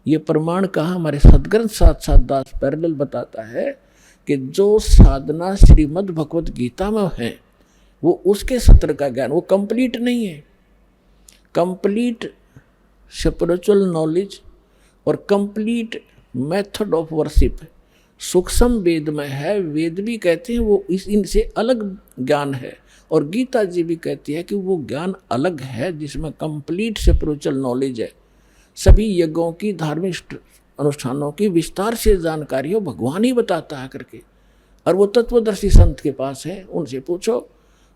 ये प्रमाण कहा हमारे सदग्रंथ साक्षात दास पैरेलल बताता है कि जो साधना श्रीमद् भगवत गीता में है वो उसके सत्र का ज्ञान, वो कंप्लीट नहीं है। कंप्लीट स्पिरिचुअल नॉलेज और कंप्लीट मेथड ऑफ वर्शिप सूक्ष्म वेद में है। वेद भी कहते हैं वो इनसे अलग ज्ञान है, और गीता जी भी कहती है कि वो ज्ञान अलग है जिसमें कंप्लीट स्पिरिचुअल नॉलेज है। सभी यज्ञों की, धार्मिक अनुष्ठानों की विस्तार से जानकारी हो भगवान ही बताता है करके, और वो तत्वदर्शी संत के पास है, उनसे पूछो।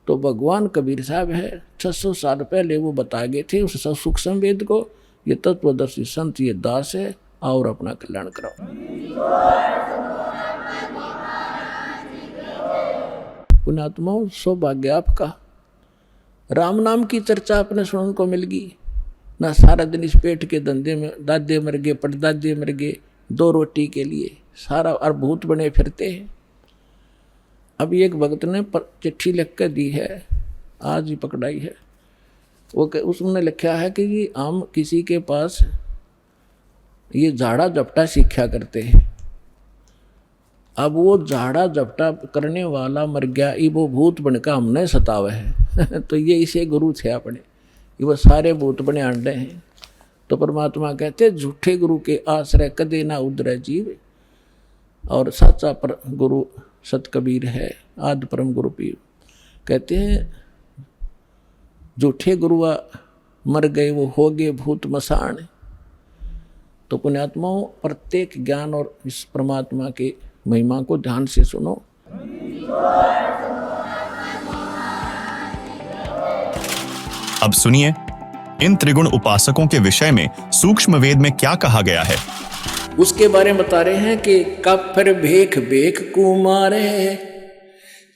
तो भगवान कबीर साहब है 600 साल पहले वो बता गए थे उस सूक्ष्म वेद को। ये तत्वदर्शी संत ये दास है, और अपना कल्याण कराओ। पुण्यात्माओं सौभाग्य आपका, राम नाम की चर्चा अपने सुनने को मिल गई ना। सारा दिन इस पेट के धंधे में दादे मर गए, पड़दादे मर गए, 2 रोटी के लिए सारा और भूत बने फिरते हैं। अभी एक भक्त ने चिट्ठी लिख कर दी है, आज ही पकड़ाई है। वो उसने लिखा है कि ये हम किसी के पास ये झाड़ा झपटा सीखा करते हैं। अब वो झाड़ा झपटा करने वाला मर गया, ये वो भूत बनकर हमने सतावे है तो ये इसे गुरु थे अपने, ये वो सारे भूत बने आंडे हैं। तो परमात्मा कहते झूठे गुरु के आश्रय कदे ना उदरे जीव, और सच्चा पर गुरु सत कबीर है, आदि परम गुरु पीर। कहते हैं झूठे गुरुआ मर गए, वो हो गए भूत मसान। तो पुण्यात्माओं प्रत्येक ज्ञान और इस परमात्मा के महिमा को ध्यान से सुनो। अब सुनिए इन त्रिगुण उपासकों के विषय में सूक्ष्म वेद में क्या कहा गया है। उसके बारे में बता रहे हैं कि काफिर भेख भेख कुमारे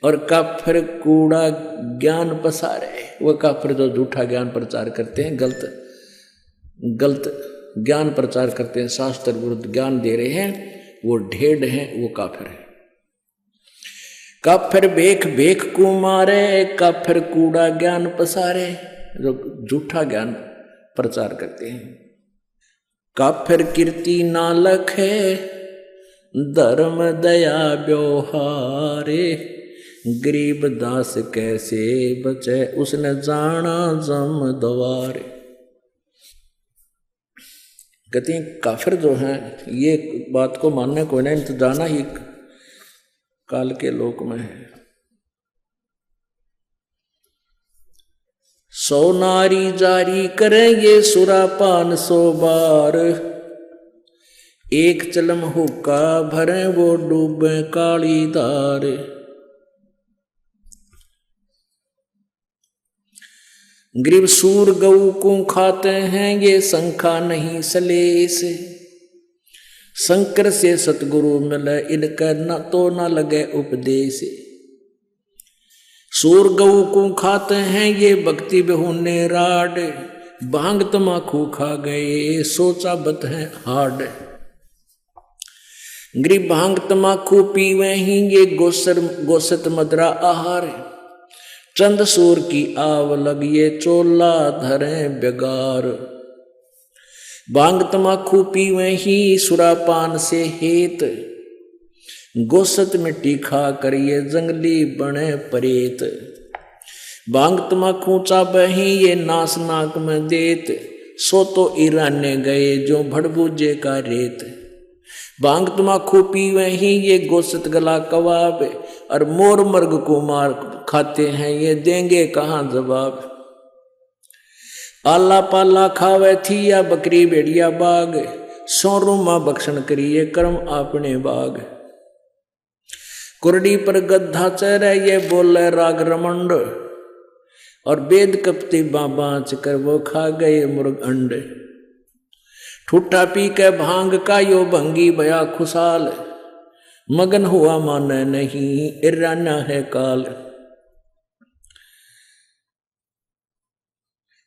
और काफिर कूड़ा ज्ञान पसारे। वह काफिर जो झूठा ज्ञान प्रचार करते हैं, गलत ज्ञान प्रचार करते हैं, शास्त्र विरुद्ध ज्ञान दे रहे हैं, वो ढेड हैं, वो काफिर है। काफिर भेख भेख कुमारे, काफिर कूड़ा ज्ञान पसारे, जो झूठा ज्ञान प्रचार करते हैं। काफिर कीर्ति नालक है, धर्म दया व्यवहारे, गरीब दास कैसे बचे उसने जाना जम द्वारे। कहते हैं काफिर जो हैं ये बात को मानने को नहीं, तो जाना ही काल के लोक में है। 100 नारी जारी करेंगे सुरापान 100 बार, एक चलम हुक्का भरे वो डूबे काली धार। गरीब सूर गऊ को खाते हैं ये शंखा नहीं सलेस, शंकर से सतगुरु मिले इनका न तो न लगे उपदेश। सूर गऊ को खाते हैं ये भक्ति बेहुने राड, भांग तमाकू खा गए सोचा बत है हाड। गरीब भांग तमाकू पीवे ही ये गोसत मदरा आहार, चंद सूर की आव लगिए चोला धरे बेगार। भांग तमाकू पीवे ही सुरापान से हेत, गोसत मिट्टी खा करिए जंगली बने परेत। भांग तमाकू चाबे ही ये नास नाक में देत, सो तो ईराने गए जो भड़बूजे का रेत। भांग तमाकू पीवे ही ये गोसत गला कबाब, और मोर मर्ग को मार खाते हैं ये देंगे कहाँ जवाब। आला पाला खावे थी या बकरी भेड़िया बाग, सोरू माँ बख्शन करिए कर्म आपने बाग। कुरडी पर गद्धा चरे ये बोले राग रमंड, और वेद कपती बाँच कर वो खा गए मुर्ग अंड। ठुट्ठा पी के भांग का यो भंगी भया खुशाल, मगन हुआ माने नहीं इराना है काल।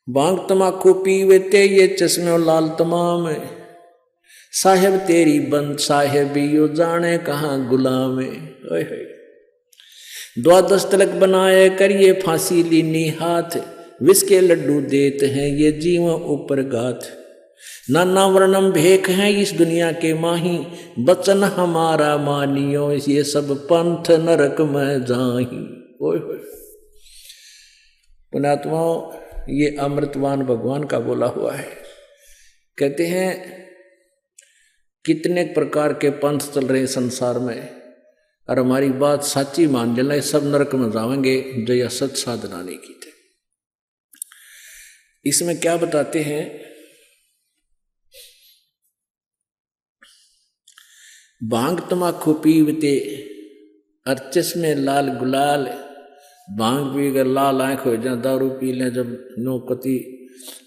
भांग तमाकू पीवे ते ये चश्मे लाल तमाम, साहेब तेरी बंद साहेबी यो जाने कहाँ गुलाम। द्वादश तलक बनाए करिए फांसी लीनी हाथ, विष के लड्डू देते हैं ये जीवों ऊपर गाथ। नाना वर्णम भेख हैं इस दुनिया के माही, बचन हमारा मानियो ये सब पंथ नरक में जाही। ओए होए पुण्यात्माओं, ये अमृतवान भगवान का बोला हुआ है। कहते हैं कितने प्रकार के पंथ चल रहे संसार में, और हमारी बात सच्ची मान लेना सब नरक में जाएंगे जो यह सच साधना नहीं की थे। इसमें क्या बताते हैं, भांग तमाकू पीवते और चश्मे लाल गुलाल, भांग पी कर लाल आँख हो जाए, दारू पी लें जब नो कति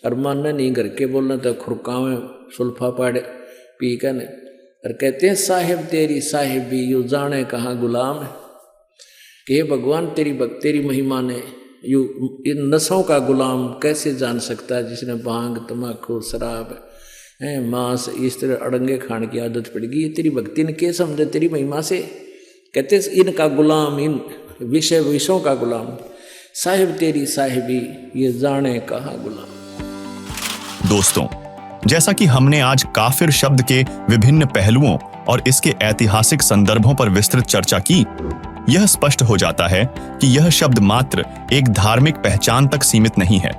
और मानने नहीं घर के बोलना तो खुरकावें सुल्फा पाड़े पी कर। और कहते हैं साहेब तेरी साहेबी यू जाने कहाँ गुलाम है, कि भगवान तेरी महिमा ने यू इन नशों का गुलाम कैसे जान सकता है जिसने भांग तमाकू शराब मांस इस तरह अड़ंगे खाने की आदत पड़ गई। तेरी भक्ति ने क्या समझे तेरी महिमा से। कहते इनका गुलाम, इन विषयों का गुलाम, साहिब तेरी साहिबी ये जाने कहाँ गुलाम। दोस्तों, जैसा कि हमने आज काफिर शब्द के विभिन्न पहलुओं और इसके ऐतिहासिक संदर्भों पर विस्तृत चर्चा की, यह स्पष्ट हो जाता है कि यह शब्द मात्र एक धार्मिक पहचान तक सीमित नहीं है।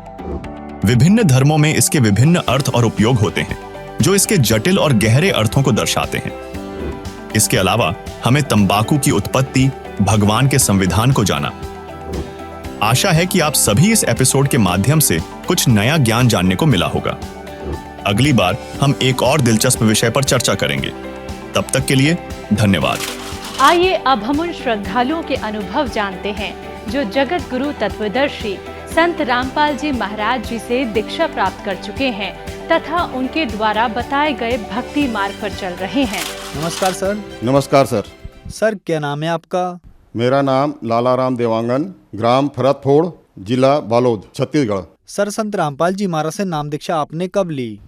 विभिन्न धर्मों में इसके विभिन्न अर्थ और उपयोग होते हैं जो इसके जटिल और गहरे अर्थों को दर्शाते हैं। इसके अलावा हमें तंबाकू की उत्पत्ति, भगवान के संविधान को जाना। आशा है कि आप सभी इस एपिसोड के माध्यम से कुछ नया ज्ञान जानने को मिला होगा। अगली बार हम एक और दिलचस्प विषय पर चर्चा करेंगे। तब तक के लिए धन्यवाद। आइए अब हम उन श्रद्धालुओं के अनुभव जानते हैं जो जगत गुरु तत्वदर्शी संत रामपाल जी महाराज जी से दीक्षा प्राप्त कर चुके हैं तथा उनके द्वारा बताए गए भक्ति मार्ग पर चल रहे हैं। नमस्कार सर। नमस्कार सर। सर क्या नाम है आपका? मेरा नाम लालाराम देवांगन, ग्राम फरतफोड़, जिला बालोद, छत्तीसगढ़। सर संत रामपाल जी महाराज से नाम दीक्षा आपने कब ली?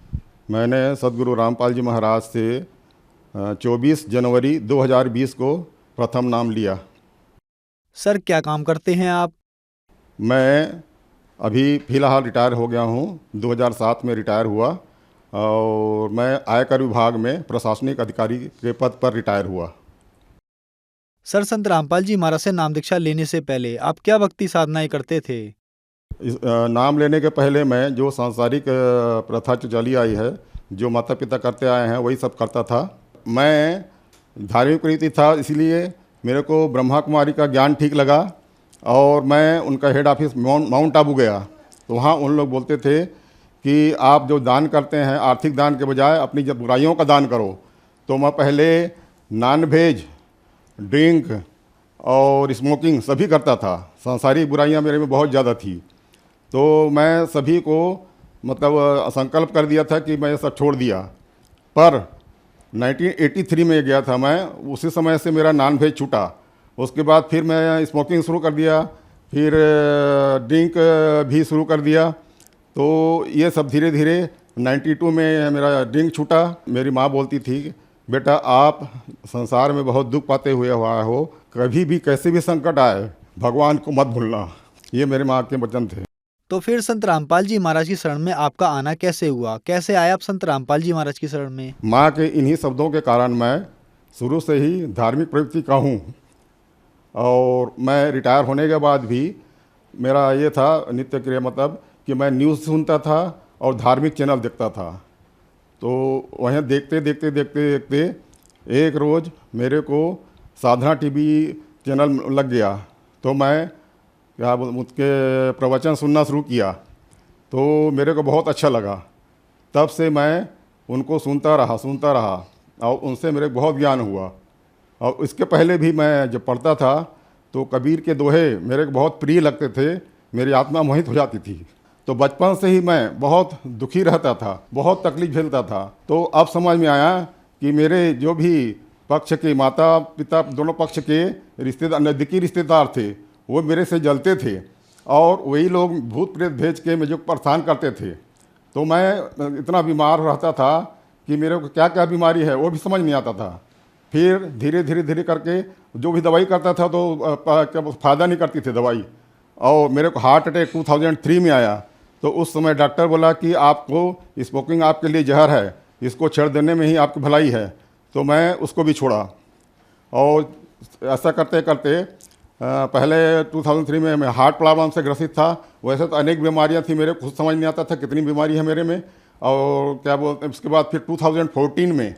मैंने सदगुरु रामपाल जी महाराज से 24 जनवरी 2020 को प्रथम नाम लिया। सर क्या काम करते हैं आप? मैं अभी फ़िलहाल रिटायर हो गया हूँ। 2007 में रिटायर हुआ और मैं आयकर विभाग में प्रशासनिक अधिकारी के पद पर रिटायर हुआ। सर, संत रामपाल जी महाराज से नाम दीक्षा लेने से पहले आप क्या भक्ति साधनाएं करते थे? नाम लेने के पहले मैं जो सांसारिक प्रथा चली आई है, जो माता पिता करते आए हैं, वही सब करता था। मैं धार्मिक प्रवृत्ति था, इसलिए मेरे को ब्रह्मा कुमारी का ज्ञान ठीक लगा और मैं उनका हेड ऑफिस माउंट आबू गया। तो वहाँ उन लोग बोलते थे कि आप जो दान करते हैं, आर्थिक दान के बजाय अपनी जब बुराइयों का दान करो। तो मैं पहले नॉन वेज, ड्रिंक और स्मोकिंग सभी करता था। सांसारिक बुराइयां मेरे में बहुत ज़्यादा थी। तो मैं सभी को मतलब संकल्प कर दिया था कि मैं सब छोड़ दिया। पर 1983 में गया था मैं, उसी समय से मेरा नॉन वेज छूटा। उसके बाद फिर मैं स्मोकिंग शुरू कर दिया, फिर ड्रिंक भी शुरू कर दिया। तो ये सब धीरे धीरे 92 में मेरा ड्रिंक छूटा। मेरी माँ बोलती थी, बेटा आप संसार में बहुत दुख पाते हुए हुआ हो, कभी भी कैसे भी संकट आए भगवान को मत भूलना। ये मेरे माँ के वचन थे। तो फिर संत रामपाल जी महाराज की शरण में आपका आना कैसे हुआ? कैसे आए आप संत रामपाल जी महाराज की शरण में? माँ के इन्हीं शब्दों के कारण मैं शुरू से ही धार्मिक प्रवृत्ति का हूँ। और मैं रिटायर होने के बाद भी मेरा ये था नित्य क्रिया, मतलब कि मैं न्यूज़ सुनता था और धार्मिक चैनल देखता था। तो वहीं देखते देखते देखते देखते एक रोज़ मेरे को साधना टीवी चैनल लग गया। तो मैं उसके प्रवचन सुनना शुरू किया, तो मेरे को बहुत अच्छा लगा। तब से मैं उनको सुनता रहा और उनसे मेरे बहुत ज्ञान हुआ। और इसके पहले भी मैं जब पढ़ता था तो कबीर के दोहे मेरे को बहुत प्रिय लगते थे, मेरी आत्मा मोहित हो जाती थी। तो बचपन से ही मैं बहुत दुखी रहता था, बहुत तकलीफ झेलता था। तो अब समझ में आया कि मेरे जो भी पक्ष के माता पिता दोनों पक्ष के रिश्तेदार, नज़दीकी रिश्तेदार थे, वो मेरे से जलते थे और वही लोग भूत प्रेत भेज के मुझे परेशान करते थे। तो मैं इतना बीमार रहता था कि मेरे को क्या क्या बीमारी है वो भी समझ नहीं आता था। फिर धीरे धीरे करके जो भी दवाई करता था तो फ़ायदा नहीं करती थी दवाई। और मेरे को हार्ट अटैक 2003 में आया। तो उस समय डॉक्टर बोला कि आपको स्मोकिंग आपके लिए जहर है, इसको छोड़ देने में ही आपकी भलाई है। तो मैं उसको भी छोड़ा। और ऐसा करते करते पहले 2003 में मैं हार्ट प्रॉब्लम से ग्रसित था। वैसे तो अनेक बीमारियां थी, मेरे खुद समझ नहीं आता था कितनी बीमारी है मेरे में। और क्या बोलते हैं, उसके बाद फिर 2014 में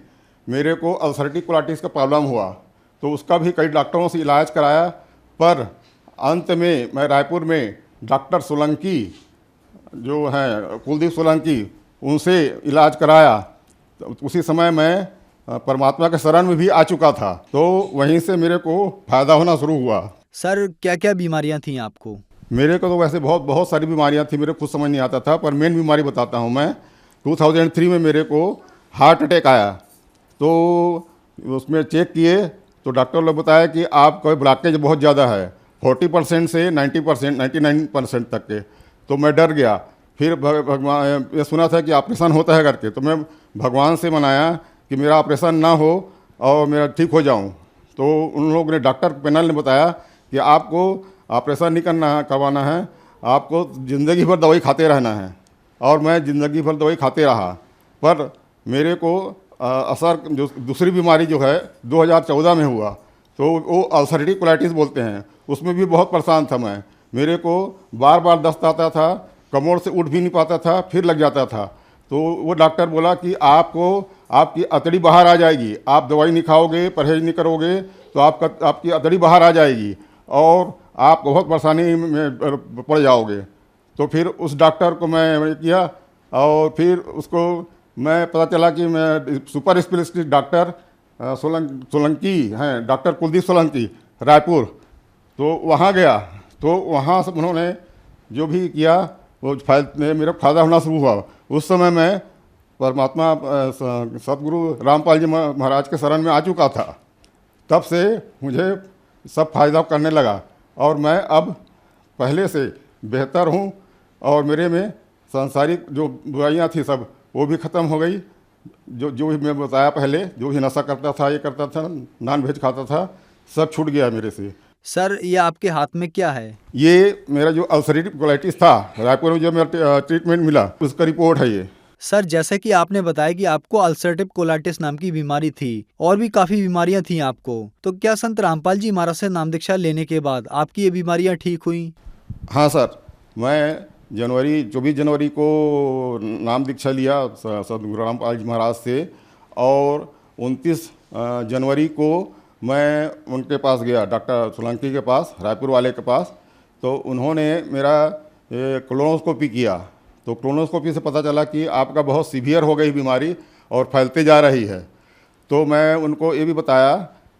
मेरे को अल्सरेटिव कोलाइटिस का प्रॉब्लम हुआ। तो उसका भी कई डॉक्टरों से इलाज कराया, पर अंत में मैं रायपुर में डॉक्टर सोलंकी जो हैं कुलदीप सोलंकी, उनसे इलाज कराया। तो उसी समय मैं परमात्मा के शरण में भी आ चुका था। तो वहीं से मेरे को फ़ायदा होना शुरू हुआ। सर, क्या क्या बीमारियां थी आपको? मेरे को तो वैसे बहुत सारी बीमारियां थी, मेरे को खुद समझ नहीं आता था। पर मेन बीमारी बताता हूं मैं। 2003 में मेरे को हार्ट अटैक आया। तो उसमें चेक किए तो डॉक्टर लोग बताया कि आपका ब्लॉकेज बहुत ज़्यादा है, 40% से 90%, 99% तक के। तो मैं डर गया। फिर भगवान, ये सुना था कि ऑपरेशन होता है करके, तो मैं भगवान से मनाया कि मेरा ऑपरेशन ना हो और मेरा ठीक हो जाऊं। तो उन लोगों ने, डॉक्टर पैनल ने बताया कि आपको ऑपरेशन नहीं करवाना है, आपको ज़िंदगी भर दवाई खाते रहना है। और मैं ज़िंदगी भर दवाई खाते रहा। पर मेरे को असर जो दूसरी बीमारी जो है 2014 में हुआ, तो वो अल्सरेटिव कोलाइटिस बोलते हैं, उसमें भी बहुत परेशान था मैं। मेरे को बार बार दस्त आता था, कमर से उठ भी नहीं पाता था, फिर लग जाता था। तो वो डॉक्टर बोला कि आपकी अतड़ी बाहर आ जाएगी, आप दवाई नहीं खाओगे, परहेज नहीं करोगे तो आपकी अतड़ी बाहर आ जाएगी और आप बहुत परेशानी में पड़ जाओगे। तो फिर उस डॉक्टर को मैं किया और फिर उसको मैं पता चला कि मैं सुपर स्पेशलिस्ट डॉक्टर सोलंकी हैं, डॉक्टर कुलदीप सोलंकी, रायपुर। तो वहाँ गया। तो वहाँ से उन्होंने जो भी किया वो मेरा फ़ायदा होना शुरू हुआ। उस समय मैं परमात्मा सदगुरु रामपाल जी महाराज के शरण में आ चुका था। तब से मुझे सब फायदा करने लगा और मैं अब पहले से बेहतर हूँ। और मेरे में सांसारिक जो बुराइयाँ थी सब वो भी ख़त्म हो गई। जो भी मैं बताया पहले, जो भी नशा करता था, ये करता था, नॉन वेज खाता था, सब छूट गया मेरे से। सर, ये आपके हाथ में क्या है? ये मेरा जो अल्सरेटिव कोलाइटिस था, रायपुर में जो मेरा ट्रीटमेंट मिला, उसका रिपोर्ट है ये। सर, जैसे कि आपने बताया कि आपको अल्सरेटिव कोलाइटिस नाम की बीमारी थी और भी काफी बीमारियां थी आपको, तो क्या संत रामपाल जी महाराज से नाम दीक्षा लेने के बाद आपकी ये बीमारियां ठीक हुई? हाँ सर, मैं 24 जनवरी को नाम दीक्षा लिया सदगुरु रामपाल जी महाराज से, और 29 जनवरी को मैं उनके पास गया, डॉक्टर सोलंकी के पास, रायपुर वाले के पास। तो उन्होंने मेरा कोलोनोस्कोपी किया, तो कोलोनोस्कोपी से पता चला कि आपका बहुत सीवियर हो गई बीमारी और फैलते जा रही है। तो मैं उनको ये भी बताया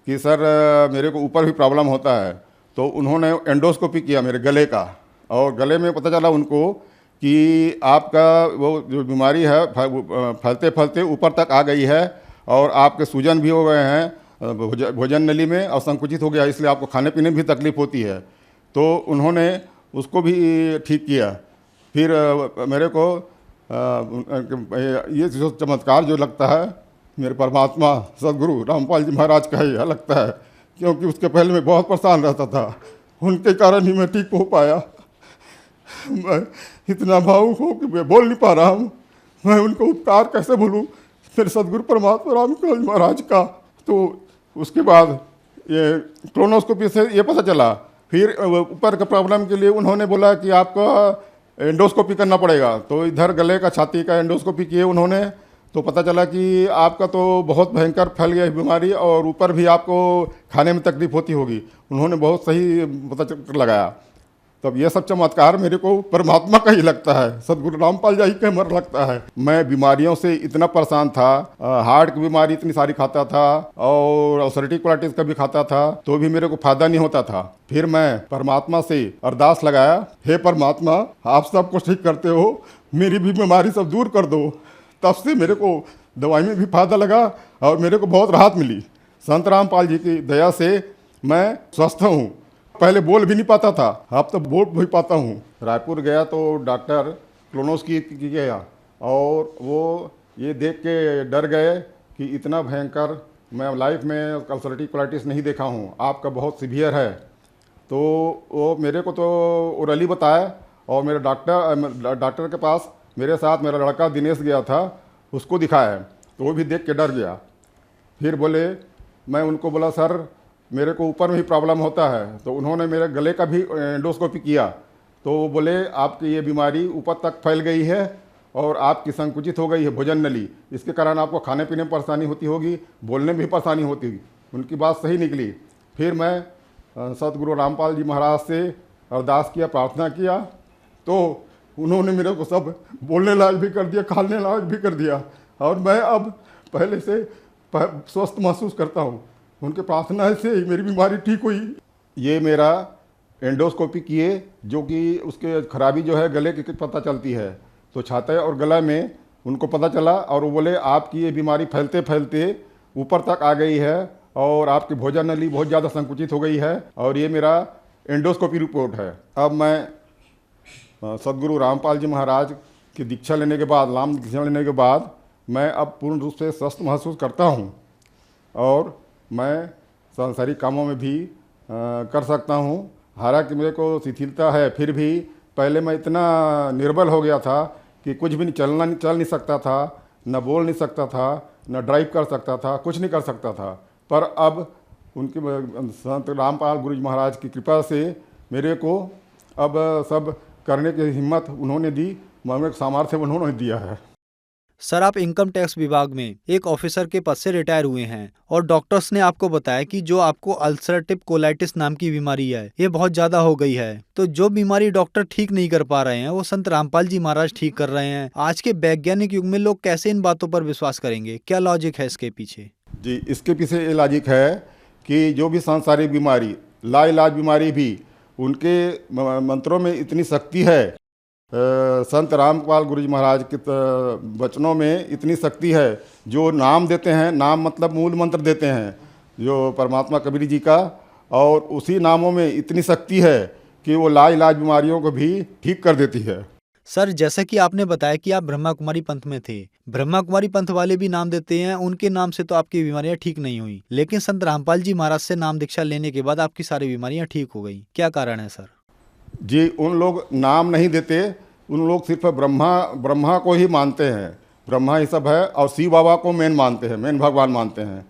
कि सर मेरे को ऊपर भी प्रॉब्लम होता है। तो उन्होंने एंडोस्कोपी किया मेरे गले का, और गले में पता चला उनको कि आपका वो जो बीमारी है फैलते फैलते ऊपर तक आ गई है, और आपके सूजन भी हो गए हैं भोजन नली में, और संकुचित हो गया, इसलिए आपको खाने पीने में भी तकलीफ होती है। तो उन्होंने उसको भी ठीक किया। फिर मेरे को ये जो चमत्कार जो लगता है मेरे परमात्मा सदगुरु रामपाल जी महाराज का ही लगता है, क्योंकि उसके पहले मैं बहुत परेशान रहता था, उनके कारण ही मैं ठीक हो पाया। मैं इतना भावुक हूँ कि मैं बोल नहीं पा रहा हूँ। मैं उनको उपकार कैसे भूलूँ, मेरे सदगुरु परमात्मा रामपाल जी महाराज का। तो उसके बाद ये कोलोनोस्कोपी से ये पता चला। फिर ऊपर के प्रॉब्लम के लिए उन्होंने बोला कि आपका एंडोस्कोपी करना पड़ेगा। तो इधर गले का, छाती का एंडोस्कोपी किए उन्होंने, तो पता चला कि आपका तो बहुत भयंकर फैल गया है बीमारी, और ऊपर भी आपको खाने में तकलीफ होती होगी। उन्होंने बहुत सही पता लगाया। तब ये सब चमत्कार मेरे को परमात्मा का ही लगता है, सदगुरु रामपाल जी का मर लगता है। मैं बीमारियों से इतना परेशान था, हार्ट की बीमारी इतनी सारी खाता था, और अल्सरेटिव कोलाइटिस का भी खाता था, तो भी मेरे को फायदा नहीं होता था। फिर मैं परमात्मा से अरदास लगाया, हे परमात्मा आप सब कुछ ठीक करते हो, मेरी भी बीमारी सब दूर कर दो। तब से मेरे को दवाई में भी फायदा लगा और मेरे को बहुत राहत मिली। संत रामपाल जी की दया से मैं स्वस्थ हूँ। पहले बोल भी नहीं पाता था, अब तो बोल भी पाता हूँ। रायपुर गया तो डॉक्टर कोलोनोस्कोपी गया, और वो ये देख के डर गए कि इतना भयंकर मैं लाइफ में अल्सरेटिव कोलाइटिस नहीं देखा हूँ, आपका बहुत सीवियर है। तो वो मेरे को तो ओरली बताया, और मेरे डॉक्टर के पास मेरे साथ मेरा लड़का दिनेश गया था, उसको दिखाया, तो वो भी देख के डर गया। फिर बोले, मैं उनको बोला सर मेरे को ऊपर में ही प्रॉब्लम होता है। तो उन्होंने मेरे गले का भी एंडोस्कोपी किया, तो वो बोले आपकी ये बीमारी ऊपर तक फैल गई है, और आपकी संकुचित हो गई है भोजन नली, इसके कारण आपको खाने पीने में परेशानी होती होगी, बोलने में भी परेशानी होती होगी। उनकी बात सही निकली। फिर मैं सतगुरु रामपाल जी महाराज से अरदास किया, प्रार्थना किया, तो उन्होंने मेरे को सब बोलने लायक भी कर दिया, खाने लायक भी कर दिया, और मैं अब पहले से स्वस्थ महसूस करता हूँ। उनके प्रार्थना से ही मेरी बीमारी ठीक हुई। ये मेरा एंडोस्कोपी किए, जो कि उसके खराबी जो है गले की पता चलती है, तो छाती और गला में उनको पता चला, और वो बोले आपकी ये बीमारी फैलते फैलते ऊपर तक आ गई है, और आपकी भोजन नली बहुत ज़्यादा संकुचित हो गई है, और ये मेरा एंडोस्कोपी रिपोर्ट है। अब मैं सदगुरु रामपाल जी महाराज की दीक्षा लेने के बाद, नाम दीक्षा लेने के बाद, मैं अब पूर्ण रूप से स्वस्थ महसूस करता हूँ, और मैं सांसारिक कामों में भी कर सकता हूँ। हालांकि मेरे को शिथिलता है, फिर भी पहले मैं इतना निर्बल हो गया था कि कुछ भी चल नहीं सकता था, न बोल नहीं सकता था, न ड्राइव कर सकता था, कुछ नहीं कर सकता था। पर अब उनके संत रामपाल गुरु जी महाराज की कृपा से मेरे को अब सब करने की हिम्मत उन्होंने दी, मेरे को सामर्थ्य उन्होंने दिया है। सर, आप इनकम टैक्स विभाग में एक ऑफिसर के पद से रिटायर हुए हैं, और डॉक्टर्स ने आपको बताया कि जो आपको अल्सरेटिव कोलाइटिस नाम की बीमारी है, ये बहुत ज्यादा हो गई है। तो जो बीमारी डॉक्टर ठीक नहीं कर पा रहे हैं, वो संत रामपाल जी महाराज ठीक कर रहे हैं। आज के वैज्ञानिक युग में लोग कैसे इन बातों पर विश्वास करेंगे? क्या लॉजिक है इसके पीछे? जी, इसके पीछे ये लॉजिक है कि जो भी सांसारिक बीमारी, लाइलाज बीमारी भी, उनके मंत्रों में इतनी शक्ति है, संत रामपाल गुरु जी महाराज के वचनों में इतनी शक्ति है, जो नाम देते हैं, नाम मतलब मूल मंत्र देते हैं जो परमात्मा कबीर जी का, और उसी नामों में इतनी शक्ति है कि वो लाइलाज बीमारियों को भी ठीक कर देती है। सर, जैसा कि आपने बताया कि आप ब्रह्मा कुमारी पंथ में थे, ब्रह्मा कुमारी पंथ वाले भी नाम देते हैं, उनके नाम से तो आपकी बीमारियां ठीक नहीं हुई, लेकिन संत रामपाल जी महाराज से नाम दीक्षा लेने के बाद आपकी सारी बीमारियां ठीक हो गई। क्या कारण है सर? जी, उन लोग नाम नहीं देते, उन लोग सिर्फ ब्रह्मा को ही मानते हैं, ब्रह्मा ये सब है और शिव बाबा को मेन मानते हैं, मेन भगवान मानते हैं।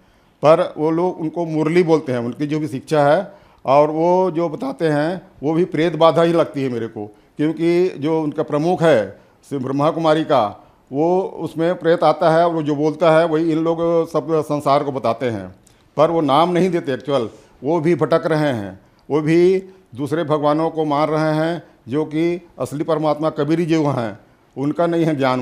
पर वो लोग उनको मुरली बोलते हैं, उनकी जो भी शिक्षा है और वो जो बताते हैं वो भी प्रेत बाधा ही लगती है मेरे को, क्योंकि जो उनका प्रमुख है ब्रह्मा कुमारी का, वो उसमें प्रेत आता है और वो जो बोलता है वही इन लोग सब संसार को बताते हैं। पर वो नाम नहीं देते एक्चुअल, वो भी भटक रहे हैं, वो भी दूसरे भगवानों को मान रहे हैं, जो कि असली परमात्मा कबीर जी वो हैं, उनका नहीं है ज्ञान,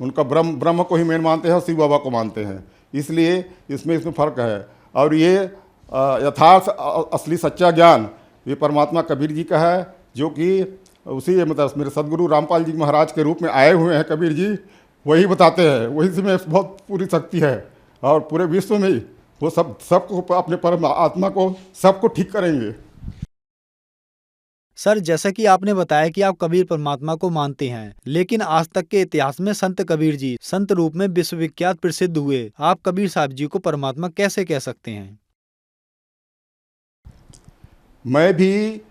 उनका ब्रह्म को ही मेन मानते हैं और शिव बाबा को मानते हैं। इसलिए इसमें फ़र्क है। और ये यथार्थ असली सच्चा ज्ञान ये परमात्मा कबीर जी का है, जो कि उसी मतलब मेरे सदगुरु रामपाल जी महाराज के रूप में आए हुए हैं कबीर जी, वही बताते हैं, वही से में बहुत पूरी शक्ति है और पूरे विश्व में वो सबको अपने परम आत्मा को सबको ठीक करेंगे। सर, जैसा कि आपने बताया कि आप कबीर परमात्मा को मानते हैं, लेकिन आज तक के इतिहास में संत कबीर जी संत रूप में विश्वविख्यात प्रसिद्ध हुए, आप कबीर साहब जी को परमात्मा कैसे कह सकते हैं? मैं भी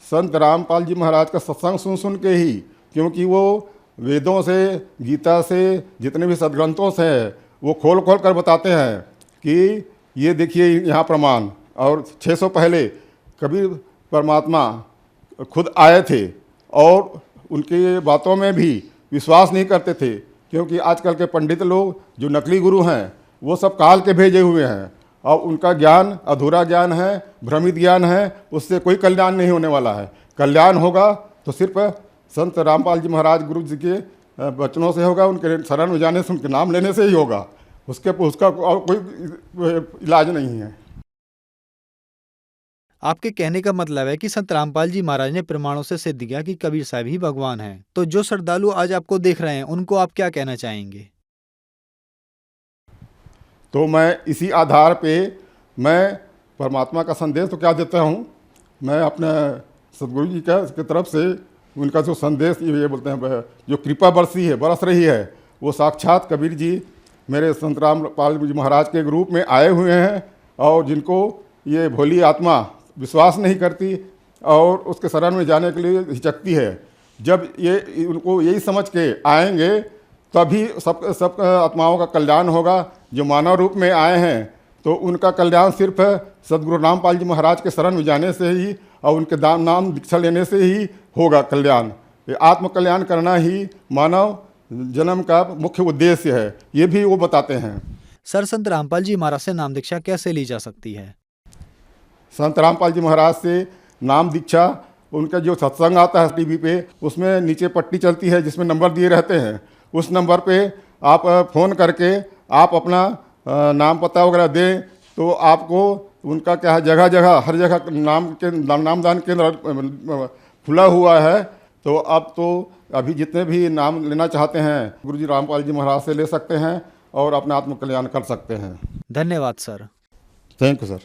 संत रामपाल जी महाराज का सत्संग सुन के ही, क्योंकि वो वेदों से, गीता से, जितने भी सदग्रंथों से वो खोल कर बताते हैं कि ये देखिए यहाँ प्रमाण। और 600 पहले कबीर परमात्मा खुद आए थे और उनकी बातों में भी विश्वास नहीं करते थे, क्योंकि आजकल के पंडित लोग जो नकली गुरु हैं वो सब काल के भेजे हुए हैं और उनका ज्ञान अधूरा ज्ञान है, भ्रमित ज्ञान है, उससे कोई कल्याण नहीं होने वाला है। कल्याण होगा तो सिर्फ संत रामपाल जी महाराज गुरु जी के वचनों से होगा, उनके शरण में जाने से, उनके नाम लेने से ही होगा, उसका और कोई इलाज नहीं है। आपके कहने का मतलब है कि संत रामपाल जी महाराज ने प्रमाणों से सिद्ध किया कि कबीर साहब ही भगवान हैं। तो जो श्रद्धालु आज आपको देख रहे हैं उनको आप क्या कहना चाहेंगे? तो मैं इसी आधार पे मैं परमात्मा का संदेश तो क्या देता हूँ, मैं अपने सदगुरु जी की तरफ से उनका जो संदेश ये बोलते हैं जो कृपा बरस रही है, वो साक्षात कबीर जी मेरे संत रामपाल जी महाराज के रूप में आए हुए हैं, और जिनको ये भोली आत्मा विश्वास नहीं करती और उसके शरण में जाने के लिए हिचकती है, जब ये उनको यही समझ के आएंगे तभी सब आत्माओं का कल्याण होगा। जो मानव रूप में आए हैं तो उनका कल्याण सिर्फ सदगुरु रामपाल जी महाराज के शरण में जाने से ही और उनके नाम दीक्षा लेने से ही होगा कल्याण। ये आत्म कल्याण करना ही मानव जन्म का मुख्य उद्देश्य है, ये भी वो बताते हैं। सर, संत रामपाल जी महाराज से नाम दीक्षा कैसे ली जा सकती है? संत रामपाल जी महाराज से नाम दीक्षा, उनका जो सत्संग आता है टीवी पे, उसमें नीचे पट्टी चलती है जिसमें नंबर दिए रहते हैं, उस नंबर पे आप फ़ोन करके आप अपना नाम पता वगैरह दें तो आपको उनका क्या है, जगह जगह हर जगह नामदान केंद्र खुला हुआ है। तो अब तो अभी जितने भी नाम लेना चाहते हैं गुरु जी रामपाल जी महाराज से ले सकते हैं और अपना आत्म कल्याण कर सकते हैं। धन्यवाद सर। Thank you sir.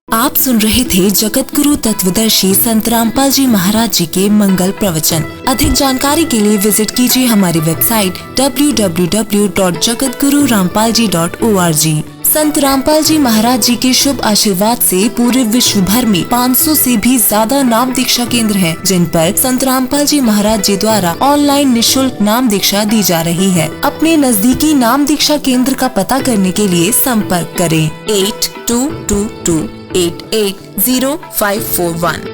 आप सुन रहे थे जगत गुरु तत्वदर्शी संत रामपाल जी महाराज जी के मंगल प्रवचन। अधिक जानकारी के लिए विजिट कीजिए हमारी वेबसाइट www.jagatgururampalji.org। संत रामपाल जी महाराज जी के शुभ आशीर्वाद से पूरे विश्व भर में 500 से भी ज्यादा नाम दीक्षा केंद्र हैं, जिन पर संत रामपाल जी महाराज जी द्वारा ऑनलाइन निशुल्क नाम दीक्षा दी जा रही है। अपने नजदीकी नाम दीक्षा केंद्र का पता करने के लिए संपर्क करें 8222880541।